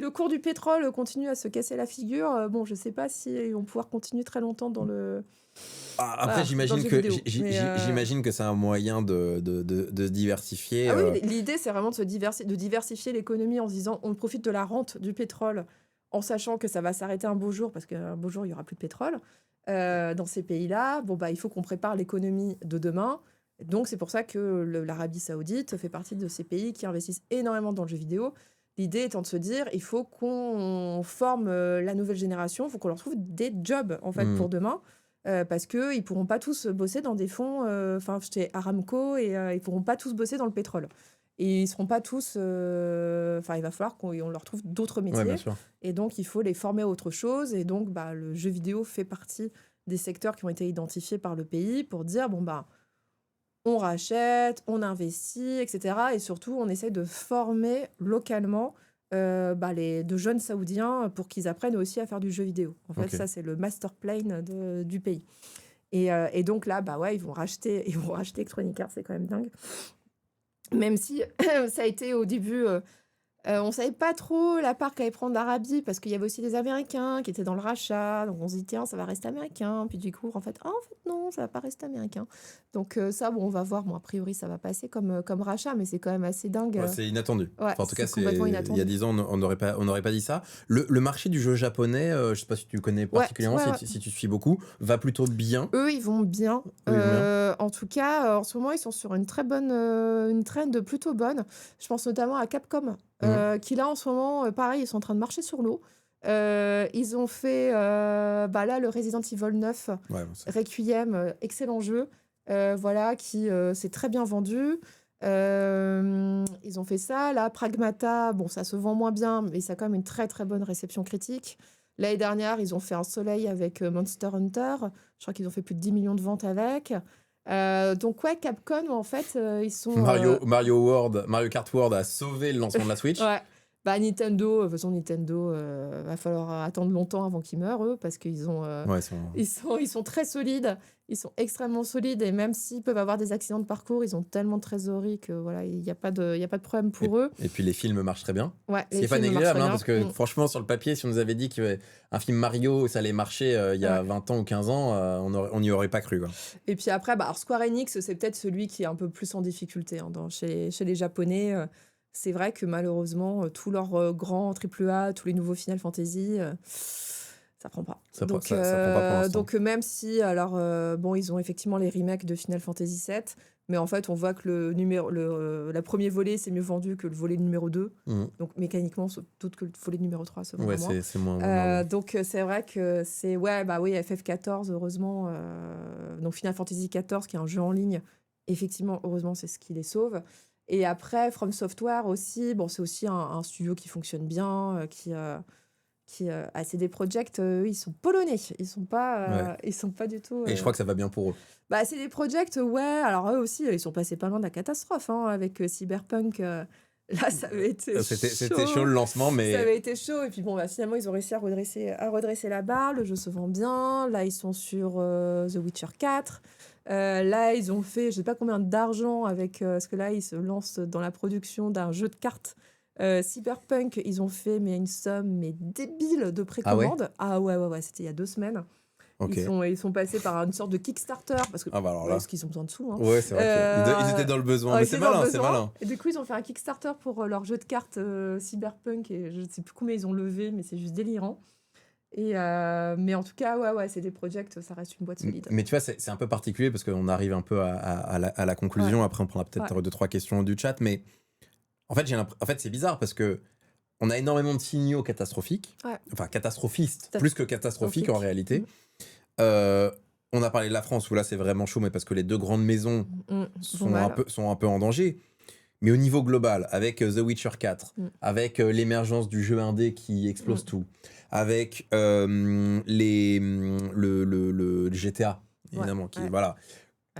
cours du pétrole continue à se casser la figure, je sais pas si on va pouvoir continuer très longtemps dans le... Après, j'imagine que c'est un moyen de se diversifier. Ah oui, l'idée, c'est vraiment de diversifier l'économie en se disant on profite de la rente du pétrole en sachant que ça va s'arrêter un beau jour parce qu'un beau jour, il n'y aura plus de pétrole. Dans ces pays-là, il faut qu'on prépare l'économie de demain. Donc, c'est pour ça que l'Arabie Saoudite fait partie de ces pays qui investissent énormément dans le jeu vidéo. L'idée étant de se dire, il faut qu'on forme la nouvelle génération, il faut qu'on leur trouve des jobs en fait, pour demain. Parce qu'ils ne pourront pas tous bosser dans des fonds, chez Aramco, et ils ne pourront pas tous bosser dans le pétrole. Et ils ne seront pas tous... il va falloir qu'on leur trouve d'autres métiers. Ouais, bien sûr. Et donc, il faut les former à autre chose. Et donc, le jeu vidéo fait partie des secteurs qui ont été identifiés par le pays pour dire, on rachète, on investit, etc. Et surtout, on essaie de former localement de jeunes Saoudiens pour qu'ils apprennent aussi à faire du jeu vidéo. En fait, ça, c'est le master plan du pays. Et donc là, bah ouais, ils vont racheter Electronic Arts, c'est quand même dingue. Même si ça a été au début, on savait pas trop la part qu'allait prendre l'Arabie parce qu'il y avait aussi des Américains qui étaient dans le rachat. Donc on se dit, tiens, ça va rester américain. Puis du coup, en fait, non, ça va pas rester américain. Donc ça, bon, on va voir. Bon, a priori, ça va passer comme rachat, mais c'est quand même assez dingue. Ouais, c'est inattendu. Ouais, Enfin, en tout cas, complètement il y inattendu. a 10 ans, on n'aurait pas dit ça. Le marché du jeu japonais, je sais pas si tu connais particulièrement, si tu suis beaucoup, va plutôt bien. Eux, ils vont bien. Eux, ils vont bien. En tout cas, en ce moment, ils sont sur une très bonne, une trend plutôt bonne. Je pense notamment à Capcom, qui là, en ce moment, pareil, ils sont en train de marcher sur l'eau. Ils ont fait, bah là, le Resident Evil 9, Ouais, bon, c'est- Requiem, excellent jeu, voilà, qui s'est très bien vendu. Ils ont fait ça. Là, Pragmata, bon, ça se vend moins bien, mais ça a quand même une très très bonne réception critique. L'année dernière, ils ont fait un soleil avec Monster Hunter. Je crois qu'ils ont fait plus de 10 millions de ventes avec. Donc ouais, Capcom, en fait, ils sont... Mario Kart World a sauvé le lancement de la Switch. Ouais. Bah, Nintendo, de toute façon, Nintendo, va falloir attendre longtemps avant qu'ils meurent, eux, parce qu'ils ont... Ouais, Ils sont très solides, ils sont extrêmement solides, et même s'ils peuvent avoir des accidents de parcours, ils ont tellement de trésorerie que voilà, il n'y a pas de problème pour eux. Et puis les films marchent très bien. Ouais, Ce qui les n'est pas films négligeable, marchent parce très que bien. franchement, sur le papier, si on nous avait dit qu'un film Mario, ça allait marcher il y a Ouais. 20 ans ou 15 ans, on n'y aurait pas cru. Quoi. Et puis après, bah, alors Square Enix, c'est peut-être celui qui est un peu plus en difficulté chez les Japonais. C'est vrai que malheureusement, tous leurs grands AAA, tous les nouveaux Final Fantasy, ça prend pas. Ça prend pas pour l'instant. Donc même si, alors, bon, ils ont effectivement les remakes de Final Fantasy VII, mais en fait, on voit que la premier volet, c'est mieux vendu que le volet numéro 2. Donc mécaniquement, d'autres que le volet numéro 3 se vend Ouais, moins. c'est moins. Donc c'est vrai que c'est... Ouais, bah oui, FF14, heureusement. Donc Final Fantasy XIV, qui est un jeu en ligne, effectivement, heureusement, c'est ce qui les sauve. Et après, From Software aussi, bon, c'est aussi un studio qui fonctionne bien, CD Projekt, ils sont polonais, ils sont pas du tout... Et je crois que ça va bien pour eux. Bah, CD Projekt, ouais, alors eux aussi, ils sont passés pas loin de la catastrophe, hein, avec Cyberpunk. Là, ça avait été chaud. C'était chaud le lancement, mais... Ça avait été chaud, et puis bon, bah, finalement, ils ont réussi à redresser la barre, le jeu se vend bien, là, ils sont sur The Witcher 4, là, ils ont fait, je sais pas combien d'argent avec, parce que là, ils se lancent dans la production d'un jeu de cartes, Cyberpunk, ils ont fait mais une somme mais débile de précommande. Ah ouais, c'était il y a 2 semaines. Okay. Ils sont passés par une sorte de Kickstarter parce que parce qu'ils ont besoin de sous. Hein. Ouais, c'est vrai. Ils étaient dans le besoin, mais c'est malin. Et du coup, ils ont fait un Kickstarter pour leur jeu de cartes Cyberpunk et je ne sais plus combien ils ont levé, mais c'est juste délirant. Mais en tout cas, ouais, c'est des projects, ça reste une boîte solide. Mais tu vois, c'est un peu particulier parce qu'on arrive un peu à la conclusion. Ouais. Après, on prendra peut-être 2-3 questions du chat, mais en fait, c'est bizarre parce que on a énormément de signaux catastrophiques, enfin catastrophistes, plus que catastrophiques en réalité. On a parlé de la France où là c'est vraiment chaud, mais parce que les 2 grandes maisons sont un peu en danger. Mais au niveau global, avec The Witcher 4, avec l'émergence du jeu indé qui explose tout, avec le GTA, évidemment,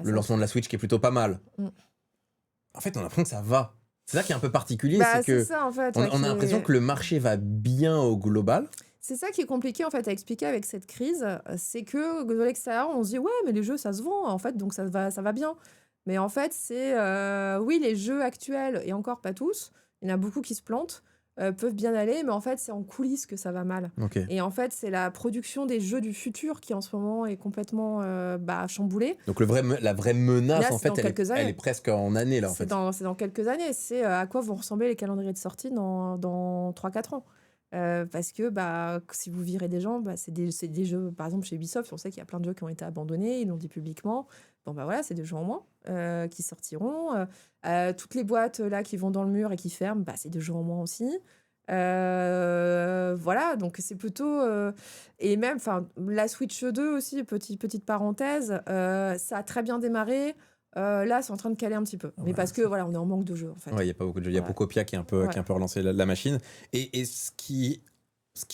le lancement de la Switch qui est plutôt pas mal. En fait, on a l'impression que ça va. C'est ça qui est un peu particulier, c'est que ça, en fait, on a l'impression que le marché va bien au global. C'est ça qui est compliqué en fait à expliquer avec cette crise, c'est que de l'extérieur on se dit ouais mais les jeux ça se vend en fait donc ça va bien. Mais en fait c'est oui les jeux actuels et encore pas tous, il y en a beaucoup qui se plantent, peuvent bien aller mais en fait c'est en coulisses que ça va mal. Okay. Et en fait c'est la production des jeux du futur qui en ce moment est complètement chamboulée. Donc la vraie menace là, en fait elle est presque en année là en fait. C'est dans quelques années, c'est à quoi vont ressembler les calendriers de sortie dans 3-4 ans. Parce que si vous virez des gens, c'est des jeux, par exemple chez Ubisoft, on sait qu'il y a plein de jeux qui ont été abandonnés, ils l'ont dit publiquement. Bon voilà, c'est des jeux en moins qui sortiront. Toutes les boîtes là qui vont dans le mur et qui ferment, c'est des jeux en moins aussi. Voilà, donc c'est plutôt... et même, la Switch 2 aussi, petite parenthèse, ça a très bien démarré. Là, c'est en train de caler un petit peu. Mais parce que, voilà, on est en manque de jeux, en fait. Ouais, il n'y a pas beaucoup de jeux. Il y a Pocopia qui a un peu relancé la machine. Et ce qui,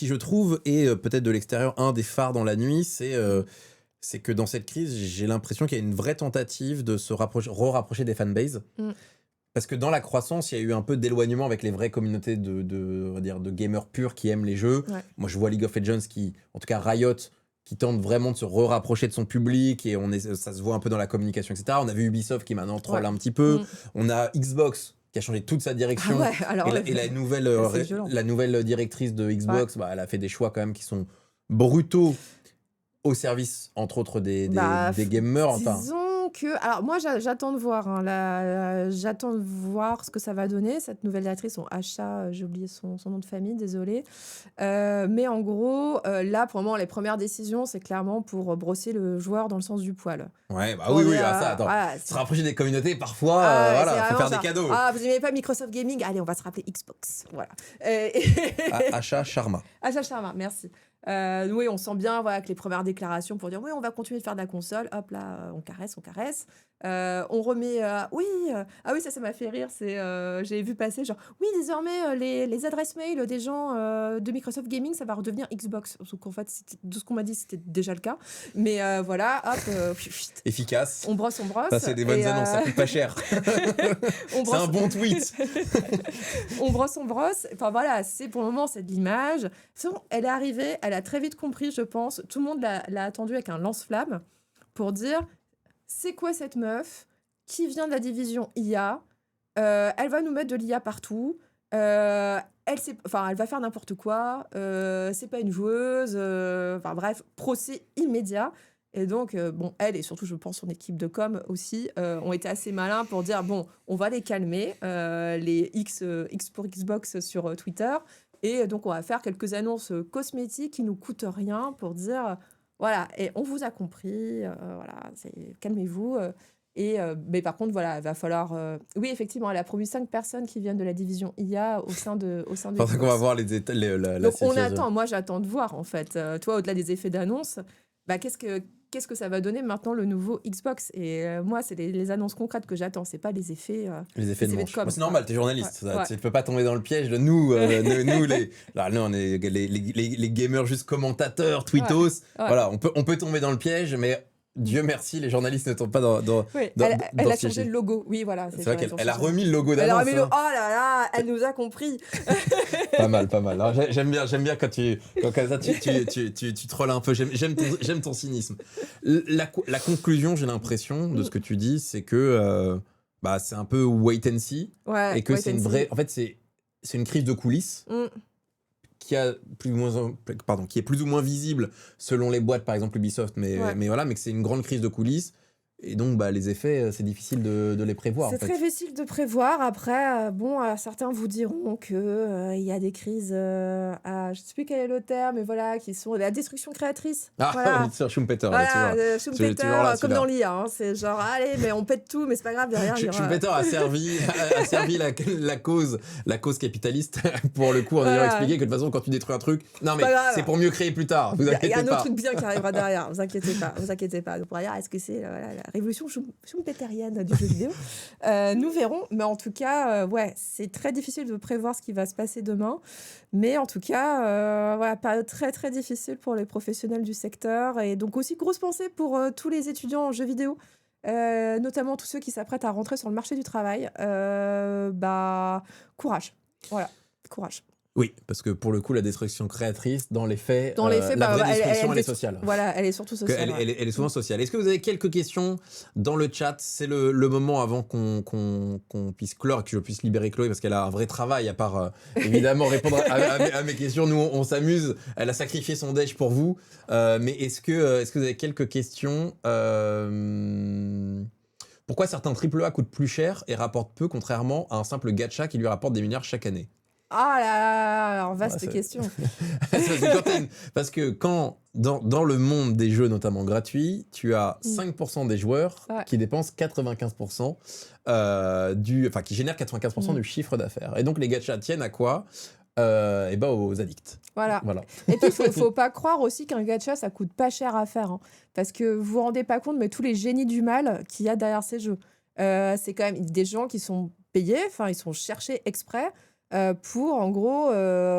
je trouve, est peut-être de l'extérieur un des phares dans la nuit, c'est que dans cette crise, j'ai l'impression qu'il y a une vraie tentative de se rapprocher des fanbases. Parce que dans la croissance, il y a eu un peu d'éloignement avec les vraies communautés de gamers purs qui aiment les jeux. Moi, je vois League of Legends qui, en tout cas Riot, qui tente vraiment de se rapprocher de son public, et ça se voit un peu dans la communication, etc. On a vu Ubisoft qui maintenant troll un petit peu. On a Xbox qui a changé toute sa direction. Et la nouvelle directrice de Xbox, elle a fait des choix quand même qui sont brutaux au service, entre autres, des gamers. Disons que... Alors, moi, j'attends de voir. J'attends de voir ce que ça va donner. Cette nouvelle directrice, son achat, j'ai oublié son nom de famille, désolé. Mais en gros, là, pour le moment, les premières décisions, c'est clairement pour brosser le joueur dans le sens du poil. Ouais, attends. Se rapprocher des communautés, parfois, faut faire des cadeaux. Vous n'aimez pas Microsoft Gaming? Allez, on va se rappeler Xbox. Voilà. Achat Sharma. Achat Sharma, merci. Oui, on sent bien que les premières déclarations pour dire oui, on va continuer de faire de la console. Hop là, on caresse. On remet. Oui, ça m'a fait rire. J'ai vu passer genre oui, désormais les adresses mail des gens de Microsoft Gaming, ça va redevenir Xbox. Donc en fait, de ce qu'on m'a dit, c'était déjà le cas. Mais voilà, hop. Efficace. On brosse. Ça, c'est des bonnes annonces, ça coûte pas cher. C'est un bon tweet. on brosse. Enfin voilà, pour le moment, c'est de l'image. Elle est arrivée, elle a très vite compris, je pense. Tout le monde l'a attendue avec un lance-flamme pour dire c'est quoi cette meuf qui vient de la division IA, elle va nous mettre de l'IA partout, elle va faire n'importe quoi, c'est pas une joueuse, bref, procès immédiat. Et donc, elle et surtout, je pense, son équipe de com aussi, ont été assez malins pour dire, on va les calmer, les X pour Xbox sur Twitter. Et donc, on va faire quelques annonces cosmétiques qui nous coûtent rien pour dire, voilà, et on vous a compris, calmez-vous. Mais par contre, voilà, il va falloir... Oui, effectivement, elle a promu 5 personnes qui viennent de la division IA au sein de Parce qu'on va voir la donc, situation. On attend, moi j'attends de voir, en fait. Toi, au-delà des effets d'annonce, qu'est-ce que ça va donner maintenant le nouveau Xbox? Et moi, c'est les annonces concrètes que j'attends, c'est pas les effets de manche. C'est normal, t'es journaliste, tu peux pas tomber dans le piège de nous, on est les gamers juste commentateurs, tweetos. Voilà, on peut tomber dans le piège, mais Dieu merci, les journalistes ne tombent pas dans elle a changé le logo. Oui, voilà. C'est vrai qu'elle a remis le logo d'annonce. Oh là là, elle nous a compris. Pas mal. Alors, j'aime bien quand tu trolles un peu. J'aime ton cynisme. La conclusion, j'ai l'impression, de ce que tu dis, c'est que c'est un peu wait and see. Et que c'est une vraie... En fait, c'est une crise de coulisses. Qui est plus ou moins visible selon les boîtes, par exemple Ubisoft, mais que c'est une grande crise de coulisses. Et donc, les effets, c'est difficile de les prévoir. C'est très difficile de prévoir. Après, certains vous diront qu'il y a des crises, je ne sais plus quel est le terme, mais voilà, qui sont la destruction créatrice. On est sur Schumpeter. Voilà, Schumpeter, comme dans l'IA. Hein, c'est genre, allez, mais on pète tout, mais c'est pas grave, derrière. Schumpeter a servi la cause capitaliste, pour le coup, en ayant expliqué que de toute façon, quand tu détruis un truc, non, mais c'est pour mieux créer plus tard. Vous inquiétez pas. Il y a un autre truc bien qui arrivera derrière, vous inquiétez pas. Donc, derrière, est-ce que c'est la révolution schumpeterienne du jeu vidéo? Nous verrons, mais en tout cas, c'est très difficile de prévoir ce qui va se passer demain. Mais en tout cas, période très très difficile pour les professionnels du secteur, et donc aussi grosse pensée pour tous les étudiants en jeux vidéo, notamment tous ceux qui s'apprêtent à rentrer sur le marché du travail. Courage, voilà, courage. Oui, parce que pour le coup, la destruction créatrice, dans les faits, la vraie destruction, elle est sociale. Voilà, elle est surtout sociale. Elle est souvent sociale. Est-ce que vous avez quelques questions dans le chat? C'est le moment avant qu'on puisse clore et que je puisse libérer Chloé, parce qu'elle a un vrai travail, à part évidemment répondre à mes questions. Nous, on s'amuse. Elle a sacrifié son déj pour vous. Mais est-ce que vous avez quelques questions? Pourquoi certains AAA coûtent plus cher et rapportent peu, contrairement à un simple gacha qui lui rapporte des milliards chaque année? Ah là là, alors vaste question. Parce que quand, dans le monde des jeux, notamment gratuits, tu as 5% des joueurs qui dépensent 95%, qui génèrent 95% du chiffre d'affaires. Et donc les gachas tiennent à quoi? Aux addicts. Voilà. Et puis, il ne faut pas croire aussi qu'un gacha, ça coûte pas cher à faire. Hein, parce que vous vous rendez pas compte, mais tous les génies du mal qu'il y a derrière ces jeux. C'est quand même des gens qui sont payés, ils sont cherchés exprès pour, en gros,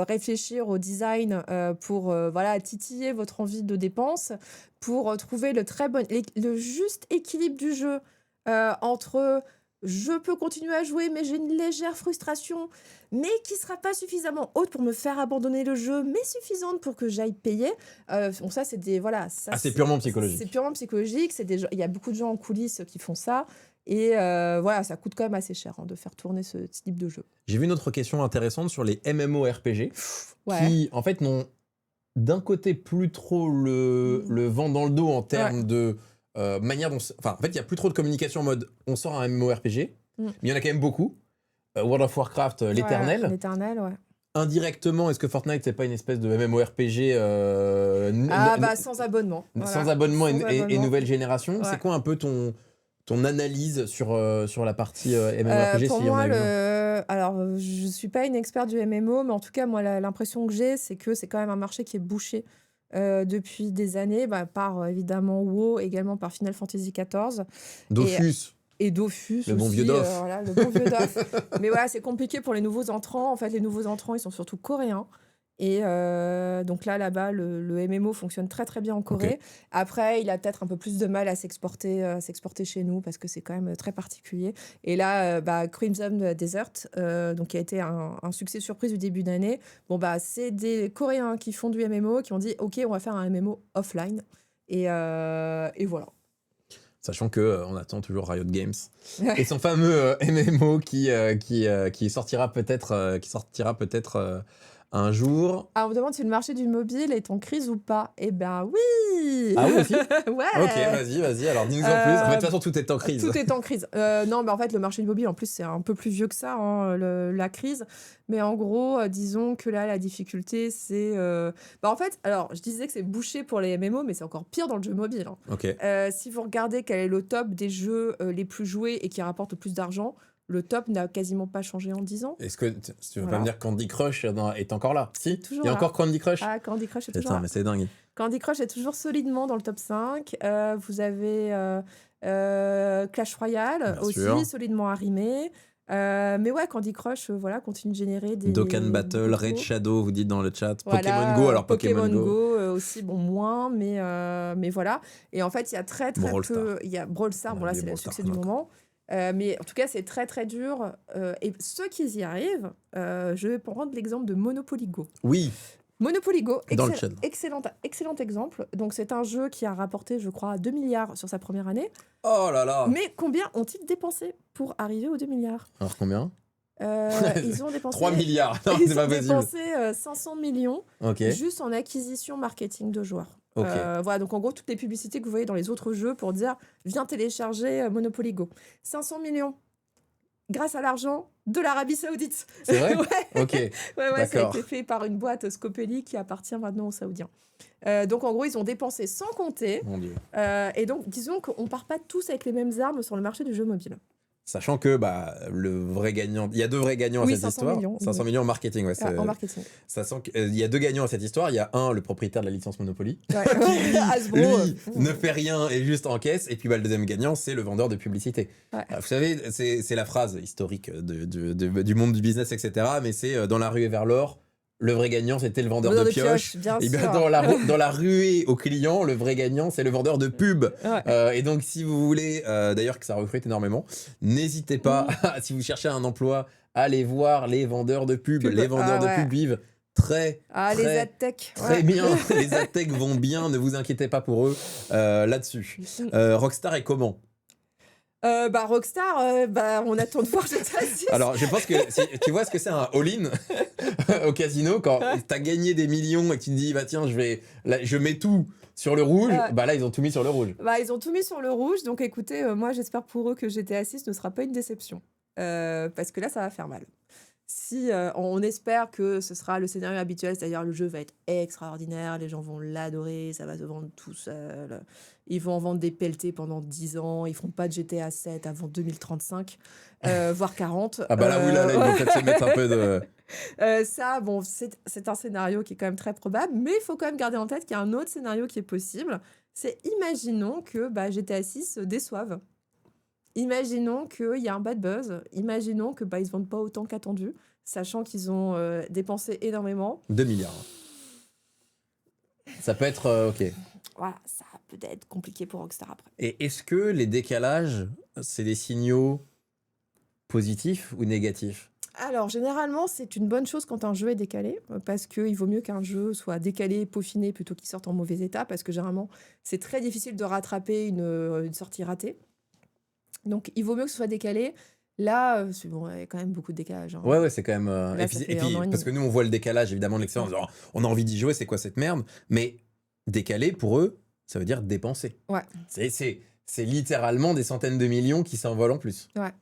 réfléchir au design, pour titiller votre envie de dépense, pour trouver le juste équilibre du jeu entre je peux continuer à jouer, mais j'ai une légère frustration, mais qui sera pas suffisamment haute pour me faire abandonner le jeu, mais suffisante pour que j'aille payer. Bon, ça, c'est des... Voilà, ça, Ah, c'est purement psychologique. C'est purement psychologique. Il y a beaucoup de gens en coulisses qui font ça. Et voilà, ça coûte quand même assez cher de faire tourner ce type de jeu. J'ai vu une autre question intéressante sur les MMORPG qui, en fait, n'ont d'un côté plus trop le vent dans le dos en termes de manière dont... Enfin, en fait, il n'y a plus trop de communication en mode on sort un MMORPG, mais il y en a quand même beaucoup. World of Warcraft, l'Éternel. L'Éternel, ouais. Indirectement, est-ce que Fortnite, c'est pas une espèce de MMORPG sans abonnement. Sans abonnement et nouvelle génération. Ouais. C'est quoi un peu ton analyse sur la partie MMORPG pour moi, alors je suis pas une experte du MMO, mais en tout cas, moi, l'impression que j'ai, c'est que c'est quand même un marché qui est bouché depuis des années, par évidemment WoW, également par Final Fantasy XIV. Dofus. Et Dofus le bon aussi, vieux Dof. Voilà, le bon vieux Dof. Mais voilà, c'est compliqué pour les nouveaux entrants. En fait, les nouveaux entrants, ils sont surtout coréens. Et donc là-bas, le MMO fonctionne très très bien en Corée. Okay. Après, il a peut-être un peu plus de mal à s'exporter chez nous parce que c'est quand même très particulier. Et là, Crimson Desert, donc qui a été un succès surprise du début d'année. Bon c'est des Coréens qui font du MMO qui ont dit OK, on va faire un MMO offline. Et voilà. Sachant qu'on attend toujours Riot Games et son fameux MMO qui sortira peut-être un jour. Ah, on me demande si le marché du mobile est en crise ou pas. Eh ben oui. Ah oui aussi. Ouais. Ok, vas-y. Alors dis-nous en plus. En fait, de toute façon, tout est en crise. Tout est en crise. Non, mais en fait, le marché du mobile, en plus, c'est un peu plus vieux que ça, la crise. Mais en gros, disons que là, la difficulté, c'est... en fait, alors, je disais que c'est bouché pour les MMO, mais c'est encore pire dans le jeu mobile. Ok. Si vous regardez quel est le top des jeux les plus joués et qui rapportent le plus d'argent, le top n'a quasiment pas changé en 10 ans. Est-ce que tu veux pas me dire que Candy Crush est encore là? Si, toujours il y a là. encore Candy Crush. Ah, Candy Crush est toujours là. Mais c'est dingue. Candy Crush est toujours solidement dans le top 5. Vous avez Clash Royale aussi, solidement arrimé. Mais ouais, Candy Crush continue de générer des... Dokkan Battle, Raid Shadow, vous dites dans le chat. Voilà, Pokémon Go, alors Pokémon Go aussi, moins, mais voilà. Et en fait, il y a très peu... Il y a Brawl Stars, là, c'est le succès du moment. Mais en tout cas, c'est très très dur. Et ceux qui y arrivent, je vais prendre l'exemple de Monopoly Go. Oui. Monopoly Go, excellent exemple. Donc, c'est un jeu qui a rapporté, je crois, 2 milliards sur sa première année. Oh là là. Mais combien ont-ils dépensé pour arriver aux 2 milliards? Alors combien? Ils ont dépensé 3 milliards. Non, ils c'est pas ont possible. dépensé 500 millions juste en acquisition marketing de joueurs. Voilà, donc en gros, toutes les publicités que vous voyez dans les autres jeux pour dire « Viens télécharger Monopoly Go ». 500 millions grâce à l'argent de l'Arabie Saoudite. C'est vrai? Ouais. Ok. Ouais, ça a été fait par une boîte Scopely qui appartient maintenant aux Saoudiens. Donc en gros, ils ont dépensé sans compter. Mon Dieu. Et donc, disons qu'on part pas tous avec les mêmes armes sur le marché du jeu mobile. Sachant que le vrai gagnant, il y a deux vrais gagnants à cette histoire. 500 millions en marketing, ouais. En marketing. Sachant qu'il y a deux gagnants à cette histoire. Il y a un, le propriétaire de la licence Monopoly, ouais. qui lui ne fait rien et juste encaisse. Et puis le deuxième gagnant, c'est le vendeur de publicité. Ouais. Vous savez, c'est la phrase historique du monde du business, etc. Mais c'est dans la ruée vers l'or. Le vrai gagnant, c'était le vendeur de pioche. Et bien dans la ruée aux clients, le vrai gagnant, c'est le vendeur de pub. Ouais. Et donc, si vous voulez, d'ailleurs que ça recrute énormément, n'hésitez pas, si vous cherchez un emploi, allez voir les vendeurs de pub. Les vendeurs de pub vivent très les adtech. Très bien. Les adtech vont bien, ne vous inquiétez pas pour eux là-dessus. Rockstar est comment? Rockstar, on attend de voir GTA 6. Alors, je pense que tu vois ce que c'est un all-in au casino quand t'as gagné des millions et que tu te dis, tiens, je mets tout sur le rouge. Là, ils ont tout mis sur le rouge. Ils ont tout mis sur le rouge. Donc, écoutez, moi, j'espère pour eux que GTA 6 ne sera pas une déception. Parce que là, ça va faire mal. Si on espère que ce sera le scénario habituel, c'est-à-dire le jeu va être extraordinaire, les gens vont l'adorer, ça va se vendre tout seul, ils vont en vendre des pelletés pendant 10 ans, ils feront pas de GTA 7 avant 2035, voire 40. Ils vont peut-être se mettre un peu de... c'est un scénario qui est quand même très probable, mais il faut quand même garder en tête qu'il y a un autre scénario qui est possible, c'est imaginons que GTA 6 déçoive. Imaginons qu'il y a un bad buzz. Imaginons que ils ne se vendent pas autant qu'attendu, sachant qu'ils ont dépensé énormément. 2 milliards. Ça peut être OK. Voilà, ça peut être compliqué pour Rockstar après. Et est-ce que les décalages, c'est des signaux positif ou négatif? Alors, généralement, c'est une bonne chose quand un jeu est décalé, parce qu'il vaut mieux qu'un jeu soit décalé, peaufiné, plutôt qu'il sorte en mauvais état, parce que généralement, c'est très difficile de rattraper une sortie ratée. Donc, il vaut mieux que ce soit décalé. Là, c'est bon, il y a quand même beaucoup de décalage, hein. Ouais, c'est quand même. Là, Et ça puis, fait 1 an et parce demi. que nous, on voit le décalage évidemment de l'expérience. Genre, on a envie d'y jouer, c'est quoi cette merde? Mais décalé, pour eux, ça veut dire dépenser. Ouais. C'est littéralement des centaines de millions qui s'envolent en plus. Ouais.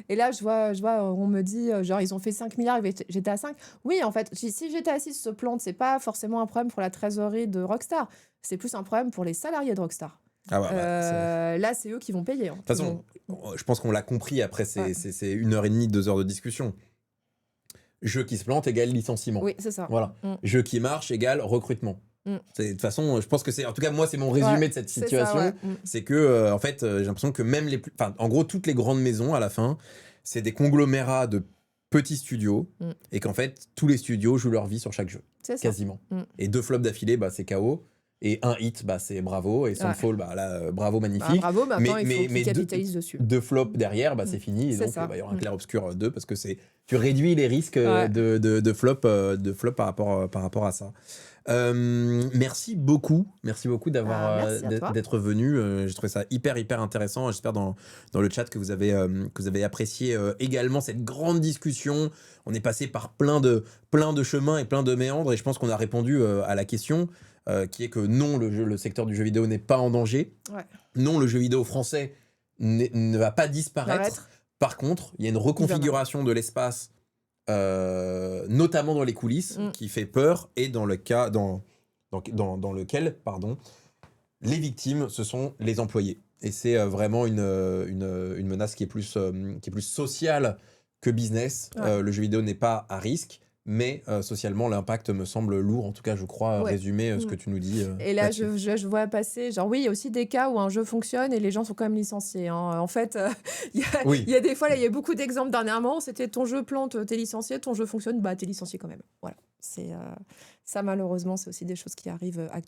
Et là, je vois, on me dit, genre, ils ont fait 5 milliards, j'étais à 5. Oui, en fait, si GTA 6 se plante, c'est pas forcément un problème pour la trésorerie de Rockstar. C'est plus un problème pour les salariés de Rockstar. Ah ouais, Là, c'est eux qui vont payer, hein. De toute façon, je pense qu'on l'a compris après ces 1h30, 2 heures de discussion. Jeu qui se plante égale licenciement. Oui, c'est ça. Voilà. Jeu qui marche égale recrutement. De toute façon, je pense que c'est, en tout cas, moi, c'est mon résumé de cette situation. C'est que, en fait, j'ai l'impression que même en gros, toutes les grandes maisons, à la fin, c'est des conglomérats de petits studios et qu'en fait, tous les studios jouent leur vie sur chaque jeu. C'est ça. Quasiment. Et 2 flops d'affilée, bah, c'est KO. Et un hit, bah, c'est bravo. Et Sunfall, bah, là, bravo, magnifique. Bah, bravo, maintenant, il faut qu'ils capitalisent dessus. 2 flops derrière, bah, c'est fini. Et donc, bah, il y aura un clair-obscur 2 parce que tu réduis les risques de flop par rapport à ça. Merci beaucoup d'être venu. J'ai trouvé ça hyper intéressant. J'espère dans le chat que vous avez apprécié également cette grande discussion. On est passé par plein de chemins et plein de méandres et je pense qu'on a répondu à la question qui est que non, le secteur du jeu vidéo n'est pas en danger. Non, le jeu vidéo français ne va pas disparaître. Par contre, il y a une reconfiguration de l'espace, notamment dans les coulisses, qui fait peur, et dans lequel les victimes, ce sont les employés. Et c'est vraiment une menace qui est plus sociale que business. Le jeu vidéo n'est pas à risque, mais socialement, l'impact me semble lourd. En tout cas, je crois résumer ce que tu nous dis. Et là, je vois passer, genre, oui, il y a aussi des cas où un jeu fonctionne et les gens sont quand même licenciés, hein. En fait, il y a des fois, là, il y a beaucoup d'exemples dernièrement. C'était ton jeu plante, t'es licencié, ton jeu fonctionne, bah, t'es licencié quand même. Voilà. Ça, malheureusement, c'est aussi des choses qui arrivent actuellement.